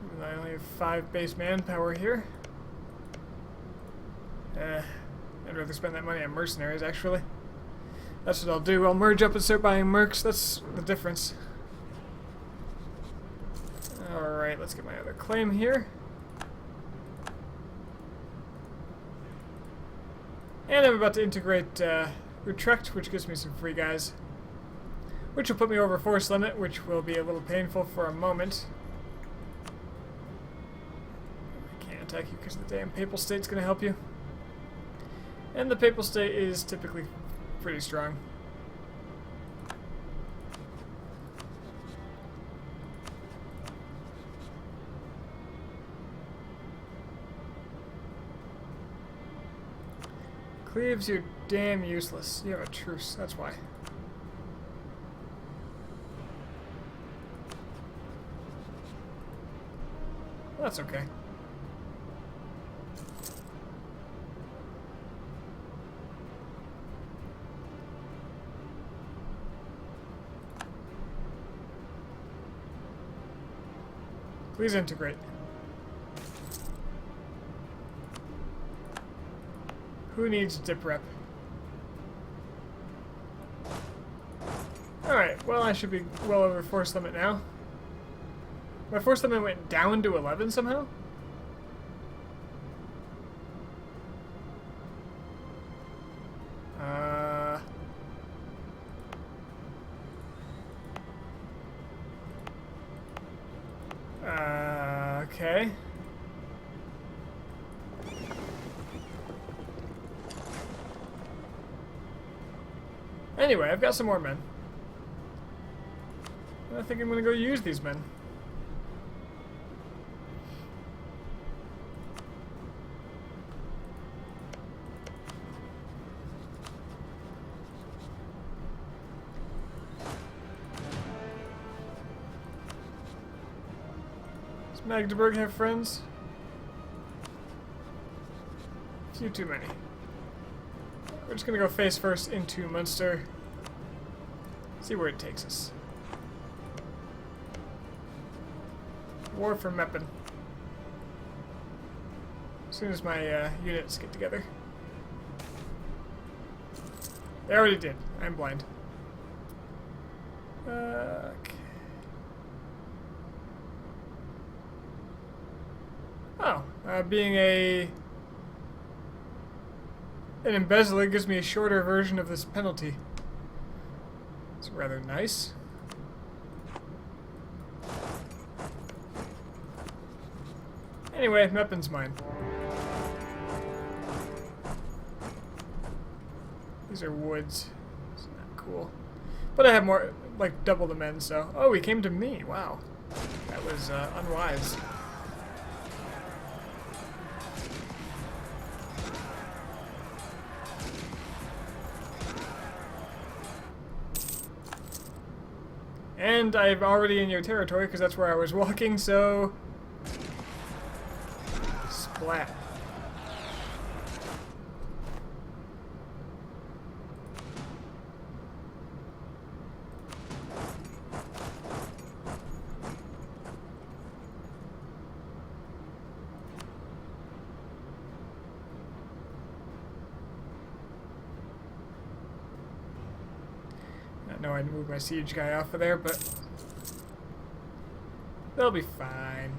Even though I only have 5 base manpower here. I'd rather spend that money on mercenaries, actually. That's what I'll do. I'll merge up and start buying mercs. That's the difference. Alright, let's get my other claim here. And I'm about to integrate Utrecht, which gives me some free guys. Which will put me over force limit, which will be a little painful for a moment. I can't attack you because the damn Papal State's going to help you. And the Papal State is typically pretty strong. Cleves, you're damn useless. You have a truce, that's why. That's okay. Please integrate. Who needs dip rep? Alright, well I should be well over force limit now. My force limit went down to 11 somehow? Okay. Anyway, I've got some more men. I think I'm gonna go use these men. Does Magdeburg have friends? A few too many. We're just gonna go face first into Munster. See where it takes us. War for Meppen. As soon as my units get together. They already did. I'm blind. Okay. Oh, being an embezzler gives me a shorter version of this penalty. It's rather nice. Anyway, Meppen's mine. These are woods. It's not cool. But I have more, like double the men, so... Oh, he came to me. Wow. That was unwise. And I'm already in your territory because that's where I was walking, so... Splat. I know I moved my siege guy off of there, but they'll be fine.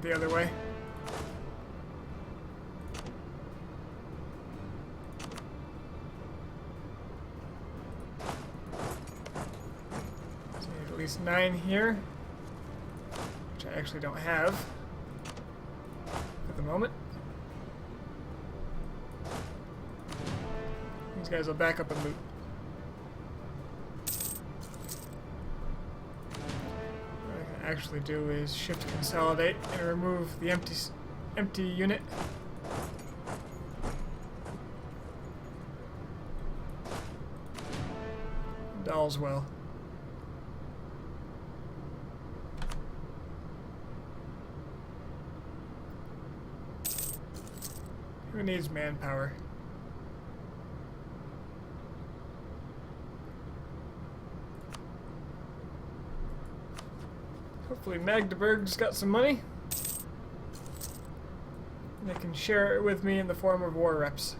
The other way. least 9 here, which I actually don't have at the moment. These guys will back up and loot. What I can actually do is shift consolidate and remove the empty unit. And all's well. Who needs manpower? Hopefully Magdeburg's got some money. And they can share it with me in the form of war reps.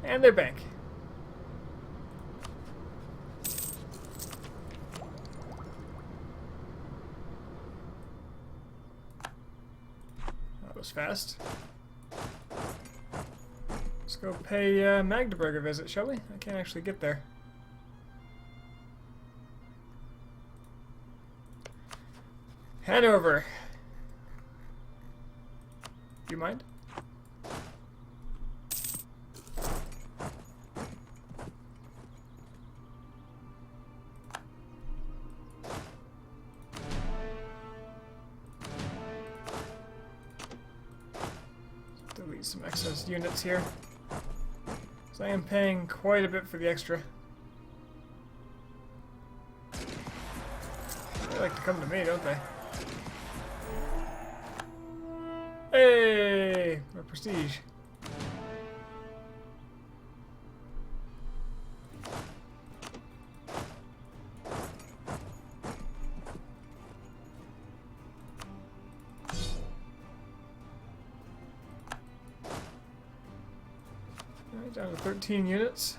And their bank. That was fast. Let's go pay Magdeburg a visit, shall we? I can't actually get there. Hanover. Do you mind? Delete some excess units here. So I am paying quite a bit for the extra. They like to come to me, don't they? Hey! My prestige. Alright, down to 13 units.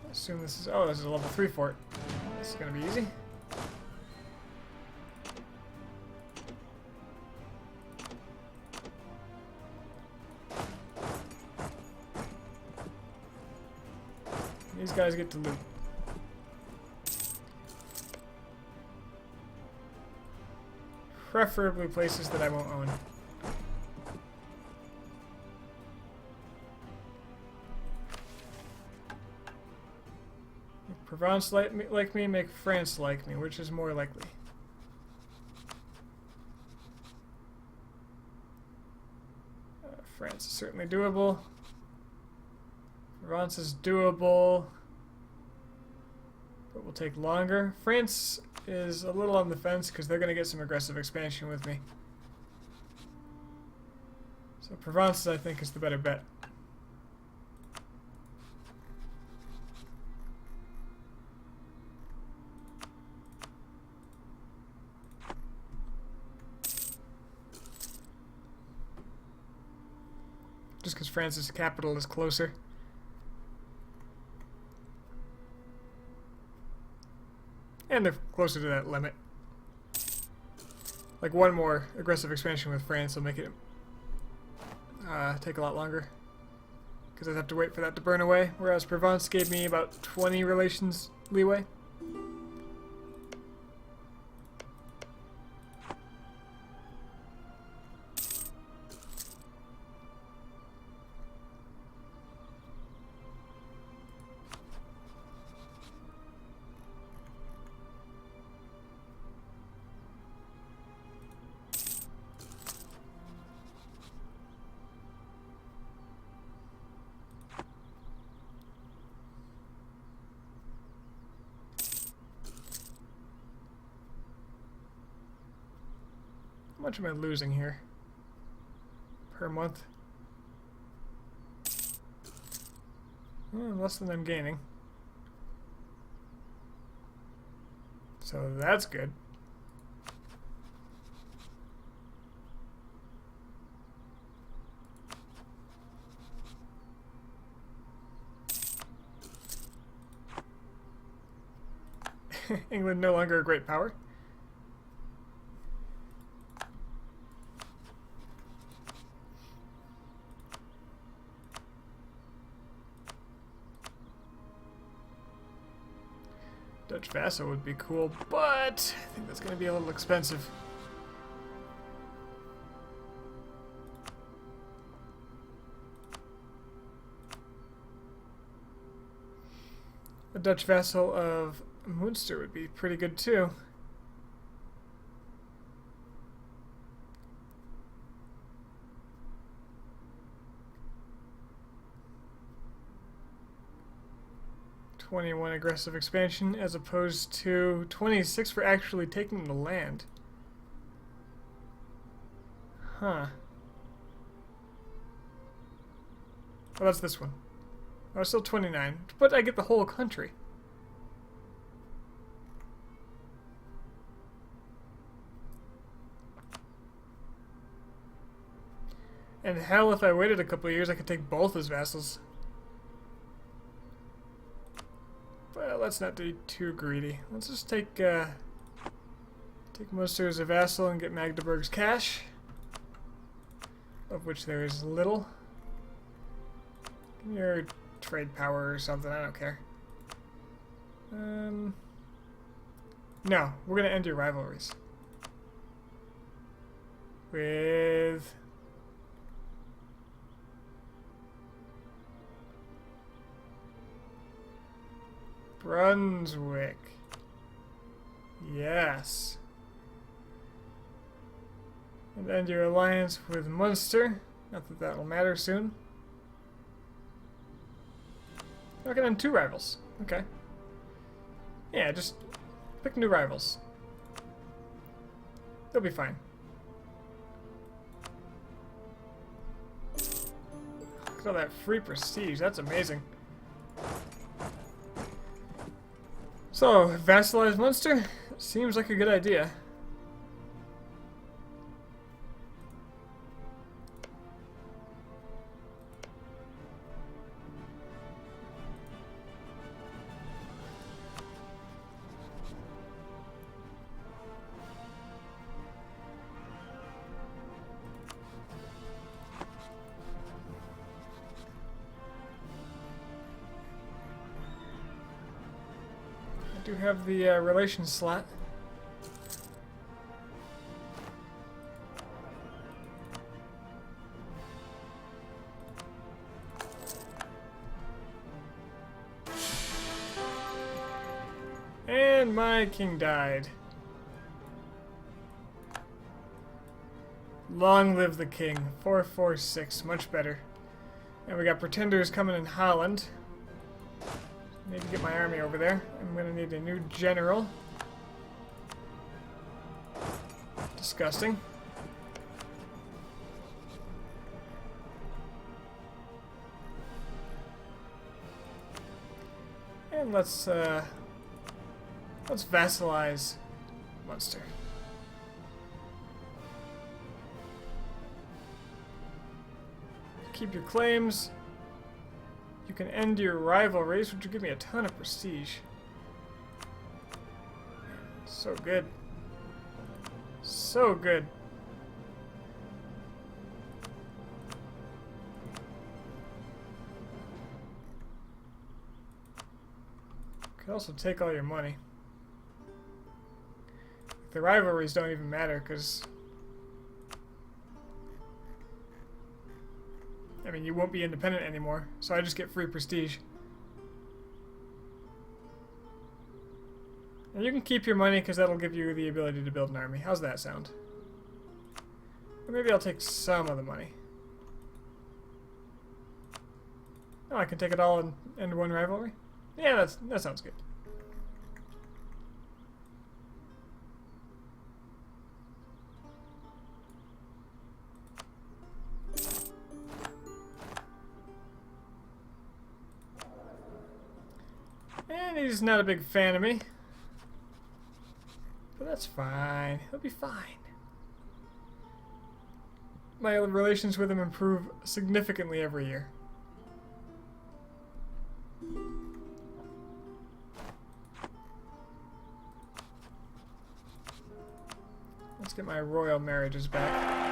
I assume this is... oh, this is a level 3 fort. This is gonna be easy. These guys get to loot. Preferably places that I won't own. Make Provence like me, make France like me, which is more likely. France is certainly doable. Provence is doable, but will take longer. France is a little on the fence because they're going to get some aggressive expansion with me. So Provence, I think, is the better bet. Just because France's capital is closer. And they're closer to that limit. Like one more aggressive expansion with France will make it take a lot longer. Because I'd have to wait for that to burn away. Whereas Provence gave me about 20 relations leeway. How much am I losing here per month? Less than I'm gaining. So that's good. England no longer a great power. Dutch vassal would be cool, but I think that's going to be a little expensive. A Dutch vassal of Munster would be pretty good too. "21 aggressive expansion as opposed to 26 for actually taking the land." Huh. Oh, that's this one. Oh, still 29, but I get the whole country. And hell, if I waited a couple of years, I could take both as vassals. Well, let's not be too greedy. Let's just take Munster as a vassal and get Magdeburg's cash, of which there is little. Give me your trade power or something, I don't care. No, we're gonna end your rivalries with Brunswick. Yes. And end your alliance with Munster. Not that that will matter soon. I can end 2 rivals. Okay. Yeah, just pick new rivals. They'll be fine. Look at all that free prestige. That's amazing. So, vassalize Munster? Seems like a good idea. I do have the relations slot. And my king died. Long live the king. 446, much better. And we got pretenders coming in Holland. Need to get my army over there. I'm gonna need a new general. Disgusting. And let's vassalize Munster. Keep your claims. You can end your rivalries, which will give me a ton of prestige. So good. So good. Could also take all your money. The rivalries don't even matter, because I mean, you won't be independent anymore, so I just get free prestige. And you can keep your money, because that'll give you the ability to build an army. How's that sound? Or maybe I'll take some of the money. Oh, I can take it all and end one rivalry? Yeah, that sounds good. And he's not a big fan of me. But that's fine. He'll be fine. My relations with him improve significantly every year. Let's get my royal marriages back.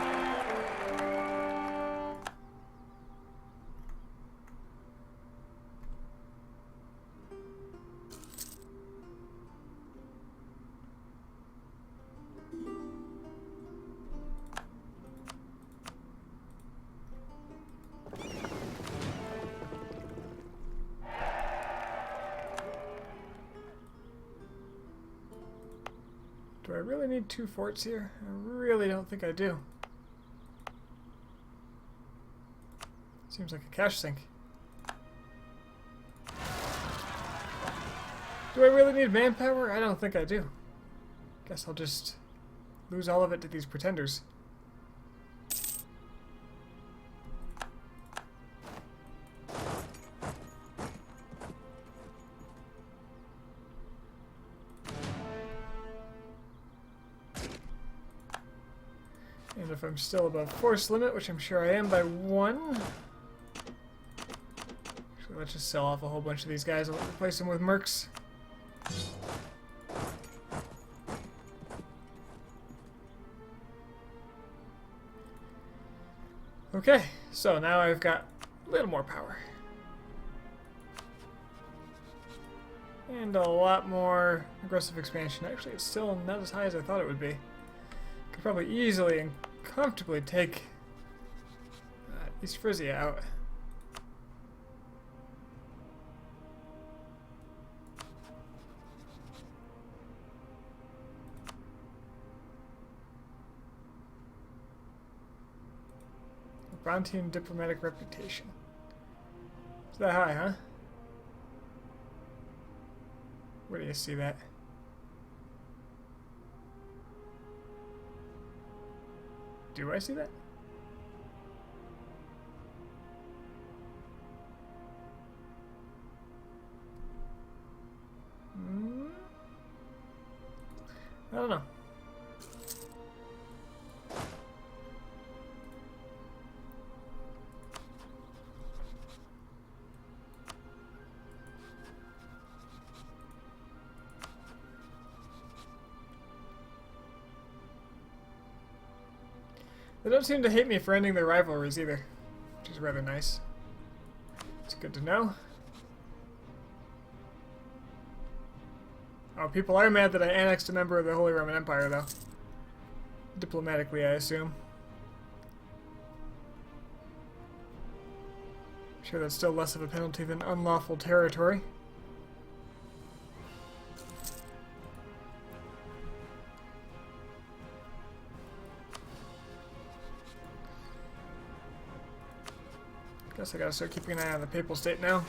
Do I really need 2 forts here? I really don't think I do. Seems like a cash sink. Do I really need manpower? I don't think I do. Guess I'll just lose all of it to these pretenders. And if I'm still above force limit, which I'm sure I am by 1... Actually, let's just sell off a whole bunch of these guys and replace them with mercs. Okay, so now I've got a little more power. And a lot more aggressive expansion. Actually, it's still not as high as I thought it would be. Could probably easily and comfortably take East Frisia out. Brontian diplomatic reputation. Is that high, huh? Where do you see that? Do I see that? I don't know. They don't seem to hate me for ending their rivalries either, which is rather nice. It's good to know. Oh, people are mad that I annexed a member of the Holy Roman Empire, though. Diplomatically, I assume. I'm sure that's still less of a penalty than unlawful territory. Guess I gotta start keeping an eye on the Papal State now.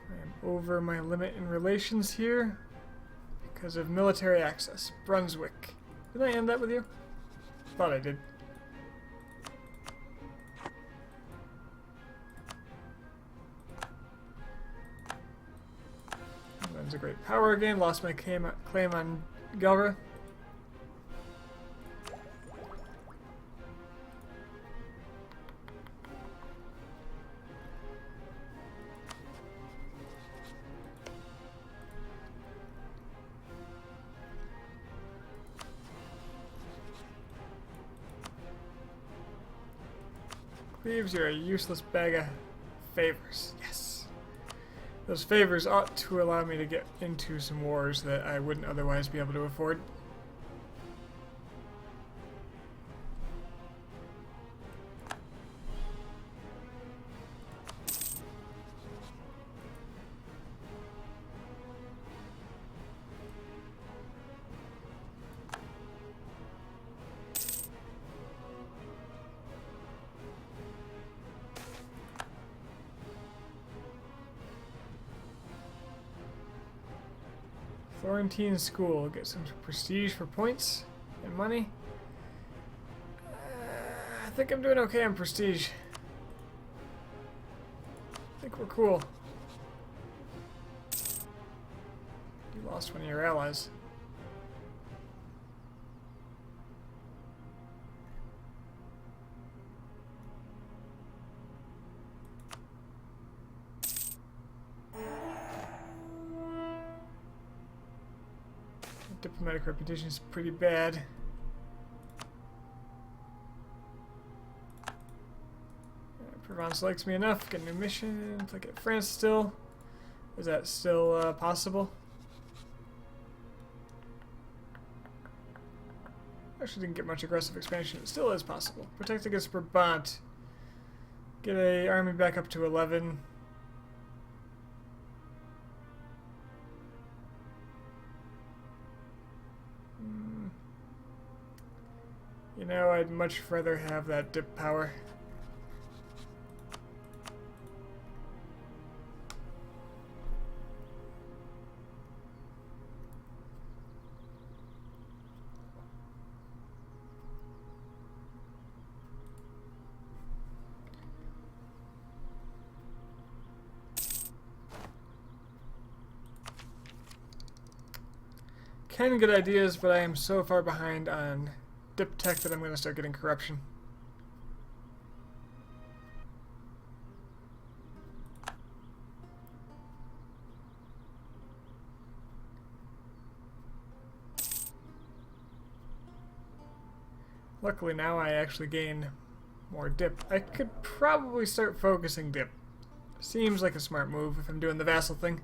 I am over my limit in relations here because of military access. Brunswick. Did I end that with you? Thought I did. That was a great power gain. Lost my claim on Galra. Cleaves, you're a useless bag of favors. Yes. Those favors ought to allow me to get into some wars that I wouldn't otherwise be able to afford. Florentine School, get some prestige for points and money. I think I'm doing okay on prestige. I think we're cool. You lost one of your allies. Diplomatic reputation is pretty bad. Provence likes me enough. Get a new mission. Look at France still. Is that still possible? Actually didn't get much aggressive expansion. It still is possible. Protect against Brabant. Get a army back up to 11. You know, I'd much rather have that dip power. Can get ideas, but I am so far behind on dip tech that I'm going to start getting corruption. Luckily now I actually gain more dip. I could probably start focusing dip. Seems like a smart move if I'm doing the vassal thing.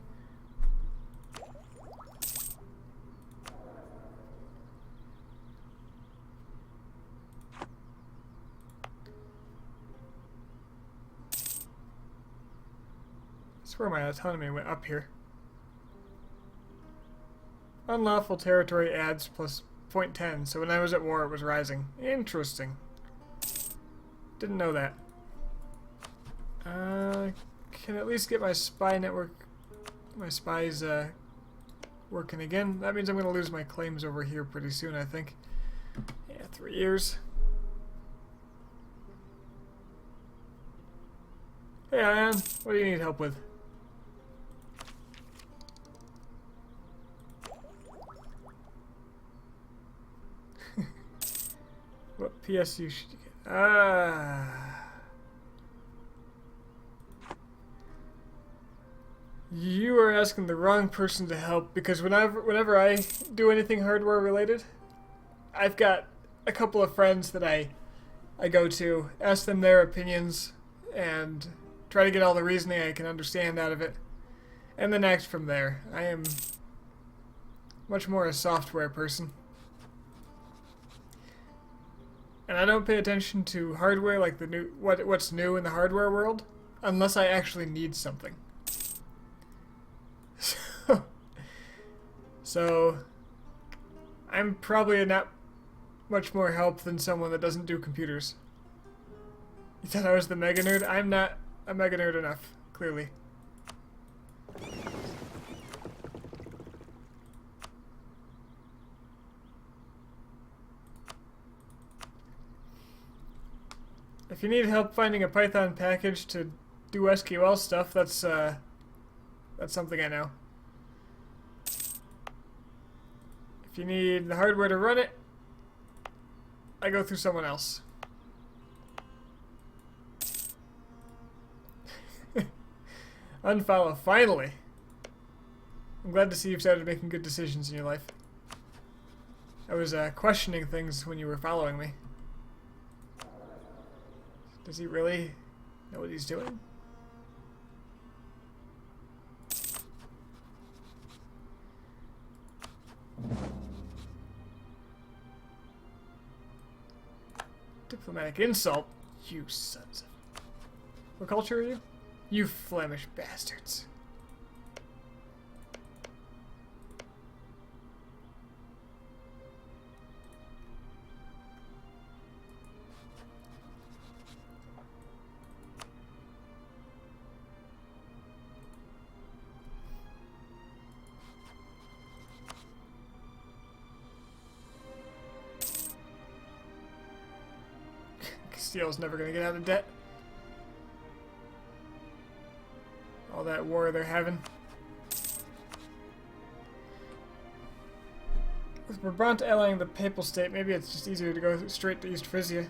I swear my autonomy went up here. Unlawful territory adds plus 0.10, so when I was at war it was rising. Interesting. Didn't know that. Can at least get my spy network, my spies working again. That means I'm going to lose my claims over here pretty soon, I think. Yeah, 3 years. Hey, Ion, what do you need help with? What PSU should you get? You are asking the wrong person to help, because whenever I do anything hardware related, I've got a couple of friends that I go to, ask them their opinions, and try to get all the reasoning I can understand out of it, and then act from there. I am much more a software person. And I don't pay attention to hardware like the new what's new in the hardware world unless I actually need something. So I'm probably not much more help than someone that doesn't do computers. You thought I was the mega nerd? I'm not a mega nerd enough, clearly. If you need help finding a Python package to do SQL stuff, that's something I know. If you need the hardware to run it, I go through someone else. Unfollow, finally! I'm glad to see you've started making good decisions in your life. I was questioning things when you were following me. Does he really know what he's doing? Diplomatic insult? You sons of... What culture are you? You Flemish bastards. Castile's never gonna get out of debt. All that war they're having. With Brabant allying the Papal State, maybe it's just easier to go straight to East Frisia.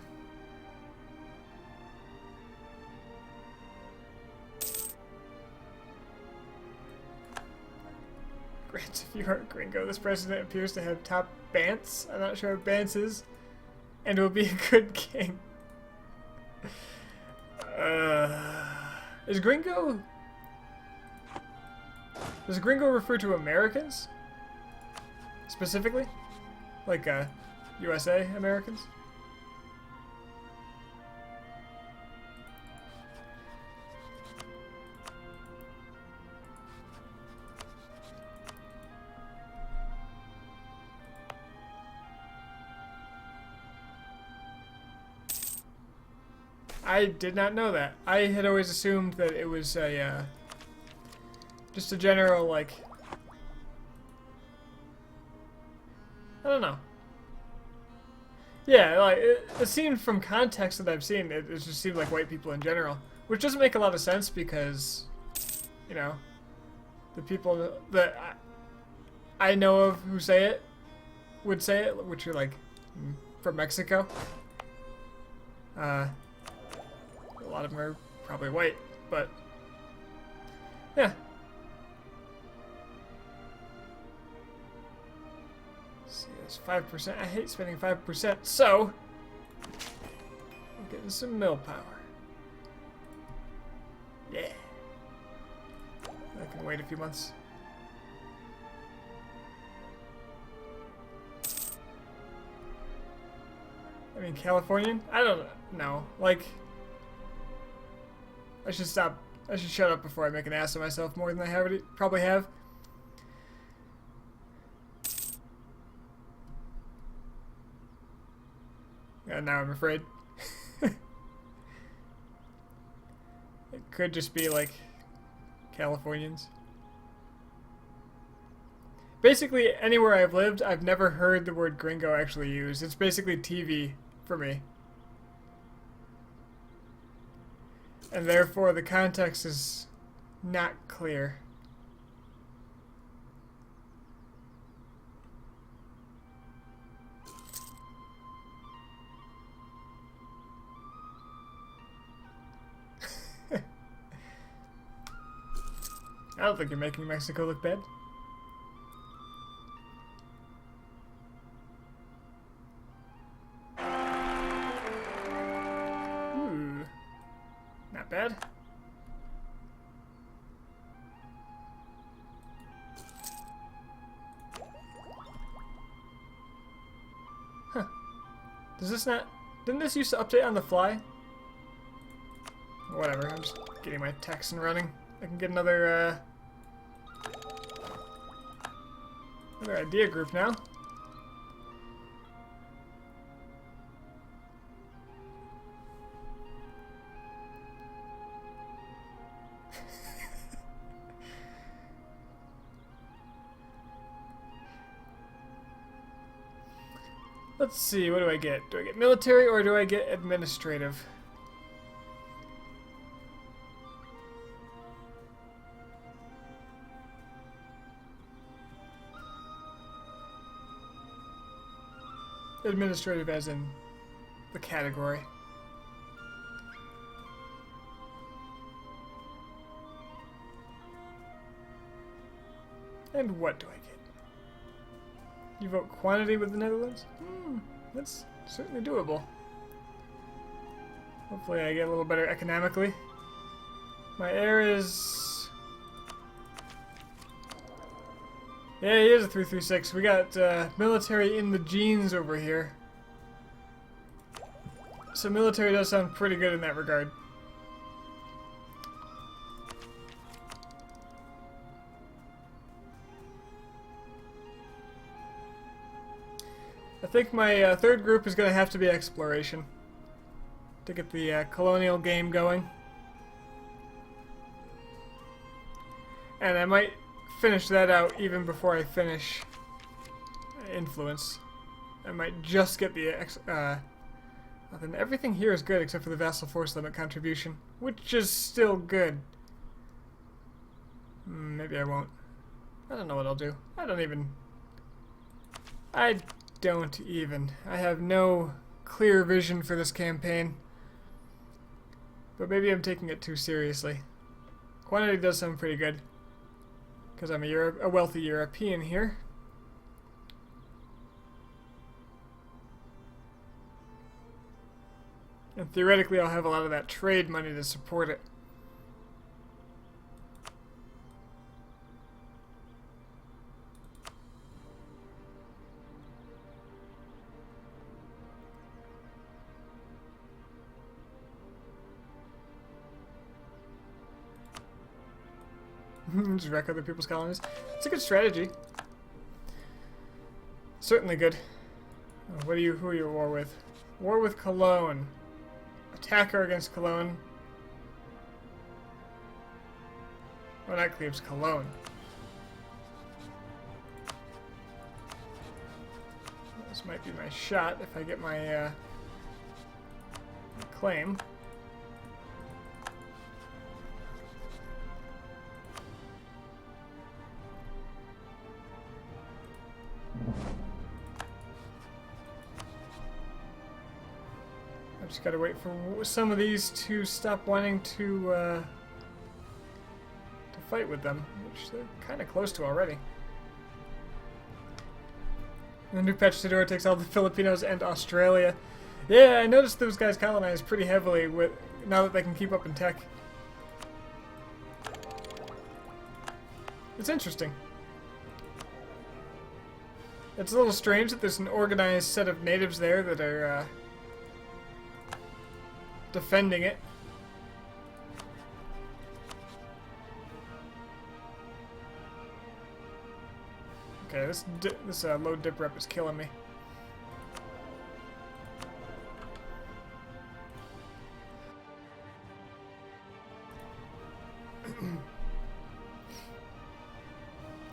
Great, if you are Gringo, this president appears to have top Bance. I'm not sure what Bance is, and will be a good king. Is Gringo... Does Gringo refer to Americans? Specifically? Like, USA Americans. I did not know that. I had always assumed that it was a, just a general, like, I don't know. Yeah, like, it seemed from context that I've seen, it just seemed like white people in general. Which doesn't make a lot of sense because, you know, the people that I know of who say it, would say it, which are, like, from Mexico. A lot of them are probably white, but yeah. Let's see, that's 5%. I hate spending 5%, so I'm getting some mill power. Yeah. I can wait a few months. I mean, Californian? I don't know. Like, I should stop. I should shut up before I make an ass of myself more than I probably have. And now I'm afraid. It could just be like Californians. Basically, anywhere I've lived, I've never heard the word gringo actually used. It's basically TV for me. And therefore, the context is not clear. I don't think you're making Mexico look bad. Ooh. Not bad. Huh. Does this not... Didn't this used to update on the fly? Whatever, I'm just getting my Texan running. I can get another idea group now. Let's see, what do I get? Do I get military or do I get administrative? Administrative as in the category. And what do I get? You vote quantity with the Netherlands? That's certainly doable. Hopefully I get a little better economically. My heir is... Yeah, he is a 336. We got military in the genes over here. So military does sound pretty good in that regard. I think my third group is going to have to be exploration to get the colonial game going. And I might finish that out even before I finish influence. I might just get the then everything here is good except for the vassal force limit contribution, which is still good. Maybe I won't. I don't know what I'll do. I don't even. I have no clear vision for this campaign. But maybe I'm taking it too seriously. Quantity does sound pretty good. Because I'm a wealthy European here. And theoretically I'll have a lot of that trade money to support it. Just wreck other people's colonies. It's a good strategy. Certainly good. Who are you at war with? War with Cologne. Attacker against Cologne. Oh, that cleaves Cologne. This might be my shot if I get my claim. I just gotta wait for some of these to stop wanting to fight with them, which they're kind of close to already. The new patch Tidora takes all the Filipinos and Australia. Yeah, I noticed those guys colonize pretty heavily with now that they can keep up in tech. It's interesting. It's a little strange that there's an organized set of natives there that are defending it. Okay, this low dip rep is killing me.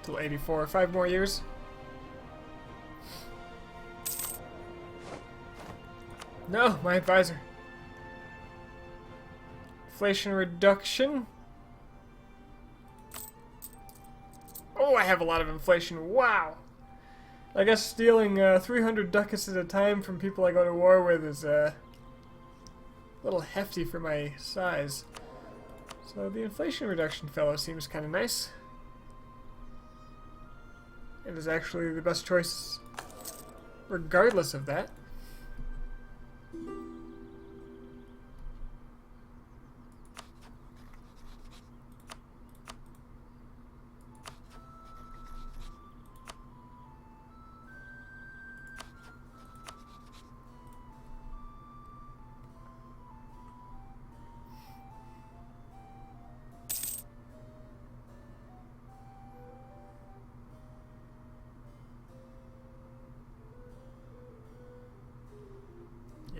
Till 84, 5 more years. No, my advisor. Inflation reduction. Oh, I have a lot of inflation. Wow. I guess stealing 300 ducats at a time from people I go to war with is a little hefty for my size. So the inflation reduction fellow seems kind of nice. It is actually the best choice regardless of that.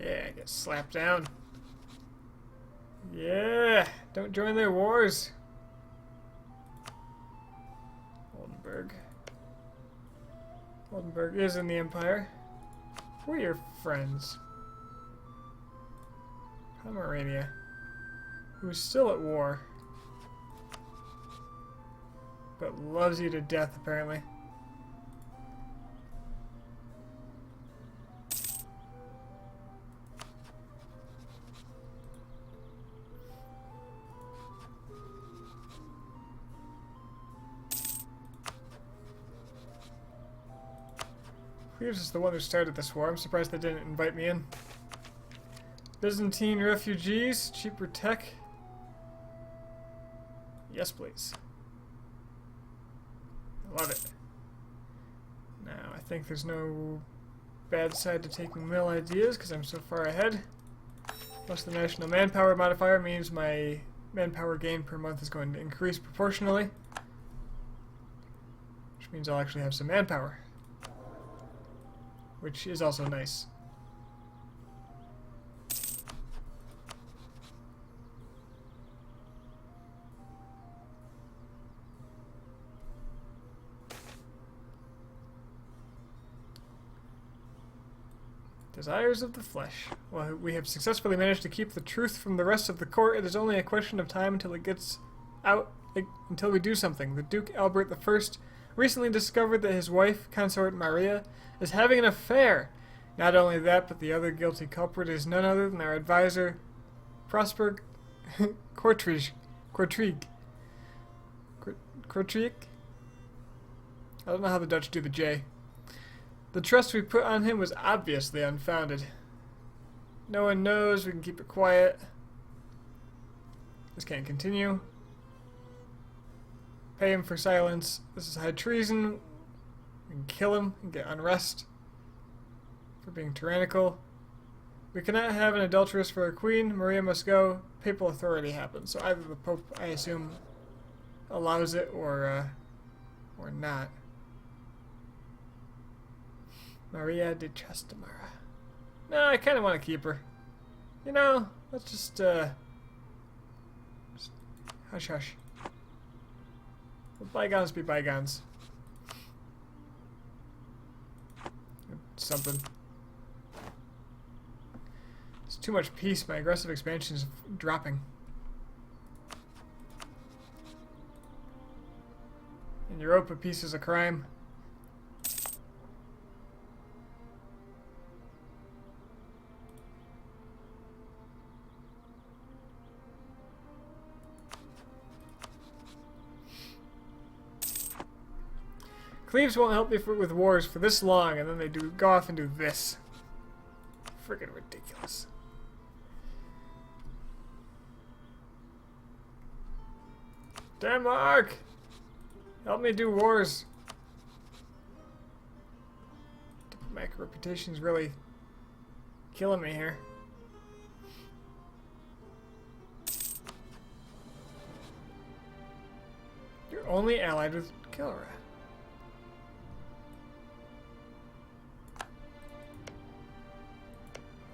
Yeah, get slapped down. Yeah, don't join their wars. Oldenburg. Oldenburg is in the Empire. Who are your friends? Pomerania, who's still at war, but loves you to death, apparently. Clears is the one who started this war. I'm surprised they didn't invite me in. Byzantine refugees, cheaper tech. Yes, please. Love it. Now, I think there's no bad side to taking mill ideas because I'm so far ahead. Plus, the national manpower modifier means my manpower gain per month is going to increase proportionally, which means I'll actually have some manpower, which is also nice. Desires of the flesh. Well, we have successfully managed to keep the truth from the rest of the court. It is only a question of time until it gets out, until we do something. The Duke Albert I recently discovered that his wife, consort Maria, is having an affair. Not only that, but the other guilty culprit is none other than our advisor, Prosper Kortrijk. Kortrijk? I don't know how the Dutch do the J. The trust we put on him was obviously unfounded. No one knows, we can keep it quiet. This can't continue. Pay him for silence. This is high treason. We can kill him and get unrest for being tyrannical. We cannot have an adulteress for a queen. Maria must go. Papal authority happens. So either the Pope, I assume, allows it or not. Maria de Trastamara. No, I kind of want to keep her. You know, let's just hush hush. Let bygones be bygones. Something. It's too much peace. My aggressive expansion is dropping. In Europa, peace is a crime. Cleves won't help me with wars for this long, and then they go off and do this. Friggin' ridiculous. Denmark! Help me do wars. Diplomatic reputation's really killing me here. You're only allied with Kilra.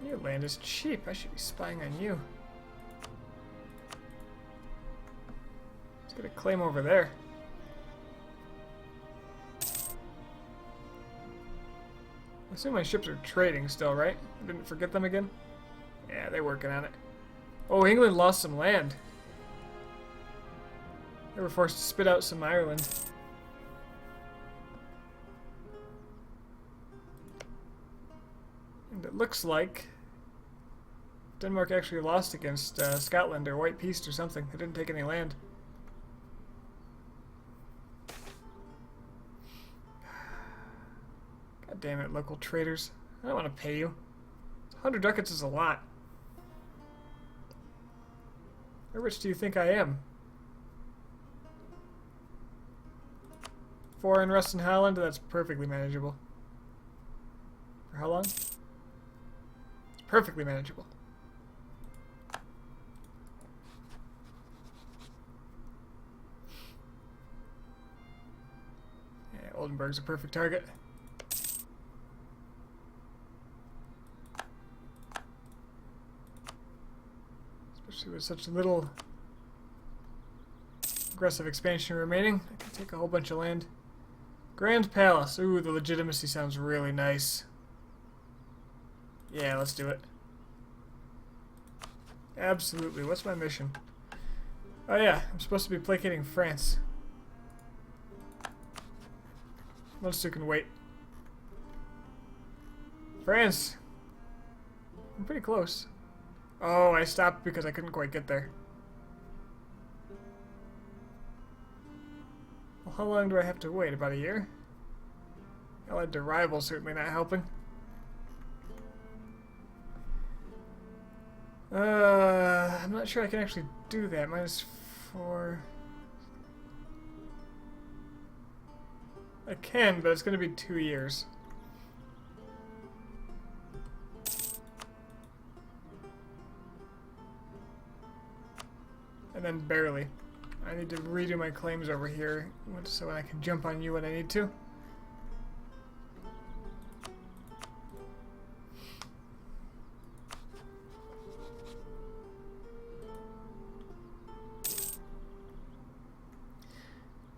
Your land is cheap. I should be spying on you. Let's get a claim over there. I assume my ships are trading still, right? I didn't forget them again? Yeah, they're working on it. Oh, England lost some land. They were forced to spit out some Ireland. And it looks like Denmark actually lost against Scotland or White Peace or something. They didn't take any land. God damn it, local traders. I don't want to pay you. 100 ducats is a lot. How rich do you think I am? 4 unrest in Holland? That's perfectly manageable. For how long? It's perfectly manageable. Yeah, Oldenburg's a perfect target. Especially with such little aggressive expansion remaining. I can take a whole bunch of land. Grand Palace. Ooh, the legitimacy sounds really nice. Yeah, let's do it. Absolutely. What's my mission? Oh yeah, I'm supposed to be placating France. Those two can wait. France! I'm pretty close. Oh, I stopped because I couldn't quite get there. Well, how long do I have to wait? About a year? Allied to rival certainly not helping. I'm not sure I can actually do that. -4. I can, but it's going to be 2 years. And then barely. I need to redo my claims over here so I can jump on you when I need to.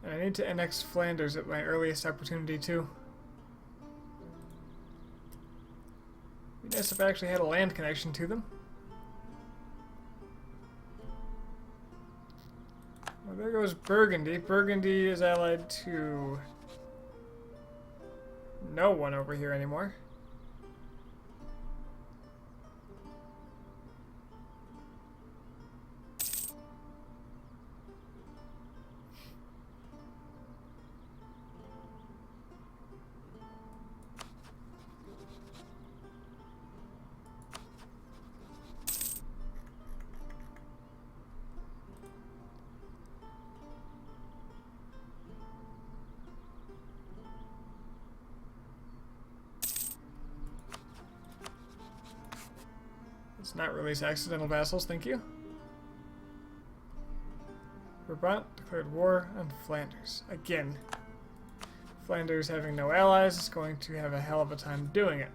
And I need to annex Flanders at my earliest opportunity too. It'd be nice if I actually had a land connection to them. Well, there goes Burgundy. Burgundy is allied to no one over here anymore. Let's not release accidental vassals, thank you. Brabant declared war on Flanders. Again. Flanders having no allies is going to have a hell of a time doing it.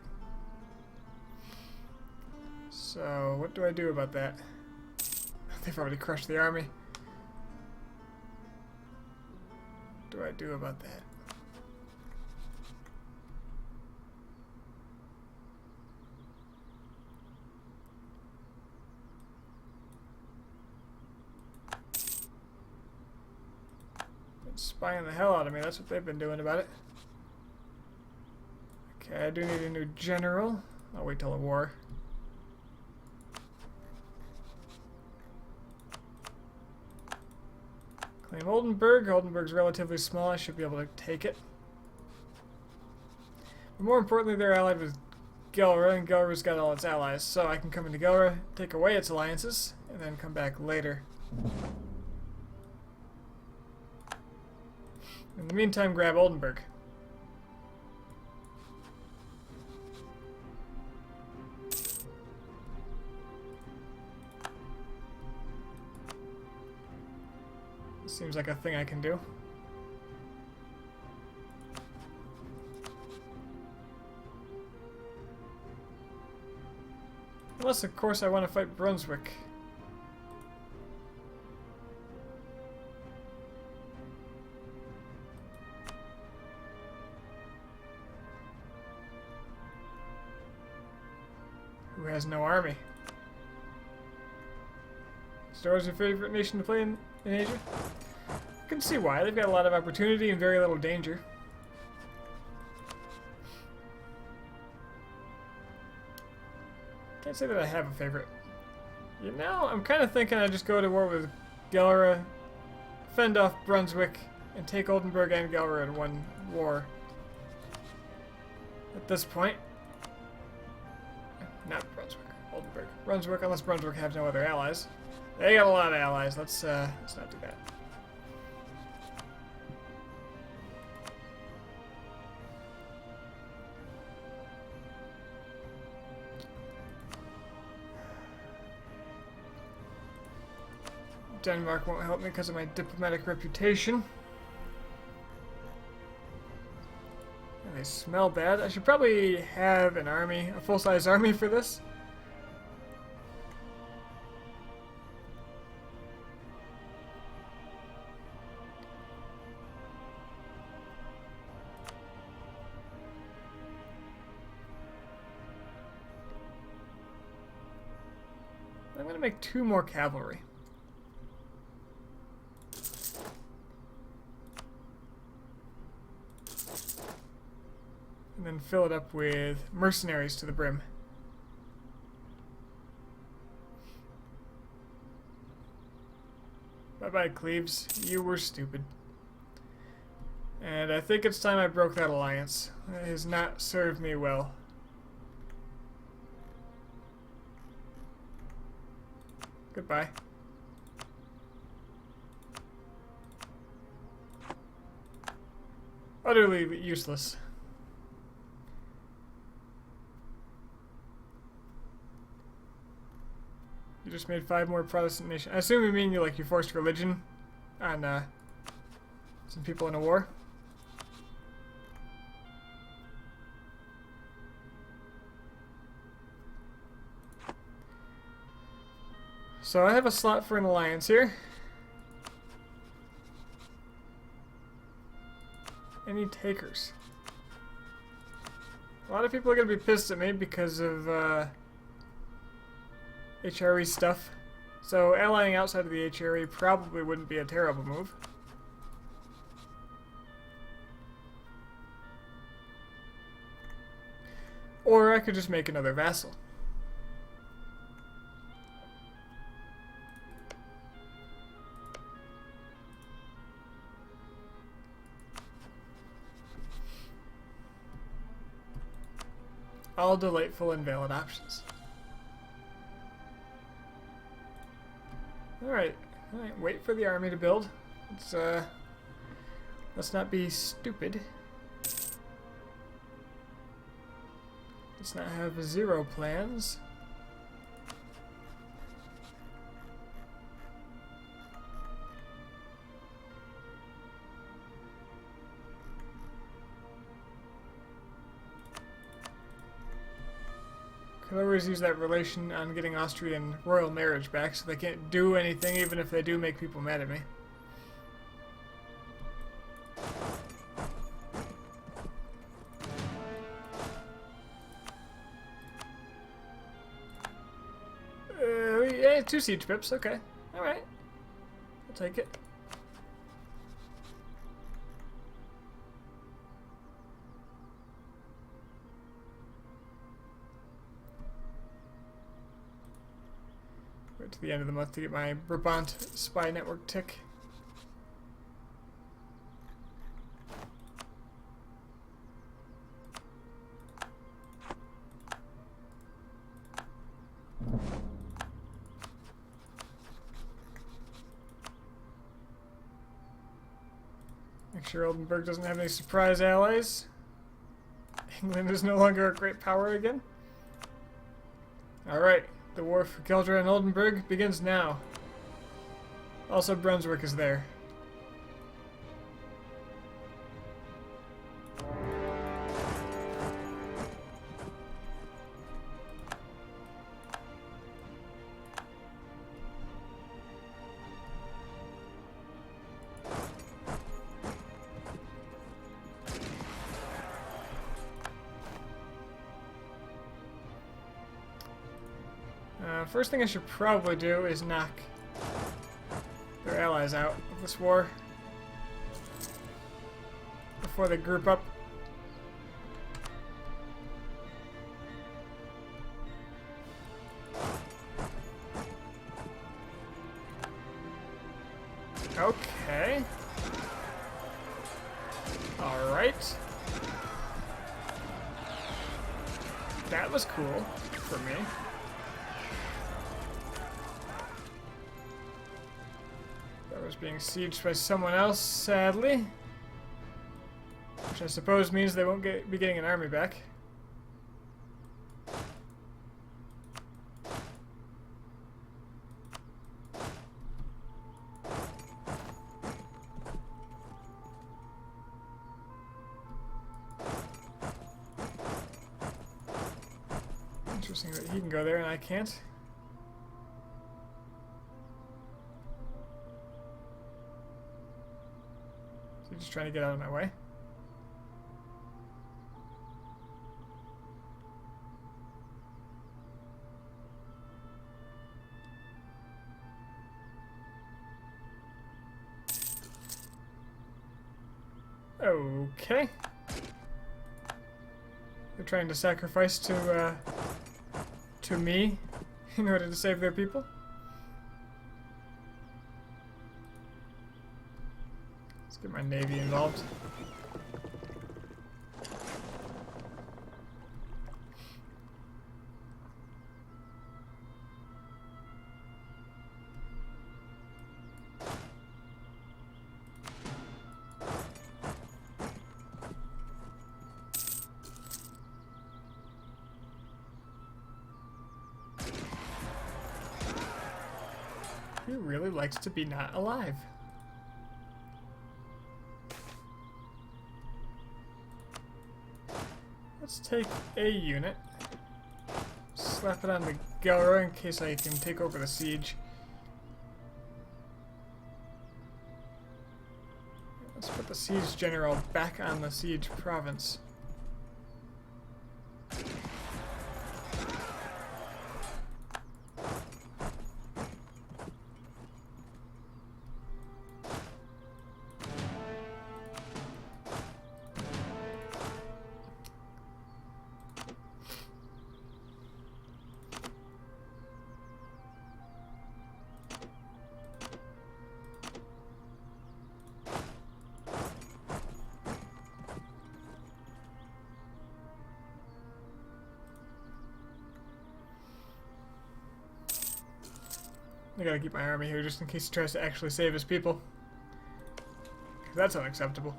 So, what do I do about that? They've already crushed the army. What do I do about that? Spying the hell out of me, that's what they've been doing about it. Okay, I do need a new general. I'll wait till the war. Claim Oldenburg. Oldenburg's relatively small, I should be able to take it. But more importantly, they're allied with Gelre, and Gelre's got all its allies, so I can come into Gelre, take away its alliances, and then come back later. In the meantime, grab Oldenburg. Seems like a thing I can do. Unless, of course, I want to fight Brunswick. Who has no army. Star is your favorite nation to play in Asia? I can see why. They've got a lot of opportunity and very little danger. Can't say that I have a favorite. You know, I'm kind of thinking I just go to war with Gelre, fend off Brunswick, and take Oldenburg and Gelre in one war. At this point. Not Brunswick. Oldenburg. Brunswick, unless Brunswick has no other allies. They got a lot of allies. Let's not do that. Denmark won't help me because of my diplomatic reputation. And they smell bad. I should probably have an army, a full-size army for this. I'm going to make 2 more cavalry. And then fill it up with mercenaries to the brim. Bye-bye, Cleves. You were stupid. And I think it's time I broke that alliance. It has not served me well. Goodbye. Utterly useless. You just made 5 more Protestant nations. I assume you mean you forced religion on some people in a war. So I have a slot for an alliance here. Any takers? A lot of people are going to be pissed at me because of HRE stuff. So allying outside of the HRE probably wouldn't be a terrible move. Or I could just make another vassal. All delightful and valid options. Alright, wait for the army to build. Let's not be stupid. Let's not have 0 plans. I'll always use that relation on getting Austrian royal marriage back, so they can't do anything even if they do make people mad at me. Yeah, 2 siege pips, okay. Alright. I'll take it. Wait to the end of the month to get my Brabant spy network tick. Make sure Oldenburg doesn't have any surprise allies. England is no longer a great power again. Alright, the war for Geldra and Oldenburg begins now. Also, Brunswick is there. First thing I should probably do is knock their allies out of this war before they group up. Okay. Alright. That was cool for me. Was being sieged by someone else, sadly. Which I suppose means they won't be getting an army back. Interesting that he can go there and I can't. Just trying to get out of my way. Okay. They're trying to sacrifice to me in order to save their people. Get my navy involved. He really likes to be not alive. Let's take a unit, slap it on the Gelra in case I can take over the siege. Let's put the siege general back on the siege province. I gotta keep my army here just in case he tries to actually save his people. 'Cause that's unacceptable.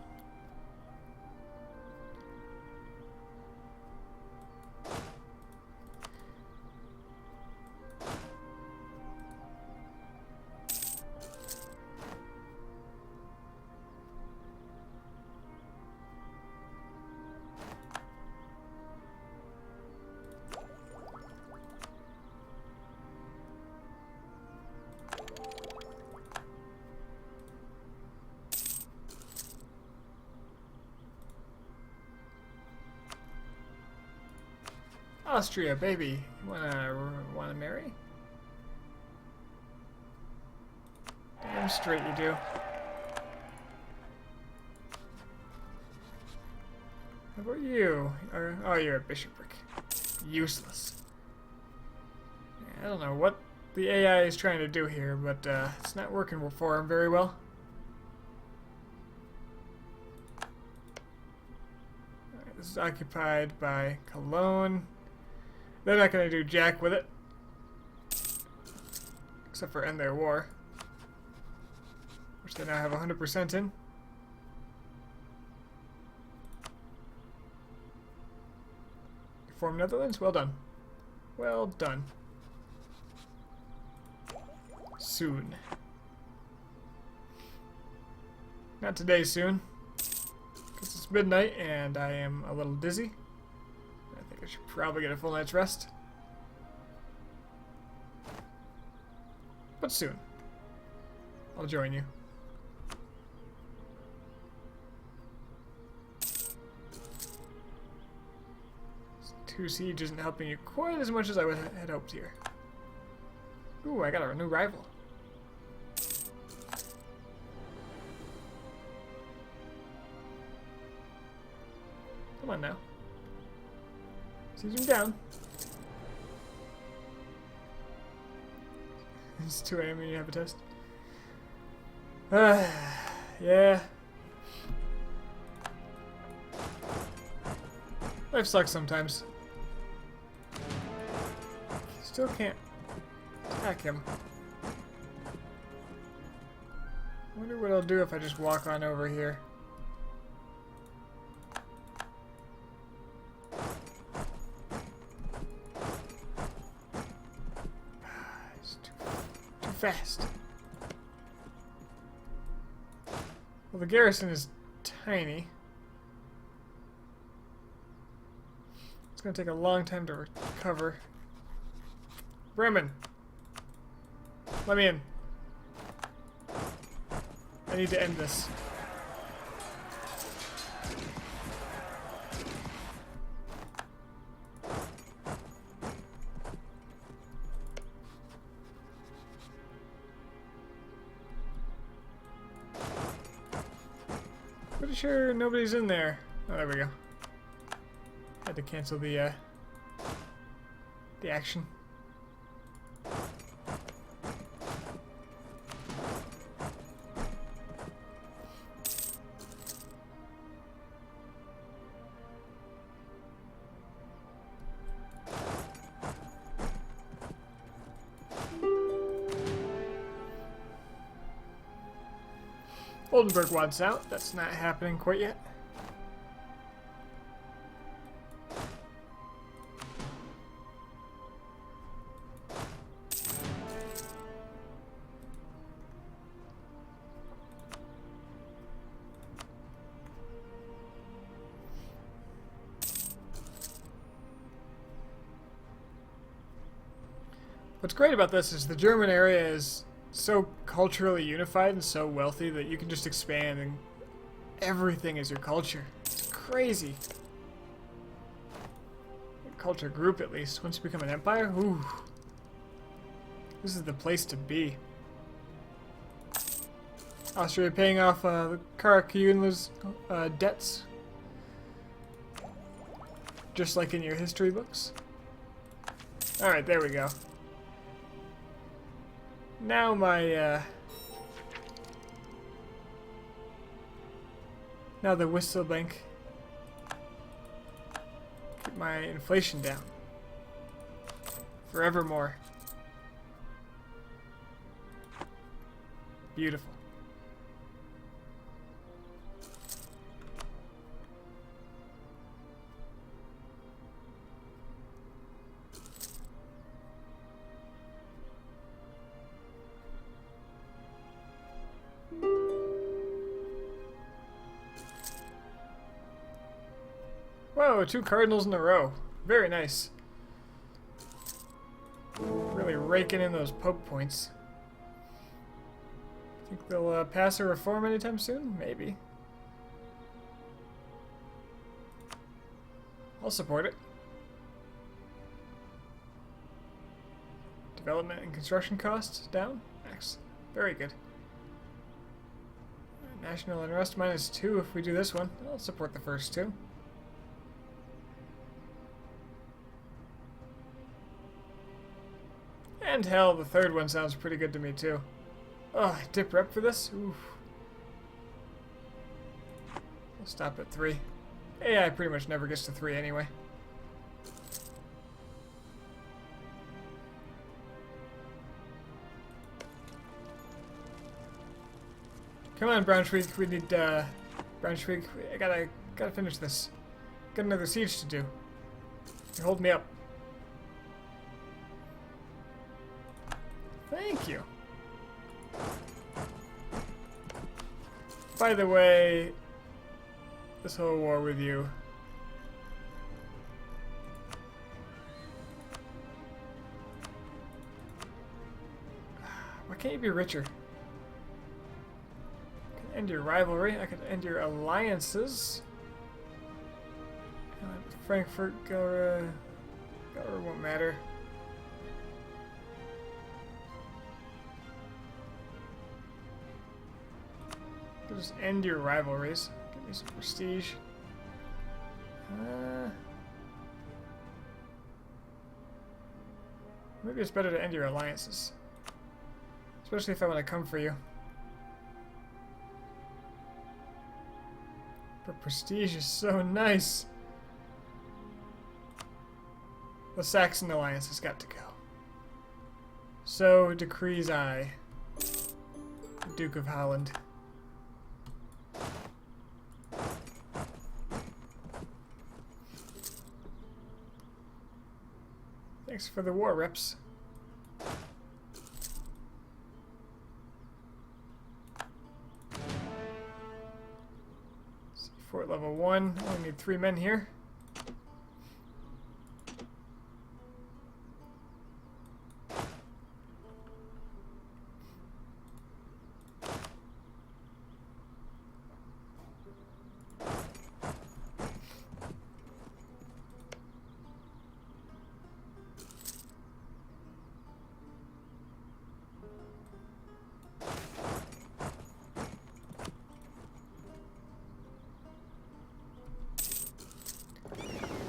Austria, baby. You wanna marry? Damn straight you do. How about you? Oh, you're a bishopric. Useless. I don't know what the AI is trying to do here, but it's not working for him very well. Alright, this is occupied by Cologne. They're not going to do jack with it. Except for end their war. Which they now have 100% in. Form Netherlands? Well done. Well done. Soon. Not today, soon. Because it's midnight and I am a little dizzy. I think I should probably get a full night's rest. But soon. I'll join you. Two siege isn't helping you quite as much as I had hoped here. Ooh, I got a new rival. Come on now. Siege him down. It's 2 AM and you have a test. Yeah. Life sucks sometimes. Still can't attack him. Wonder what I'll do if I just walk on over here. It's too fast. Well, the garrison is tiny. It's gonna take a long time to recover. Bremen! Let me in. I need to end this. Pretty sure nobody's in there. Oh, there we go. Had to cancel the action. Oldenburg wants out. That's not happening quite yet. What's great about this is the German area is so culturally unified and so wealthy that you can just expand and everything is your culture. It's crazy. Culture group, at least. Once you become an empire, ooh. This is the place to be. Austria paying off the Karakuunla's debts. Just like in your history books. Alright, there we go. Now my, now the whistle bank. Keep my inflation down. Forevermore. Beautiful. Whoa, 2 cardinals in a row. Very nice. Really raking in those pope points. Think they'll pass a reform anytime soon? Maybe. I'll support it. Development and construction costs down. X. Very good. National unrest -2 if we do this one. I'll support the first two. And hell, the third one sounds pretty good to me too. Oh, dip rep for this? Oof. I'll stop at 3. AI pretty much never gets to 3 anyway. Come on, Braunschweig. We need Braunschweig. I gotta finish this. Got another siege to do. You hold me up. Thank you. By the way, this whole war with you. Why can't you be richer? I can end your rivalry. I can end your alliances. Frankfurt, Gora won't matter. Just end your rivalries. Give me some prestige. Maybe it's better to end your alliances. Especially if I want to come for you. But prestige is so nice. The Saxon alliance has got to go. So decrees I, Duke of Holland. Thanks for the war reps. Fort level 1. Only need 3 men here.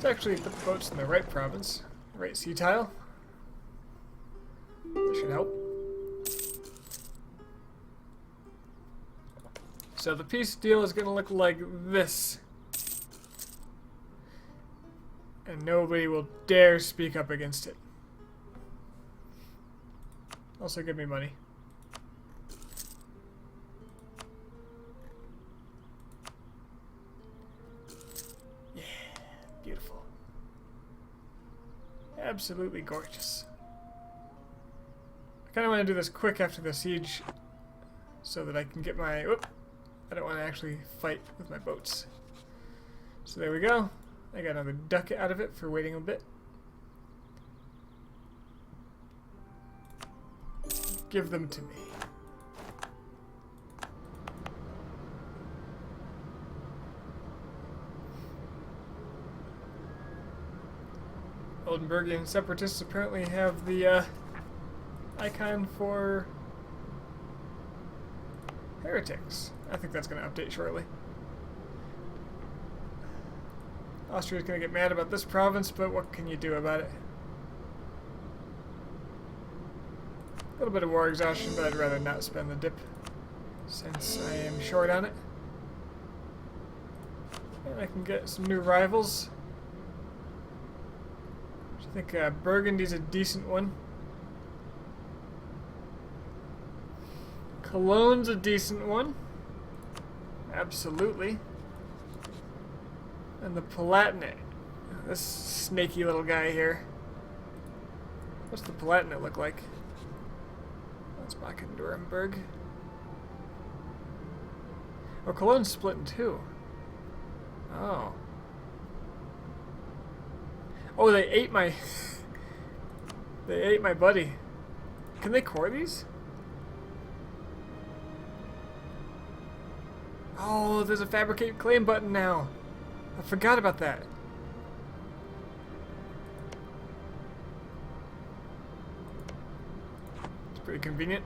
Actually put the boats in the right province, right sea tile. That should help. So the peace deal is going to look like this. And nobody will dare speak up against it. Also give me money. Beautiful. Absolutely gorgeous. I kind of want to do this quick after the siege so that I can get my... Whoop! I don't want to actually fight with my boats. So there we go. I got another duck out of it for waiting a bit. Give them to me. Oldenburgian separatists apparently have the icon for heretics. I think that's going to update shortly. Austria's going to get mad about this province, but what can you do about it? A little bit of war exhaustion, but I'd rather not spend the dip since I am short on it. And I can get some new rivals. I think Burgundy's a decent one. Cologne's a decent one. Absolutely. And the Palatinate. This snaky little guy here. What's the Palatinate look like? That's Baden-Württemberg. Oh, Cologne's split in 2. Oh. Oh, they ate my... they ate my buddy. Can they core these? Oh, there's a fabricate claim button now. I forgot about that. Really convenient.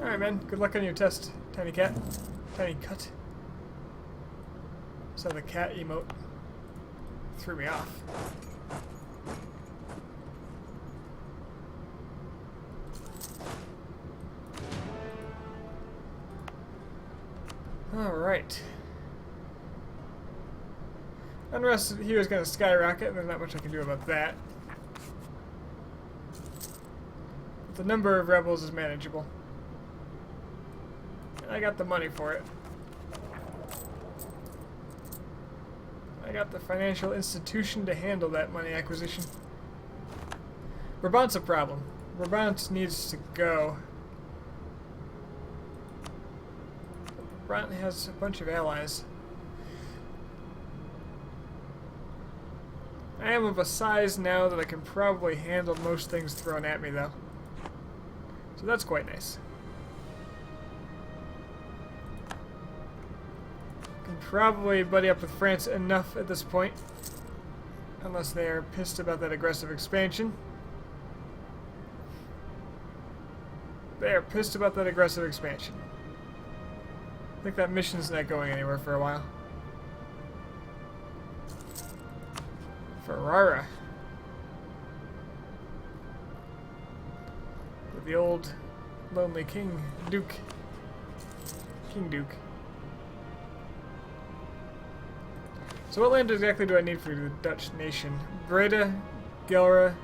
Alright, man. Good luck on your test, Tiny Cat. Tiny Cut. So the cat emote threw me off. Alright. Unrest here is going to skyrocket, there's not much I can do about that. But the number of rebels is manageable. I got the money for it. I got the financial institution to handle that money acquisition. Brabant's a problem. Brabant needs to go. Brabant has a bunch of allies. I am of a size now that I can probably handle most things thrown at me, though. So that's quite nice. Can probably buddy up with France enough at this point. Unless they are pissed about that aggressive expansion. They are pissed about that aggressive expansion. I think that mission's not going anywhere for a while. Ferrara. With the old lonely King Duke. King Duke. So what land exactly do I need for the Dutch nation? Breda, Gelre.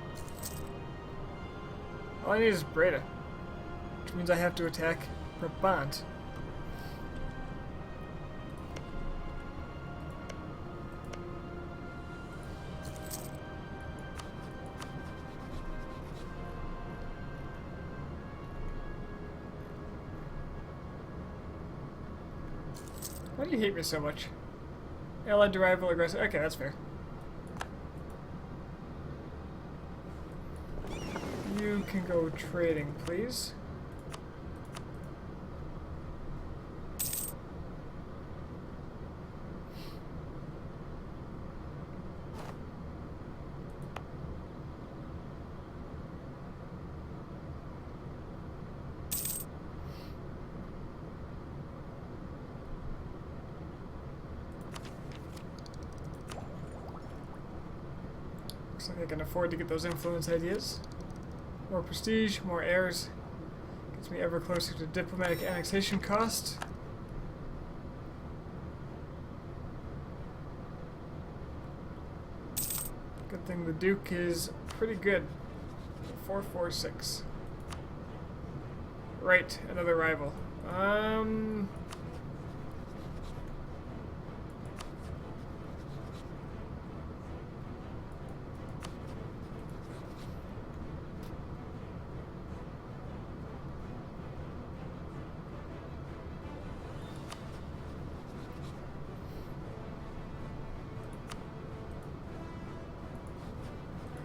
All I need is Breda. Which means I have to attack Brabant. Why do you hate me so much? Allied to rival aggressive. Okay, that's fair. You can go trading, please. Looks like I can afford to get those influence ideas. More prestige, more heirs. Gets me ever closer to diplomatic annexation cost. Good thing the Duke is pretty good. 446. Right, another rival.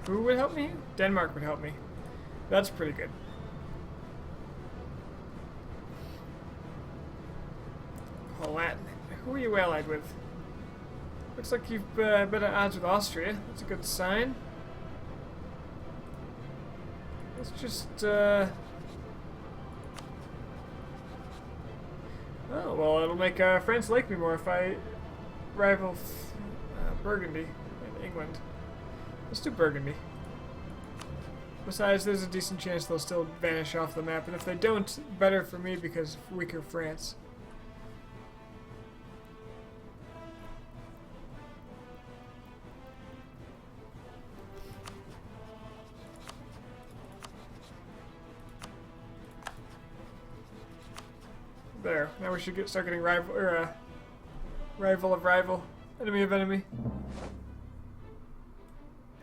Who would help me? Denmark would help me. That's pretty good. Palat. Who are you allied with? Looks like you've been at odds with Austria. That's a good sign. Let's just, Oh, well, it'll make France like me more if I rival Burgundy and England. Let's do Burgundy. Besides, there's a decent chance they'll still vanish off the map, and if they don't, better for me because of weaker France. There. Now we should start getting rival, or rival of rival, enemy of enemy.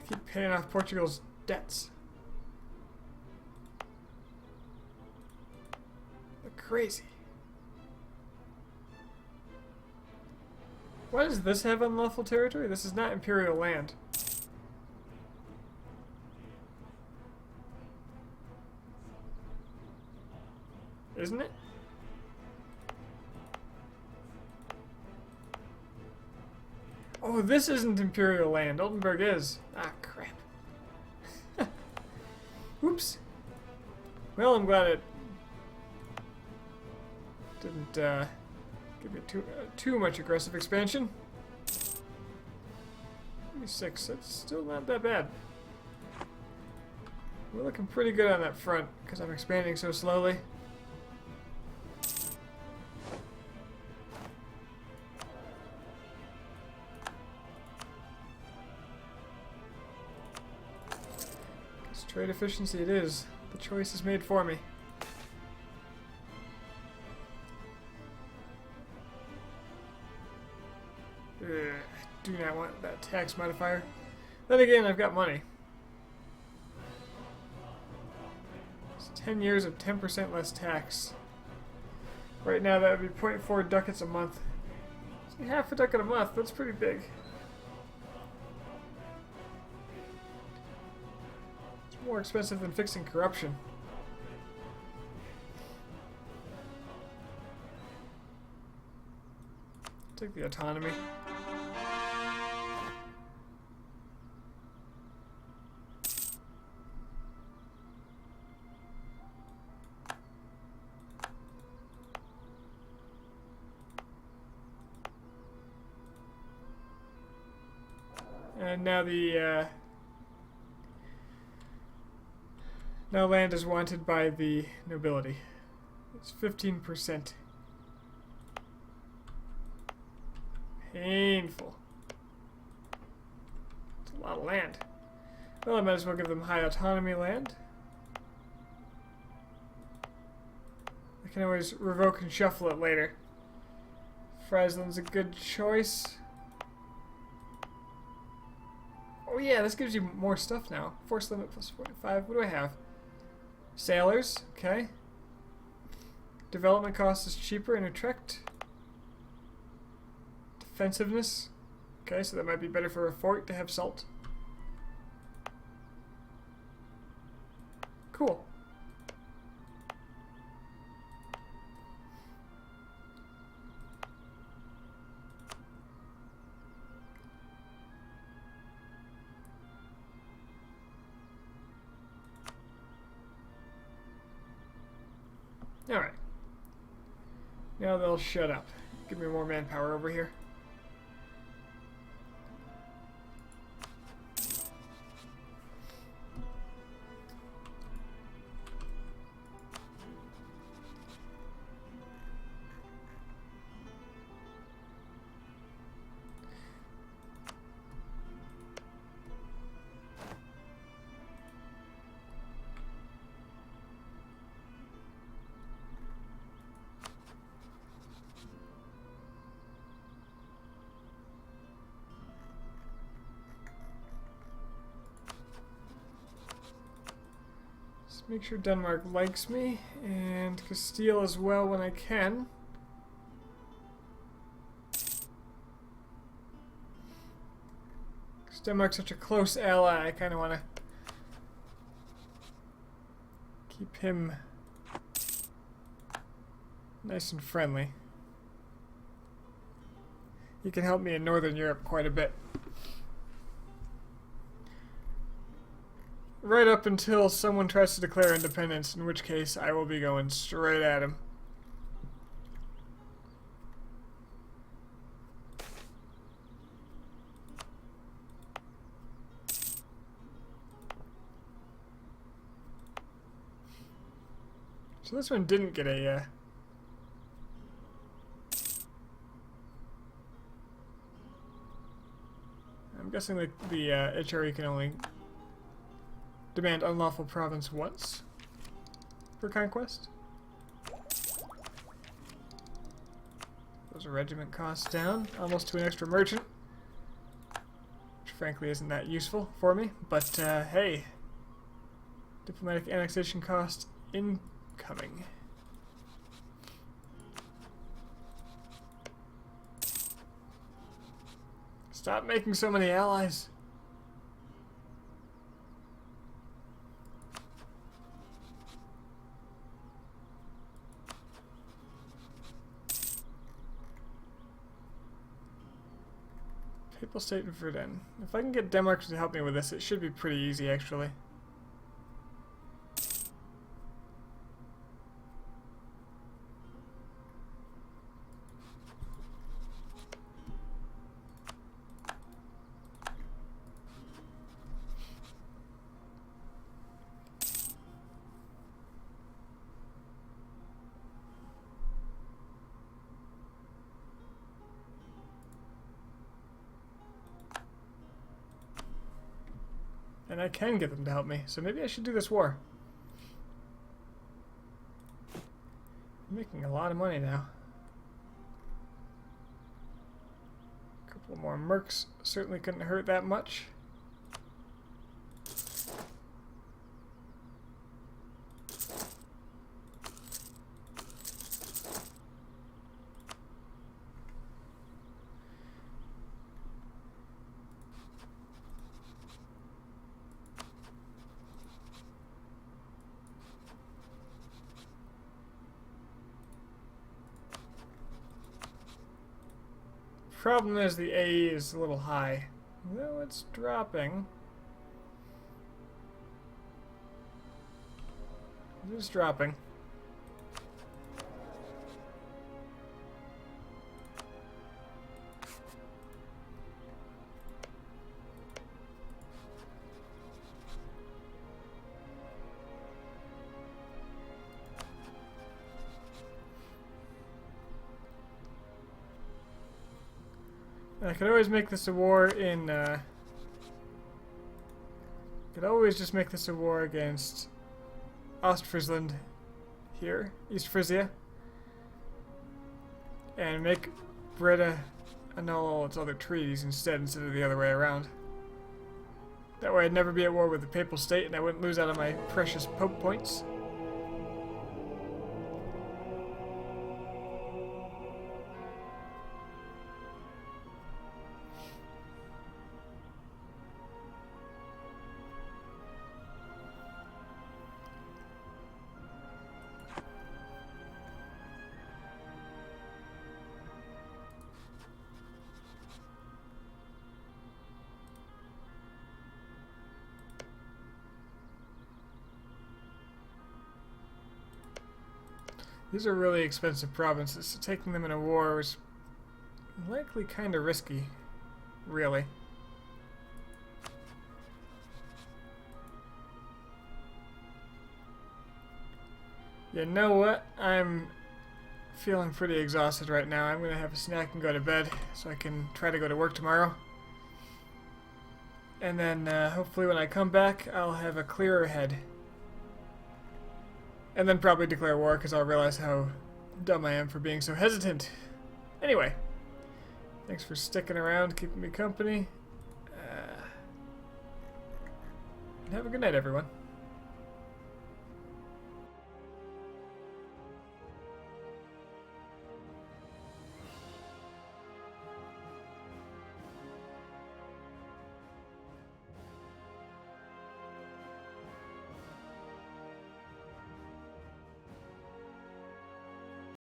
Keep paying off Portugal's debts. They're crazy. Why does this have unlawful territory? This is not Imperial land. Isn't it? Oh, this isn't Imperial land. Oldenburg is. Ah, crap. Oops. Well, I'm glad it didn't give me too much aggressive expansion. 36, that's still not that bad. We're looking pretty good on that front because I'm expanding so slowly. Trade efficiency it is. The choice is made for me. Ugh, I do not want that tax modifier. Then again, I've got money. It's 10 years of 10% less tax. Right now that would be 0.4 ducats a month. See, half a ducat a month, that's pretty big. More expensive than fixing corruption. Take the autonomy. And now the now land is wanted by the nobility. It's 15%. Painful. It's a lot of land. Well, I might as well give them high autonomy land. I can always revoke and shuffle it later. Friesland's a good choice. Oh yeah, this gives you more stuff now. Force limit plus 45. What do I have? Sailors, okay. Development cost is cheaper in Utrecht. Defensiveness, okay, so that might be better for a fort to have salt. Cool. Alright. Now they'll shut up. Give me more manpower over here. Make sure Denmark likes me, and Castile as well when I can. Because Denmark's such a close ally, I kind of want to keep him nice and friendly. He can help me in Northern Europe quite a bit. Right up until someone tries to declare independence, in which case I will be going straight at him. So this one didn't get a I'm guessing the HRE can only demand unlawful province once for conquest. Those are regiment costs down, almost to an extra merchant, which frankly isn't that useful for me, but hey, diplomatic annexation cost incoming. Stop making so many allies. Papal State in Verdun. If I can get Denmark to help me with this, it should be pretty easy, actually. And I can get them to help me, so maybe I should do this war. I'm making a lot of money now. A couple more mercs certainly couldn't hurt that much. Problem is the A is a little high. Well, it's dropping. It is dropping. I could always make this a war in, could always just make this a war against Ostfriesland here, East Frisia, and make Breda annul all its other treaties instead of the other way around. That way I'd never be at war with the Papal State and I wouldn't lose out on my precious Pope points. These are really expensive provinces, so taking them in a war is likely kind of risky, really. You know what? I'm feeling pretty exhausted right now. I'm going to have a snack and go to bed so I can try to go to work tomorrow. And then hopefully when I come back, I'll have a clearer head. And then probably declare war because I'll realize how dumb I am for being so hesitant. Anyway, thanks for sticking around, keeping me company. And have a good night, everyone.